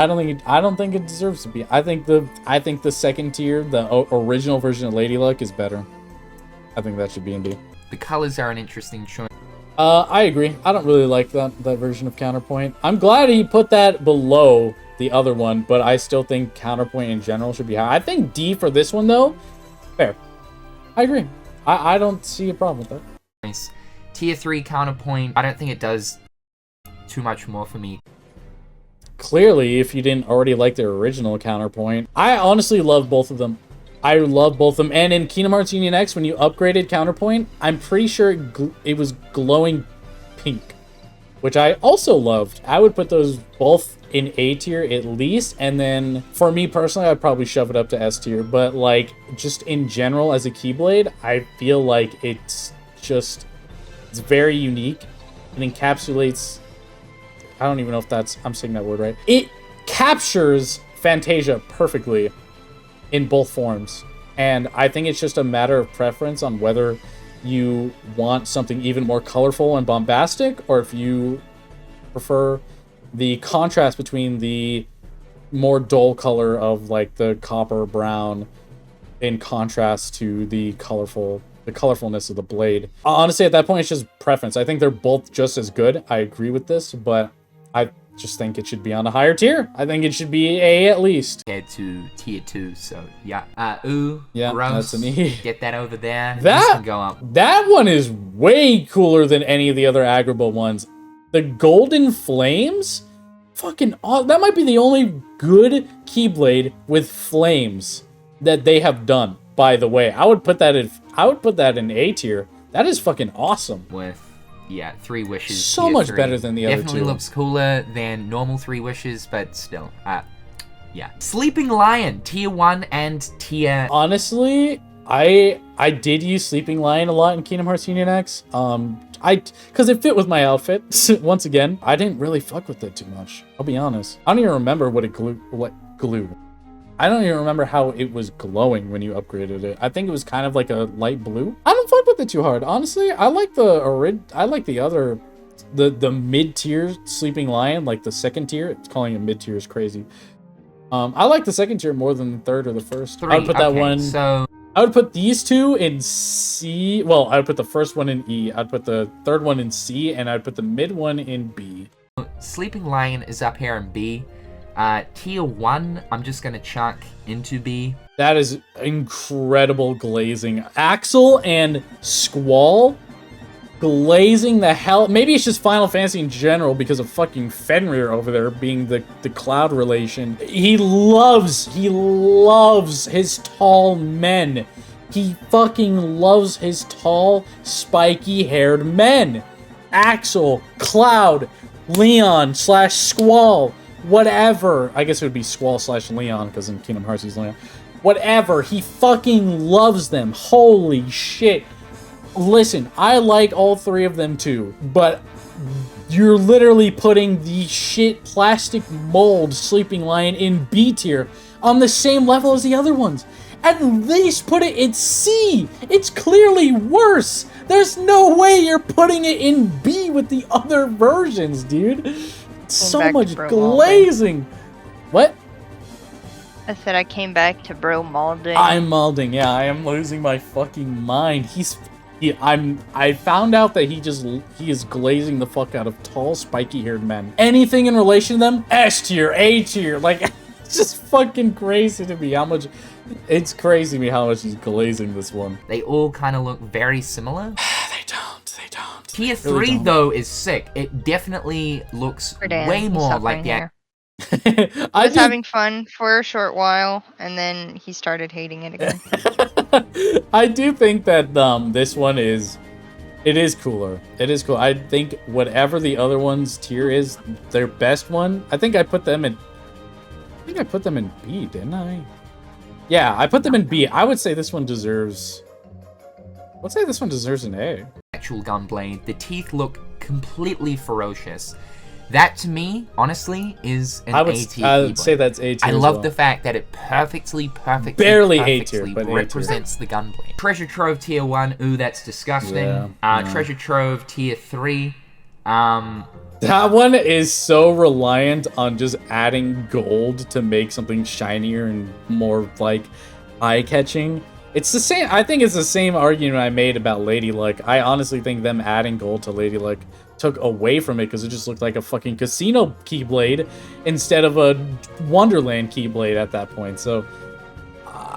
think it deserves to be. I think the second tier, the original version of Lady Luck, is better. I think that should be in B. The colors are an interesting choice. I agree. I don't really like that version of Counterpoint. I'm glad he put that below the other one, but I still think Counterpoint in general should be high. I think D for this one though, fair. I agree. I don't see a problem with that. Nice. Tier 3 Counterpoint. I don't think it does too much more for me. Clearly, if you didn't already like their original Counterpoint, I honestly love both of them. I love both of them. And in Kingdom Hearts Union X, when you upgraded Counterpoint, I'm pretty sure it was glowing pink, which I also loved. I would put those both in A tier at least, and then for me personally, I'd probably shove it up to S tier. But like, just in general as a Keyblade, I feel like it's very unique. It encapsulates, I don't even know if I'm saying that word right. It captures Fantasia perfectly in both forms. And I think it's just a matter of preference on whether you want something even more colorful and bombastic, or if you prefer the contrast between the more dull color of like the copper brown in contrast to the colorfulness of the blade. Honestly, at that point, it's just preference. I think they're both just as good. I agree with this, but I just think it should be on a higher tier. I think it should be A at least. Compared to tier 2, so yeah. Ooh, yeah, gross. That's an E. Get that over there. That This can go up. That one is way cooler than any of the other Agrabah ones. The Golden Flames? Fucking awesome. That might be the only good Keyblade with flames that they have done, by the way. I would put that in A tier. That is fucking awesome. With, yeah, 3 wishes. So tier much 3. better than the other two. Definitely looks cooler than normal 3 wishes, but still, yeah. Sleeping Lion, tier 1 and tier... Honestly, I did use Sleeping Lion a lot in Kingdom Hearts Union X. Because it fit with my outfit. Once again, I didn't really fuck with it too much. I'll be honest. I don't even remember what glue. I don't even remember how it was glowing when you upgraded it. I think it was kind of like a light blue. I don't fuck with it too hard. Honestly, I like the other, the mid-tier Sleeping Lion, like the second tier. It's calling it mid-tier is crazy. I like the second tier more than the third or the first. 3, I would put that one. So I would put these two in C. Well, I would put the first one in E. I'd put the third one in C, and I'd put the mid one in B. Sleeping Lion is up here in B. Tier 1, I'm just gonna chuck into B. That is incredible glazing. Axel and Squall glazing the hell. Maybe it's just Final Fantasy in general because of fucking Fenrir over there being the cloud relation. He loves his tall men. He fucking loves his tall, spiky-haired men. Axel, Cloud, Leon / Squall, whatever. I guess it would be Squall / Leon because in Kingdom Hearts he's Leon. Whatever. He fucking loves them. Holy shit. Listen, I like all 3 of them too, but you're literally putting the shit plastic mold Sleeping Lion in B tier on the same level as the other ones. At least put it in C. It's clearly worse. There's no way you're putting it in B with the other versions, dude. So much glazing. What? I said I came back to bro molding. I'm molding. Yeah, I am losing my fucking mind. I found out that he is glazing the fuck out of tall, spiky-haired men. Anything in relation to them, S tier, A tier. Like, it's just fucking crazy to me how much. It's crazy to me how much he's glazing this one. They all kind of look very similar. They don't. They don't. Tier They really 3 don't. though is sick. It definitely looks Verdan, way he's more like suffering the here. I He was just, having fun for a short while, and then he started hating it again. I do think that this one is, it is cooler. It is cool. I think whatever the other one's tier is, their best one. I think I put them in. I think I put them in B, didn't I? Yeah, I put them in B. I would say this one deserves. Let's say this one deserves an A. actual gunblade. The teeth look completely ferocious. That to me, honestly, is an I would A tier. say that's A tier. I as love well. the fact that it perfectly Barely A tier, perfectly but A tier. represents the gunblade. Treasure Trove tier 1, ooh, that's disgusting. Yeah, Treasure Trove tier 3, That one is so reliant on just adding gold to make something shinier and more like eye-catching. It's the same. I think it's the same argument I made about Lady Luck. I honestly think them adding gold to Lady Luck took away from it because it just looked like a fucking casino Keyblade instead of a Wonderland Keyblade at that point. So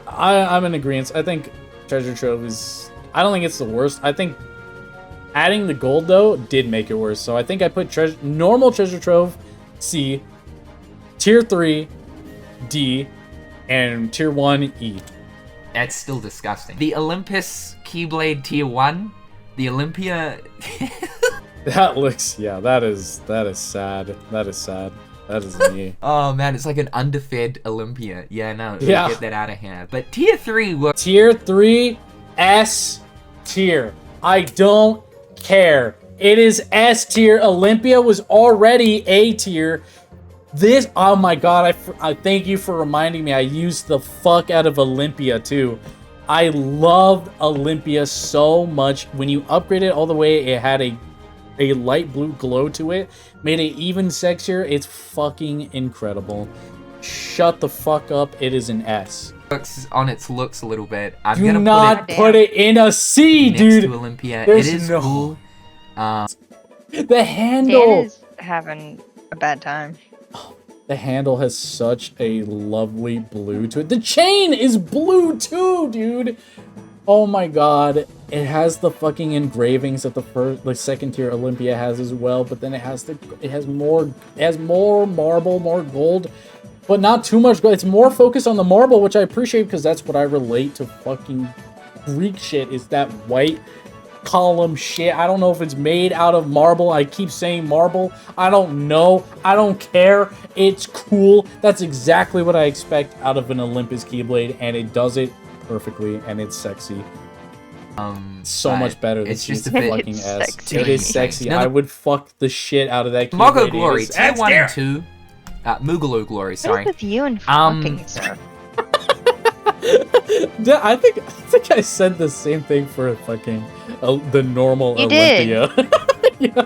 I'm in agreement. I think Treasure Trove is. I don't think it's the worst. I think adding the gold though did make it worse. So I think I put normal Treasure Trove C, tier 3 D, and tier 1 E. that's still disgusting. The Olympus Keyblade tier 1, the Olympia... That looks, yeah, that is sad. That is sad. That is me. Oh man, it's like an underfed Olympia. Yeah, no, Yeah. get that out of here. But tier 3 was... Tier 3 S tier. I don't care. It is S tier. Olympia was already A tier. This, oh my god, I thank you for reminding me. I used the fuck out of Olympia too. I loved Olympia so much. When you upgrade it all the way, it had a light blue glow to it. Made it even sexier. It's fucking incredible. Shut the fuck up. It is an S. Looks on its looks a little bit. I'm Do gonna not put it in a C, next dude. to Olympia. There's It is no- cool. The Dan handle. is having a bad time. The handle has such a lovely blue to it. The chain is blue too, dude. Oh my god. It has the fucking engravings that the second tier Olympia has as well, but then it has more marble, more gold, but not too much gold. It's more focused on the marble, which I appreciate because that's what I relate to fucking Greek shit, is that white column shit. I don't know if it's made out of marble. I keep saying marble. I don't know. I don't care. It's cool. That's exactly what I expect out of an Olympus Keyblade, and it does it perfectly, and it's sexy. So but much better than it's just a fucking bit It's S. sexy. It is sexy. Now I the- would fuck the shit out of that Keyblade. Mogo It Glory, is tier S 1 tier. and 2. Moogaloo Glory, What sorry. is with you and Um, fucking stuff? I think I said the same thing for fucking the normal You did. Olympia. Yeah,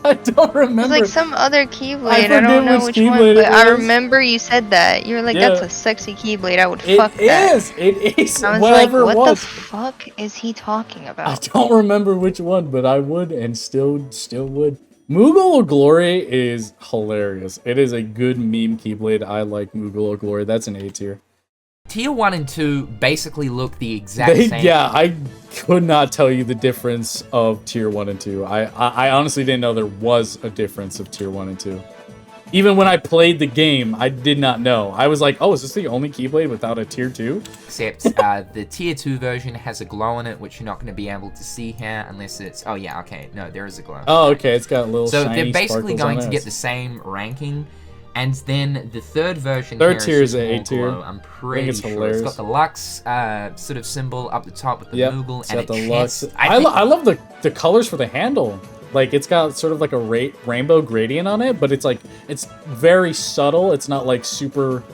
I don't It's remember. like some other Keyblade. I, forget don't know which which one, Keyblade but it I was. remember you said that. You were like, Yeah. "That's a sexy Keyblade. I would It fuck that." is. It is. I was Whatever like, it "What the was. fuck is he talking I about?" don't remember which one, but I would and still would. Moogle Glory is hilarious. It is a good meme Keyblade. I like Moogle Glory. That's an A tier. Tier 1 and 2 basically look the exact same. Yeah, I could not tell you the difference of tier 1 and 2. I honestly didn't know there was a difference of tier 1 and 2. Even when I played the game, I did not know. I was like, oh, is this the only Keyblade without a tier 2? Except the tier 2 version has a glow in it, which you're not going to be able to see here unless it's... Oh yeah, okay. No, there is a glow. Oh, okay, it's got little So shiny they're basically sparkles going on to it. get the same ranking. And then the third version Third here tier is just an A more tier. glow. I'm pretty it's sure. hilarious. It's got the Lux sort of symbol up the top with the Yep, Moogle it's and got a the chest. Lux. I think- I love the colors for the handle. Like, it's got sort of like a rainbow gradient on it, but it's like, it's very subtle. It's not like super...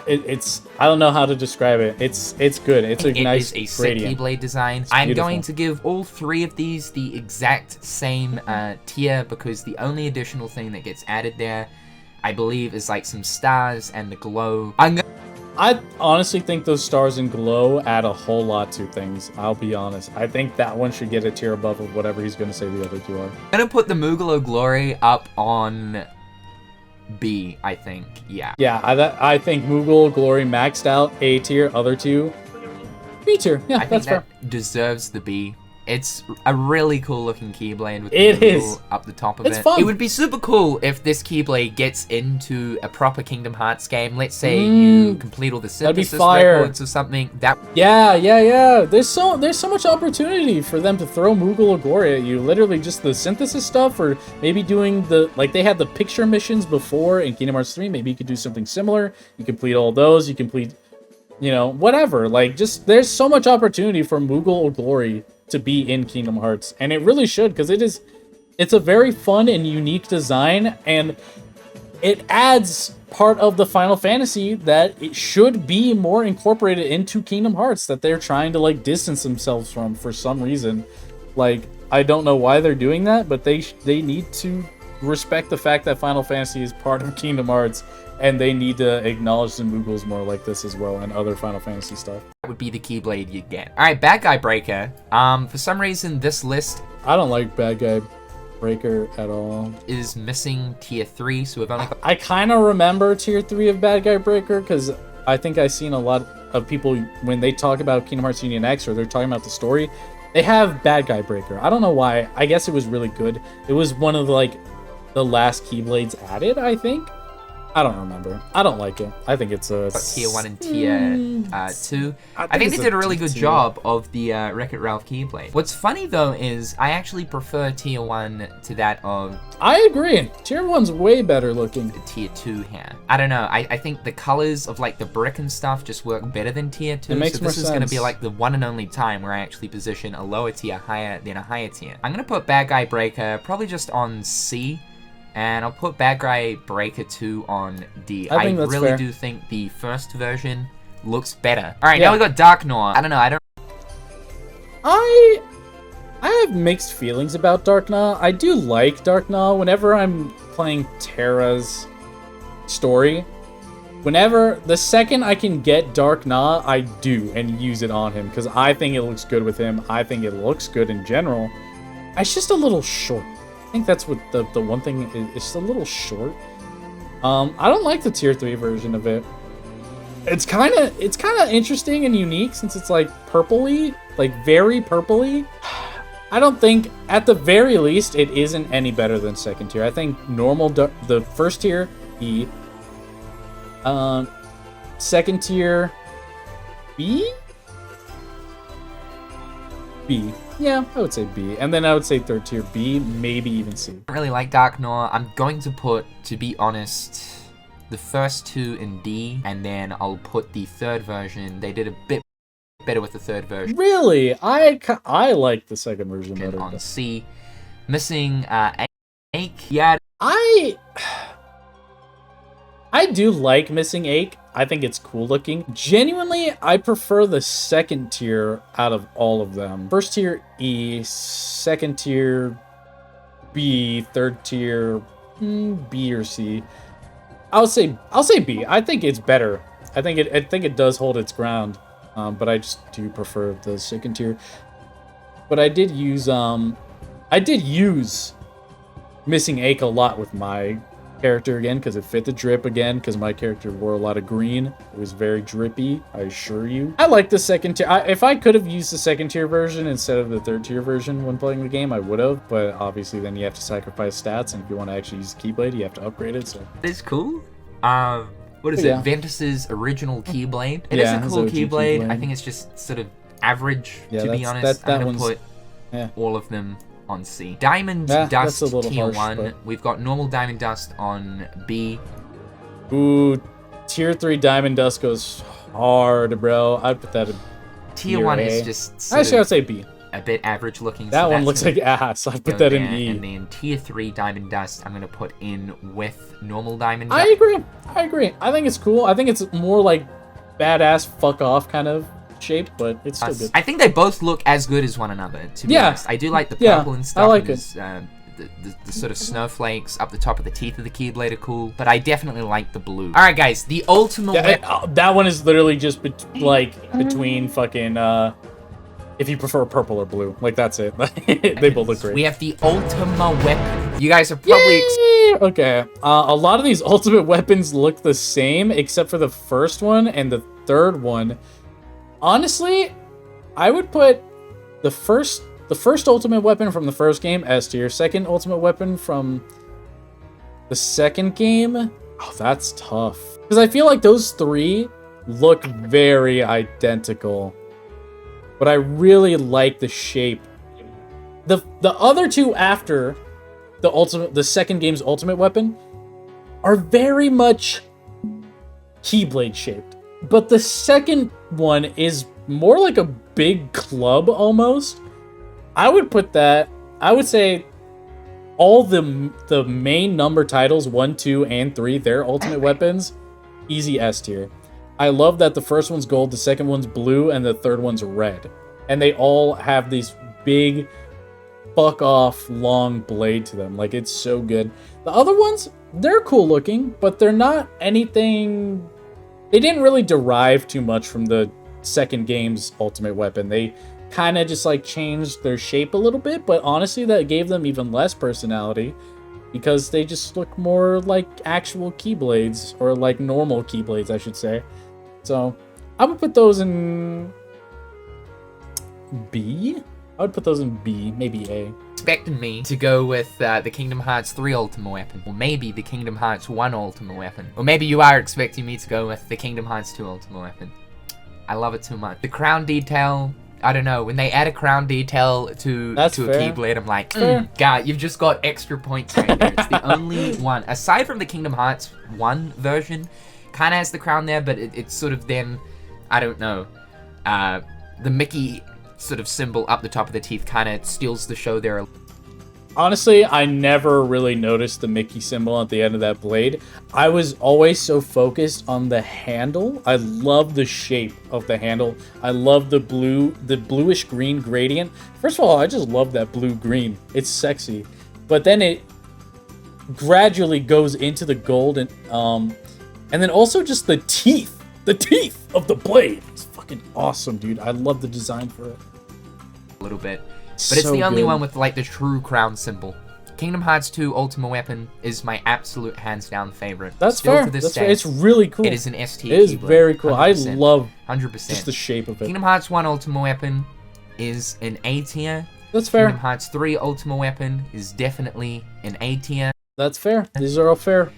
It's I don't know how to describe it. It's good. It's a nice It is a sick gradient. Keyblade design. I'm beautiful. going to give all three of these the exact same tier because the only additional thing that gets added there, I believe, is like some stars and the glow. I honestly think those stars and glow add a whole lot to things. I'll be honest. I think that one should get a tier above of whatever he's going to say the other two are. I'm gonna put the Moogaloo Glory up on B, I think. Yeah. Yeah, I think Moogle Glory maxed out A tier, other two B tier. Yeah, I think that's fair. that deserves the B. It's a really cool looking Keyblade with It the is. noodle up the top of It's it. fun. It would be super cool if this Keyblade gets into a proper Kingdom Hearts game. Let's say you complete all the That'd be synthesis fire. records or something. That Yeah. There's so much opportunity for them to throw Moogle or Glory at you. Literally just the synthesis stuff, or maybe doing like they had the picture missions before in Kingdom Hearts 3. Maybe you could do something similar. You complete all those. You complete, whatever. Like, just there's so much opportunity for Moogle or Glory to be in Kingdom Hearts, and it really should, because it's a very fun and unique design, and it adds part of the Final Fantasy that it should be more incorporated into Kingdom Hearts, that they're trying to like distance themselves from for some reason. Like, I don't know why they're doing that, but they need to respect the fact that Final Fantasy is part of Kingdom Hearts, and they need to acknowledge the Moogles more like this as well, and other Final Fantasy stuff. would be the Keyblade you'd get. Alright, Bad Guy Breaker. For some reason, this list I don't like Bad Guy Breaker at all. is missing tier 3, so we've only got... I kind of remember tier 3 of Bad Guy Breaker, because I think I've seen a lot of people, when they talk about Kingdom Hearts Union X, or they're talking about the story, they have Bad Guy Breaker. I don't know why. I guess it was really good. It was one of the last Keyblades added, I think. I don't remember. I don't like it. I think it's a... tier 1 and tier 2. I think they it's did a really good tier. job of the Wreck-It Ralph Keyblade. What's funny though is I actually prefer tier 1 to that of I agree. Tier 1's way better looking. tier 2 here. I don't know. I think the colors of like the brick and stuff just work better than tier 2. It makes so more this is going to be sense. like the one and only time where I actually position a lower tier higher than a higher tier. I'm going to put Bad Guy Breaker probably just on C. And I'll put Bad Guy Breaker 2 on D. I think that's really fair. do think the first version looks better. Alright, now we got Dark Noir. I don't know, I don't... I have mixed feelings about Dark Gnaw. I do like Dark Gnaw. Whenever I'm playing Terra's story, whenever the second I can get Dark Gnaw, I do and use it on him, because I think it looks good with him. I think it looks good in general. It's just a little short. I think that's what the one thing is. It's a little short. I don't like the tier 3 version of it. It's kind of interesting and unique, since it's like purpley, like very purpley. I don't think, at the very least, it isn't any better than second tier. I think normal, the first tier, E. Second tier, B? B. Yeah, I would say B. And then I would say third tier B, maybe even C. I don't really like Dark Noir. I'm going to put, to be honest, the first 2 in D, and then I'll put the third version. They did a bit better with the third version Really? I like the second version better. on C. Missing Ache. Yeah, I do like Missing Ache. I think it's cool looking. Genuinely, I prefer the second tier out of all of them. First tier E, second tier B, third tier B or C. I'll say B. I think it's better. I think it does hold its ground. But I just do prefer the second tier. But I did use Missing Ache a lot with my character again, because it fit the drip again, because my character wore a lot of green. It was very drippy, I assure you. I like the second tier. If I could have used the second tier version instead of the third tier version when playing the game, I would have, but obviously then you have to sacrifice stats, and if you want to actually use Keyblade, you have to upgrade it, so. it's cool. What is Yeah. it? Ventus's original Keyblade. It is Yeah, a his cool OG Keyblade. Keyblade. I think it's just sort of average, Yeah, to be that's- honest. that I'm going to one's- put yeah. all of them on C. Diamond Yeah, Dust that's a little tier harsh, 1. but- We've got normal Diamond Dust on B. Ooh, tier 3 Diamond Dust goes hard, bro. I'd put that in Tier tier 1 A. is just sort Actually, of I'd say B. a bit average looking. That so one that's looks gonna like ass. I'd go put that in there. E. And then tier 3 Diamond Dust, I'm going to put in with normal Diamond I Dust. agree. I think it's cool. I think it's more like badass fuck off kind of shape, but it's still good. I think they both look as good as one another, to be Yeah. honest. I do like the Yeah, purple and I stuff. like and the sort of snowflakes up the top of the teeth of the Keyblade are cool, but I definitely like the blue. Alright guys, the ultimate weapon. That one is literally just between fucking if you prefer purple or blue. Like, that's it. They both look great. We have the ultimate weapon. You guys are probably Yay! Okay. A lot of these ultimate weapons look the same, except for the first one and the third one. Honestly, I would put the first The first ultimate weapon from the first game, S tier. Second ultimate weapon from the second game, oh, that's tough. Because I feel like those three look very identical. But I really like the shape. The other two after the second game's ultimate weapon are very much Keyblade shaped. But the second one is more like a big club almost. I would say all the main number titles, 1, 2, and 3, their ultimate weapons, easy S tier. I love that the first one's gold, the second one's blue, and the third one's red. And they all have these big, fuck off, long blade to them. Like, it's so good. The other ones, they're cool looking, but they're not anything... They didn't really derive too much from the second game's ultimate weapon. They kind of just, like, changed their shape a little bit, but honestly, that gave them even less personality. Because they just look more like actual Keyblades, or like normal Keyblades, I should say. So, I would put those in B? I would put those in B, maybe A. Expecting me to go with the Kingdom Hearts 3 Ultimate Weapon, or maybe the Kingdom Hearts 1 Ultimate Weapon, or maybe you are expecting me to go with the Kingdom Hearts 2 Ultimate Weapon. I love it too much. The crown detail, I don't know, when they add a crown detail to a Keyblade, I'm like, God, you've just got extra points right there. It's the only one, aside from the Kingdom Hearts 1 version, kind of has the crown there, but it's sort of then, I don't know, the Mickey sort of symbol up the top of the teeth kind of steals the show there. Honestly, I never really noticed the Mickey symbol at the end of that blade. I was always so focused on the handle. I love the shape of the handle. I love the bluish green gradient. First of all, I just love that blue-green. It's sexy. But then it gradually goes into the gold, and then also just the teeth of the blade. It's fucking awesome, dude. I love the design for it. A little bit. But it's the only one with, like, the true crown symbol. Kingdom Hearts 2 Ultimate Weapon is my absolute hands-down favorite. That's Still fair. To this That's day, fair. It's really cool. It is an ST It is Keyblade, very cool. 100%. I love 100%. just the shape of it. Kingdom Hearts 1 Ultimate Weapon is an A tier. That's fair. Kingdom Hearts 3 Ultimate Weapon is definitely an A tier. That's fair. These are all fair.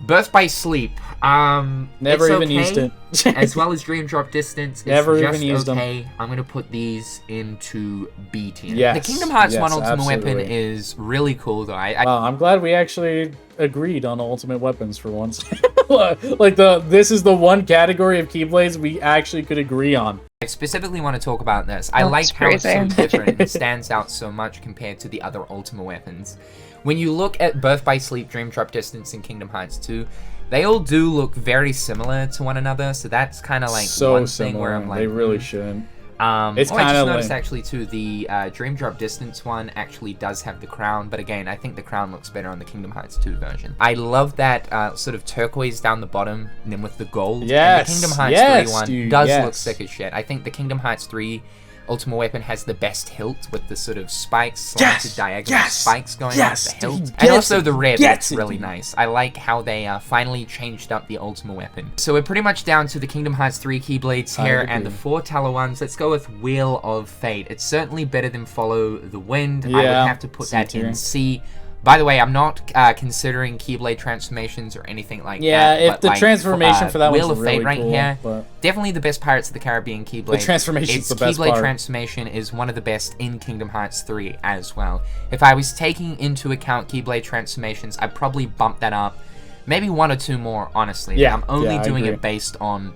Birth by Sleep. Never even used it. As well as Dream Drop Distance. It's Never just even used okay. them. I'm gonna put these into B tier. Yes, The Kingdom Hearts 1 Ultimate absolutely. Weapon is really cool though. Wow, I'm glad we actually agreed on ultimate weapons for once. Like this is the one category of Keyblades we actually could agree on. I specifically want to talk about this. I like how it's so different and stands out so much compared to the other Ultimate Weapons. When you look at Birth by Sleep, Dream Drop Distance, and Kingdom Hearts 2, they all do look very similar to one another, so that's kind of like So one similar. thing where I'm like... They really shouldn't. It's I just kind of noticed actually too, the Dream Drop Distance one actually does have the crown, but again, I think the crown looks better on the Kingdom Hearts 2 version. I love that sort of turquoise down the bottom, and then with the gold. Yes, and the Kingdom Hearts 3 one dude, does yes. look sick as shit. I think the Kingdom Hearts 3 Ultimate Weapon has the best hilt with the sort of spikes, slanted diagonal spikes going off the hilt. And also the red looks really nice. I like how they finally changed up the Ultimate Weapon. So we're pretty much down to the Kingdom Hearts 3 Keyblades here and the 4 Taller ones. Let's go with Wheel of Fate. It's certainly better than Follow the Wind. I would have to put that in C. By the way, I'm not considering Keyblade transformations or anything like that. Yeah, if but the like, transformation for that Wheel one's of Fate really right cool, here, but... definitely the best Pirates of the Caribbean Keyblade. The transformation's the best Keyblade part. transformation is one of the best in Kingdom Hearts 3 as well. If I was taking into account Keyblade transformations, I'd probably bump that up. Maybe 1 or 2 more, honestly. Yeah, I'm only doing agree. it based on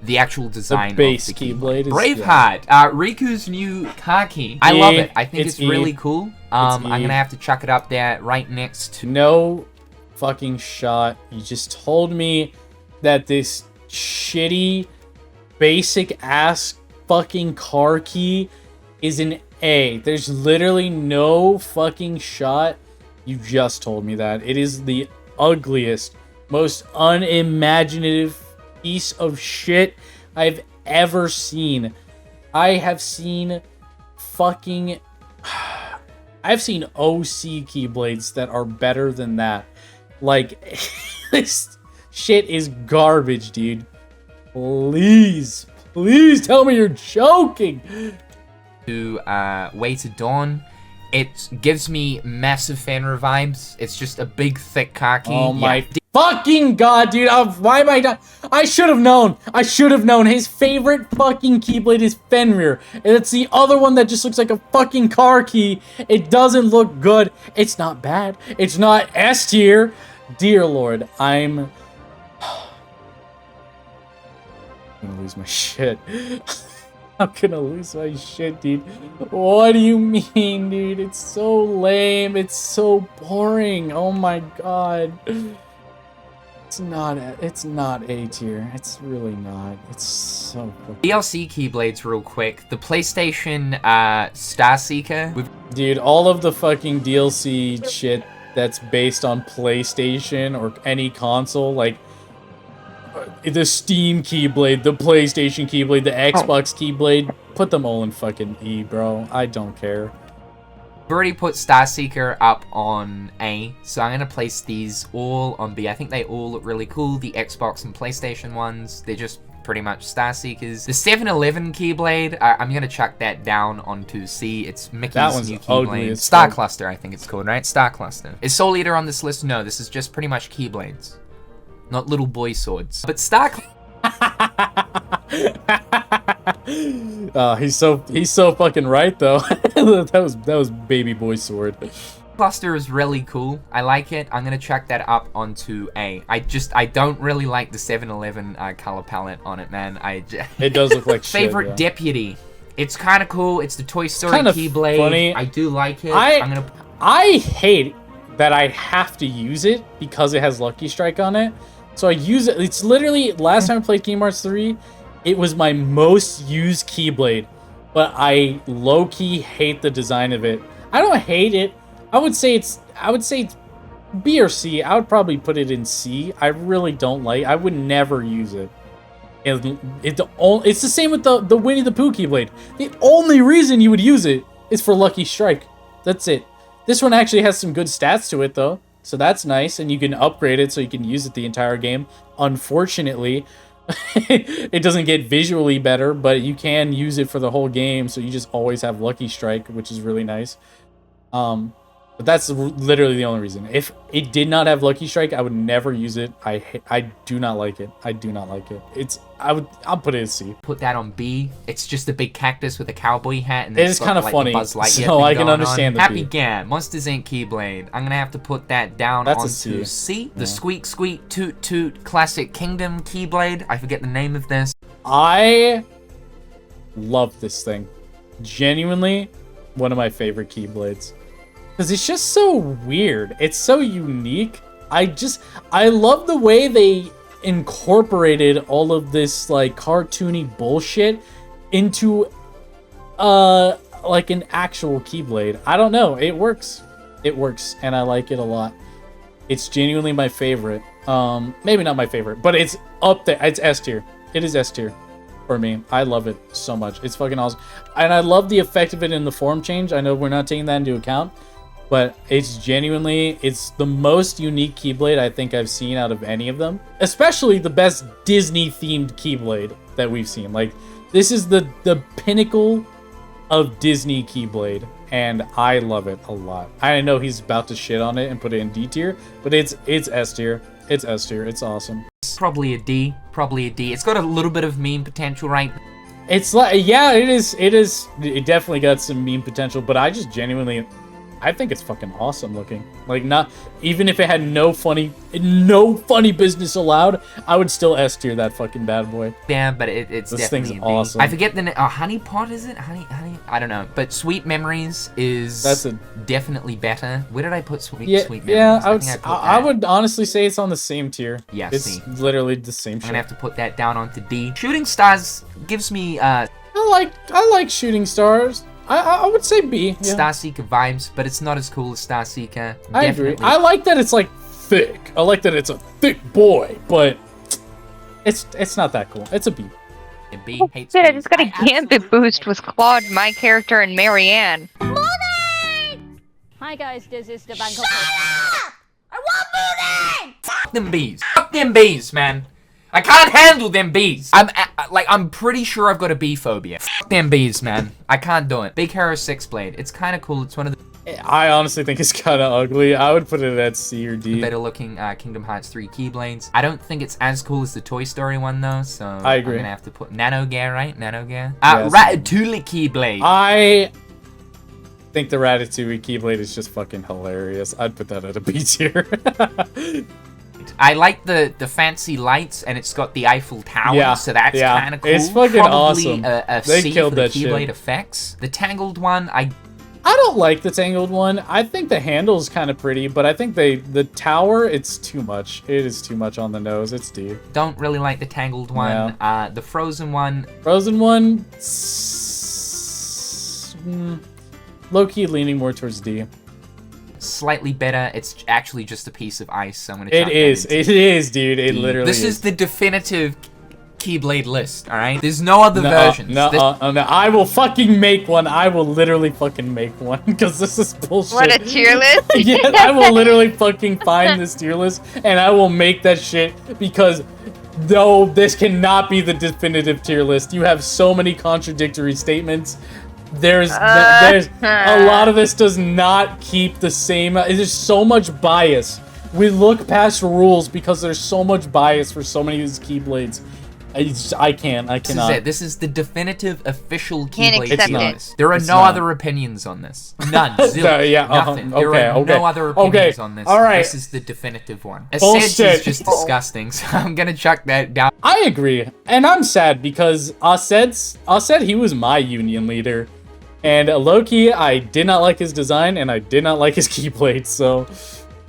the actual design base of the Keyblade. Braveheart, Riku's new car key. I love it. I think it's really cool. I'm gonna have to chuck it up there right next to... No fucking shot. You just told me that this shitty, basic ass fucking car key is an A. There's literally no fucking shot. You just told me that. It is the ugliest, most unimaginative piece of shit I've ever seen. I have seen fucking... I've seen OC Keyblades that are better than that. Like, this shit is garbage, dude. Please tell me you're joking. to Way to Dawn. It gives me massive Fenrir vibes. It's just a big, thick khaki. Oh my fucking god, dude. Why am I not? I should have known. I should have known. His favorite fucking Keyblade is Fenrir. And it's the other one that just looks like a fucking car key. It doesn't look good. It's not bad. It's not S tier. Dear Lord, I'm gonna lose my shit. I'm gonna lose my shit, dude. What do you mean, dude? It's so lame. It's so boring. Oh my god. It's not A tier. It's really not. It's so fucking... DLC Keyblades real quick. The PlayStation Starseeker. Dude, all of the fucking DLC shit that's based on PlayStation or any console, like the Steam Keyblade, the PlayStation Keyblade, the Xbox Keyblade, put them all in fucking E, bro. I don't care. I've already put Starseeker up on A, so I'm going to place these all on B. I think they all look really cool. The Xbox and PlayStation ones, they're just pretty much Starseekers. The 7-Eleven Keyblade, I'm going to chuck that down onto C. It's Mickey's new Keyblade. Star Cluster, I think it's called, right? Star Cluster. Is Soul Eater on this list? No, this is just pretty much Keyblades. Not little boy swords. But Star he's so fucking right though. that was baby boy sword. Cluster is really cool. I like it. I'm gonna chuck that up onto A. I don't really like the 7-Eleven color palette on it, man. It does look like shit, favorite yeah. Deputy. It's kind of cool. It's the Toy Story kind of Keyblade. Funny. I do like it. I hate that I have to use it because it has Lucky Strike on it. So I use it. It's literally, last time I played Kingdom Hearts 3, it was my most used Keyblade. But I low-key hate the design of it. I don't hate it. I would say it's B or C. I would probably put it in C. I really don't like. I would never use it. It's the same with the Winnie the Pooh Keyblade. The only reason you would use it is for Lucky Strike. That's it. This one actually has some good stats to it though. So that's nice, and you can upgrade it so you can use it the entire game. Unfortunately, it doesn't get visually better, but you can use it for the whole game, so you just always have Lucky Strike, which is really nice. But that's literally the only reason. If it did not have Lucky Strike, I would never use it. I do not like it. I do not like it. I'll put it in C. Put that on B. It's just a big cactus with a cowboy hat, and it is kind of funny. So I can understand the Happy B. Gan, Monsters Inc. Keyblade. I'm gonna have to put that down onto C. The Squeak Squeak Toot Toot Classic Kingdom Keyblade. I forget the name of this. I love this thing. Genuinely, one of my favorite Keyblades. Because it's just so weird. It's so unique. I love the way they incorporated all of this like cartoony bullshit into like an actual Keyblade. I don't know. It works. It works, and I like it a lot. It's genuinely my favorite. Maybe not my favorite, but it's up there. It's S tier. It is S tier for me. I love it so much. It's fucking awesome. And I love the effect of it in the form change. I know we're not taking that into account, but it's the most unique Keyblade I think I've seen out of any of them. Especially the best Disney-themed Keyblade that we've seen. Like, this is the pinnacle of Disney Keyblade, and I love it a lot. I know he's about to shit on it and put it in D tier, but it's S tier. It's S tier. It's awesome. Probably a D. Probably a D. It's got a little bit of meme potential, right? It's like, yeah, it is. It definitely got some meme potential, but I just genuinely... I think it's fucking awesome looking. Like, not even if it had no funny business allowed, I would still S tier that fucking bad boy. Yeah, but it's this definitely thing's awesome. I forget the name. Honey Pot, is it? Honey. I don't know. But Sweet Memories is definitely better. Where did I put Sweet Memories? Yeah, I would honestly say it's on the same tier. Yeah, it's literally the same. I'm gonna have to put that down onto D. Shooting Stars gives me. I like Shooting Stars. I would say B. Yeah. Starseeker vibes, but it's not as cool as Starseeker. I agree. I like that it's like thick. I like that it's a thick boy, but it's not that cool. It's a B. A B. Oh, shit, I just got a Gambit boost with Claude, my character, and Marianne. Moving! Hi guys, this is the Bangkok. Shut up! I want moving! Fuck them bees. Fuck them bees, man. I can't handle them bees. like, I'm pretty sure I've got a bee phobia. Fuck them bees, man. I can't do it. Big Hero 6 Blade. It's kind of cool. It's one of the I honestly think it's kind of ugly. I would put it at C or D. better looking Kingdom Hearts 3 Keyblades. I don't think it's as cool as the Toy Story one though, so I agree. I'm gonna have to put Nano Gear, right? Nano Gear. Yes. Ratatouille Keyblade. I think the Ratatouille Keyblade is just fucking hilarious. I'd put that at a B tier. I like the fancy lights, and it's got the Eiffel Tower, so that's kind of cool. It's fucking Probably awesome. a They C killed for the that Keyblade shit. effects. The Tangled one, I don't like the Tangled one. I think the handle's kind of pretty, but I think the tower, it's too much. It is too much on the nose. It's D. don't really like the Tangled one. The Frozen one, Frozen one, low-key leaning more towards D. slightly better. It's actually just a piece of ice, so I'm gonna It chuck is. that into It is, dude. It D. literally This is the definitive Keyblade list, alright? There's no other versions. No, This- no, I will fucking make one. I will literally fucking make one because this is bullshit. What a tier list? Yeah, I will literally fucking find this tier list and I will make that shit because no, this cannot be the definitive tier list. You have so many contradictory statements. There's a lot of this does not keep the same. There's so much bias. We look past rules because there's so much bias for so many of these Keyblades. I cannot. This is it. This is the definitive official Can't Keyblade accept tier it. list. There are It's no not. other opinions on this. None. Zero. Yeah, Nothing. There okay, are okay. no other opinions Okay, on this. all right. This is the definitive one. Bullshit. Essence is just disgusting, so I'm gonna chuck that down. I agree, and I'm sad because Aset he was my union leader, and low-key I did not like his design and I did not like his Keyblade, so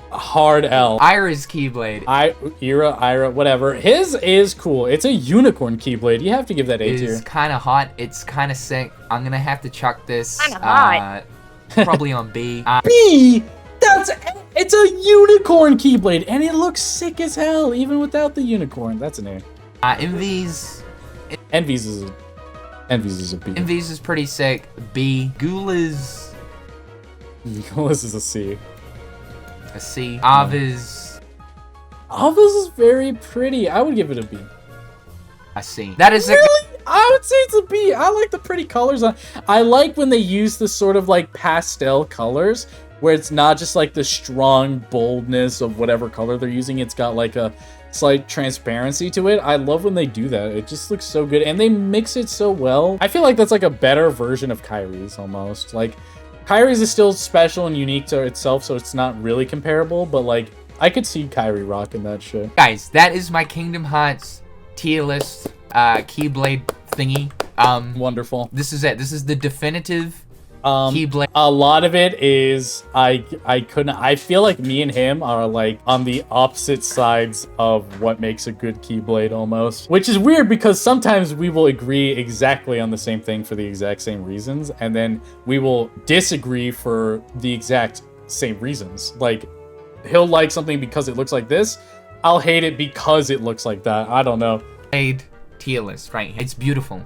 hard L. Ira's Keyblade Ira, whatever. His is cool. It's a unicorn Keyblade. You have to give that A is tier. kind of hot. It's kind of sick. I'm gonna have to chuck this. Kinda hot. Probably on B. B. It's a unicorn Keyblade, and it looks sick as hell even without the unicorn. That's an A. Envy's Envy's is a B. Envy's is pretty sick. B. Gula's This is a C. a C. Ava's Ava's is very pretty. I would give it a B. a C. That is Really? I would say it's a B. I like the pretty colors on. I like when they use the sort of like pastel colors where it's not just like the strong boldness of whatever color they're using. It's got like a slight transparency to it. I love when they do that. It just looks so good and they mix it so well. I feel like that's like a better version of Kyrie's almost. Like Kyrie's is still special and unique to itself, so it's not really comparable, but like I could see Kyrie rocking that shit. Guys, that is my Kingdom Hearts tier list Keyblade thingy. Wonderful. This is it. This is the definitive Keyblade. A lot of it is I feel like me and him are like on the opposite sides of what makes a good Keyblade almost, which is weird because sometimes we will agree exactly on the same thing for the exact same reasons, and then we will disagree for the exact same reasons. Like he'll like something because it looks like this, I'll hate it because it looks like that. I don't know. Tier list right here. It's beautiful.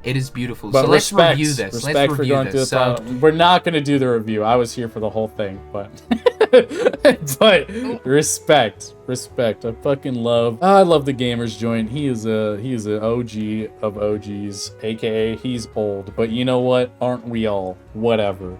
It is beautiful. But So let's review this. Let's review this. So we're not gonna do the review. I was here for the whole thing, but but respect. I fucking love. I love the Gamers Joint. He is a OG of OGs, aka he's old. But you know what? Aren't we all? Whatever.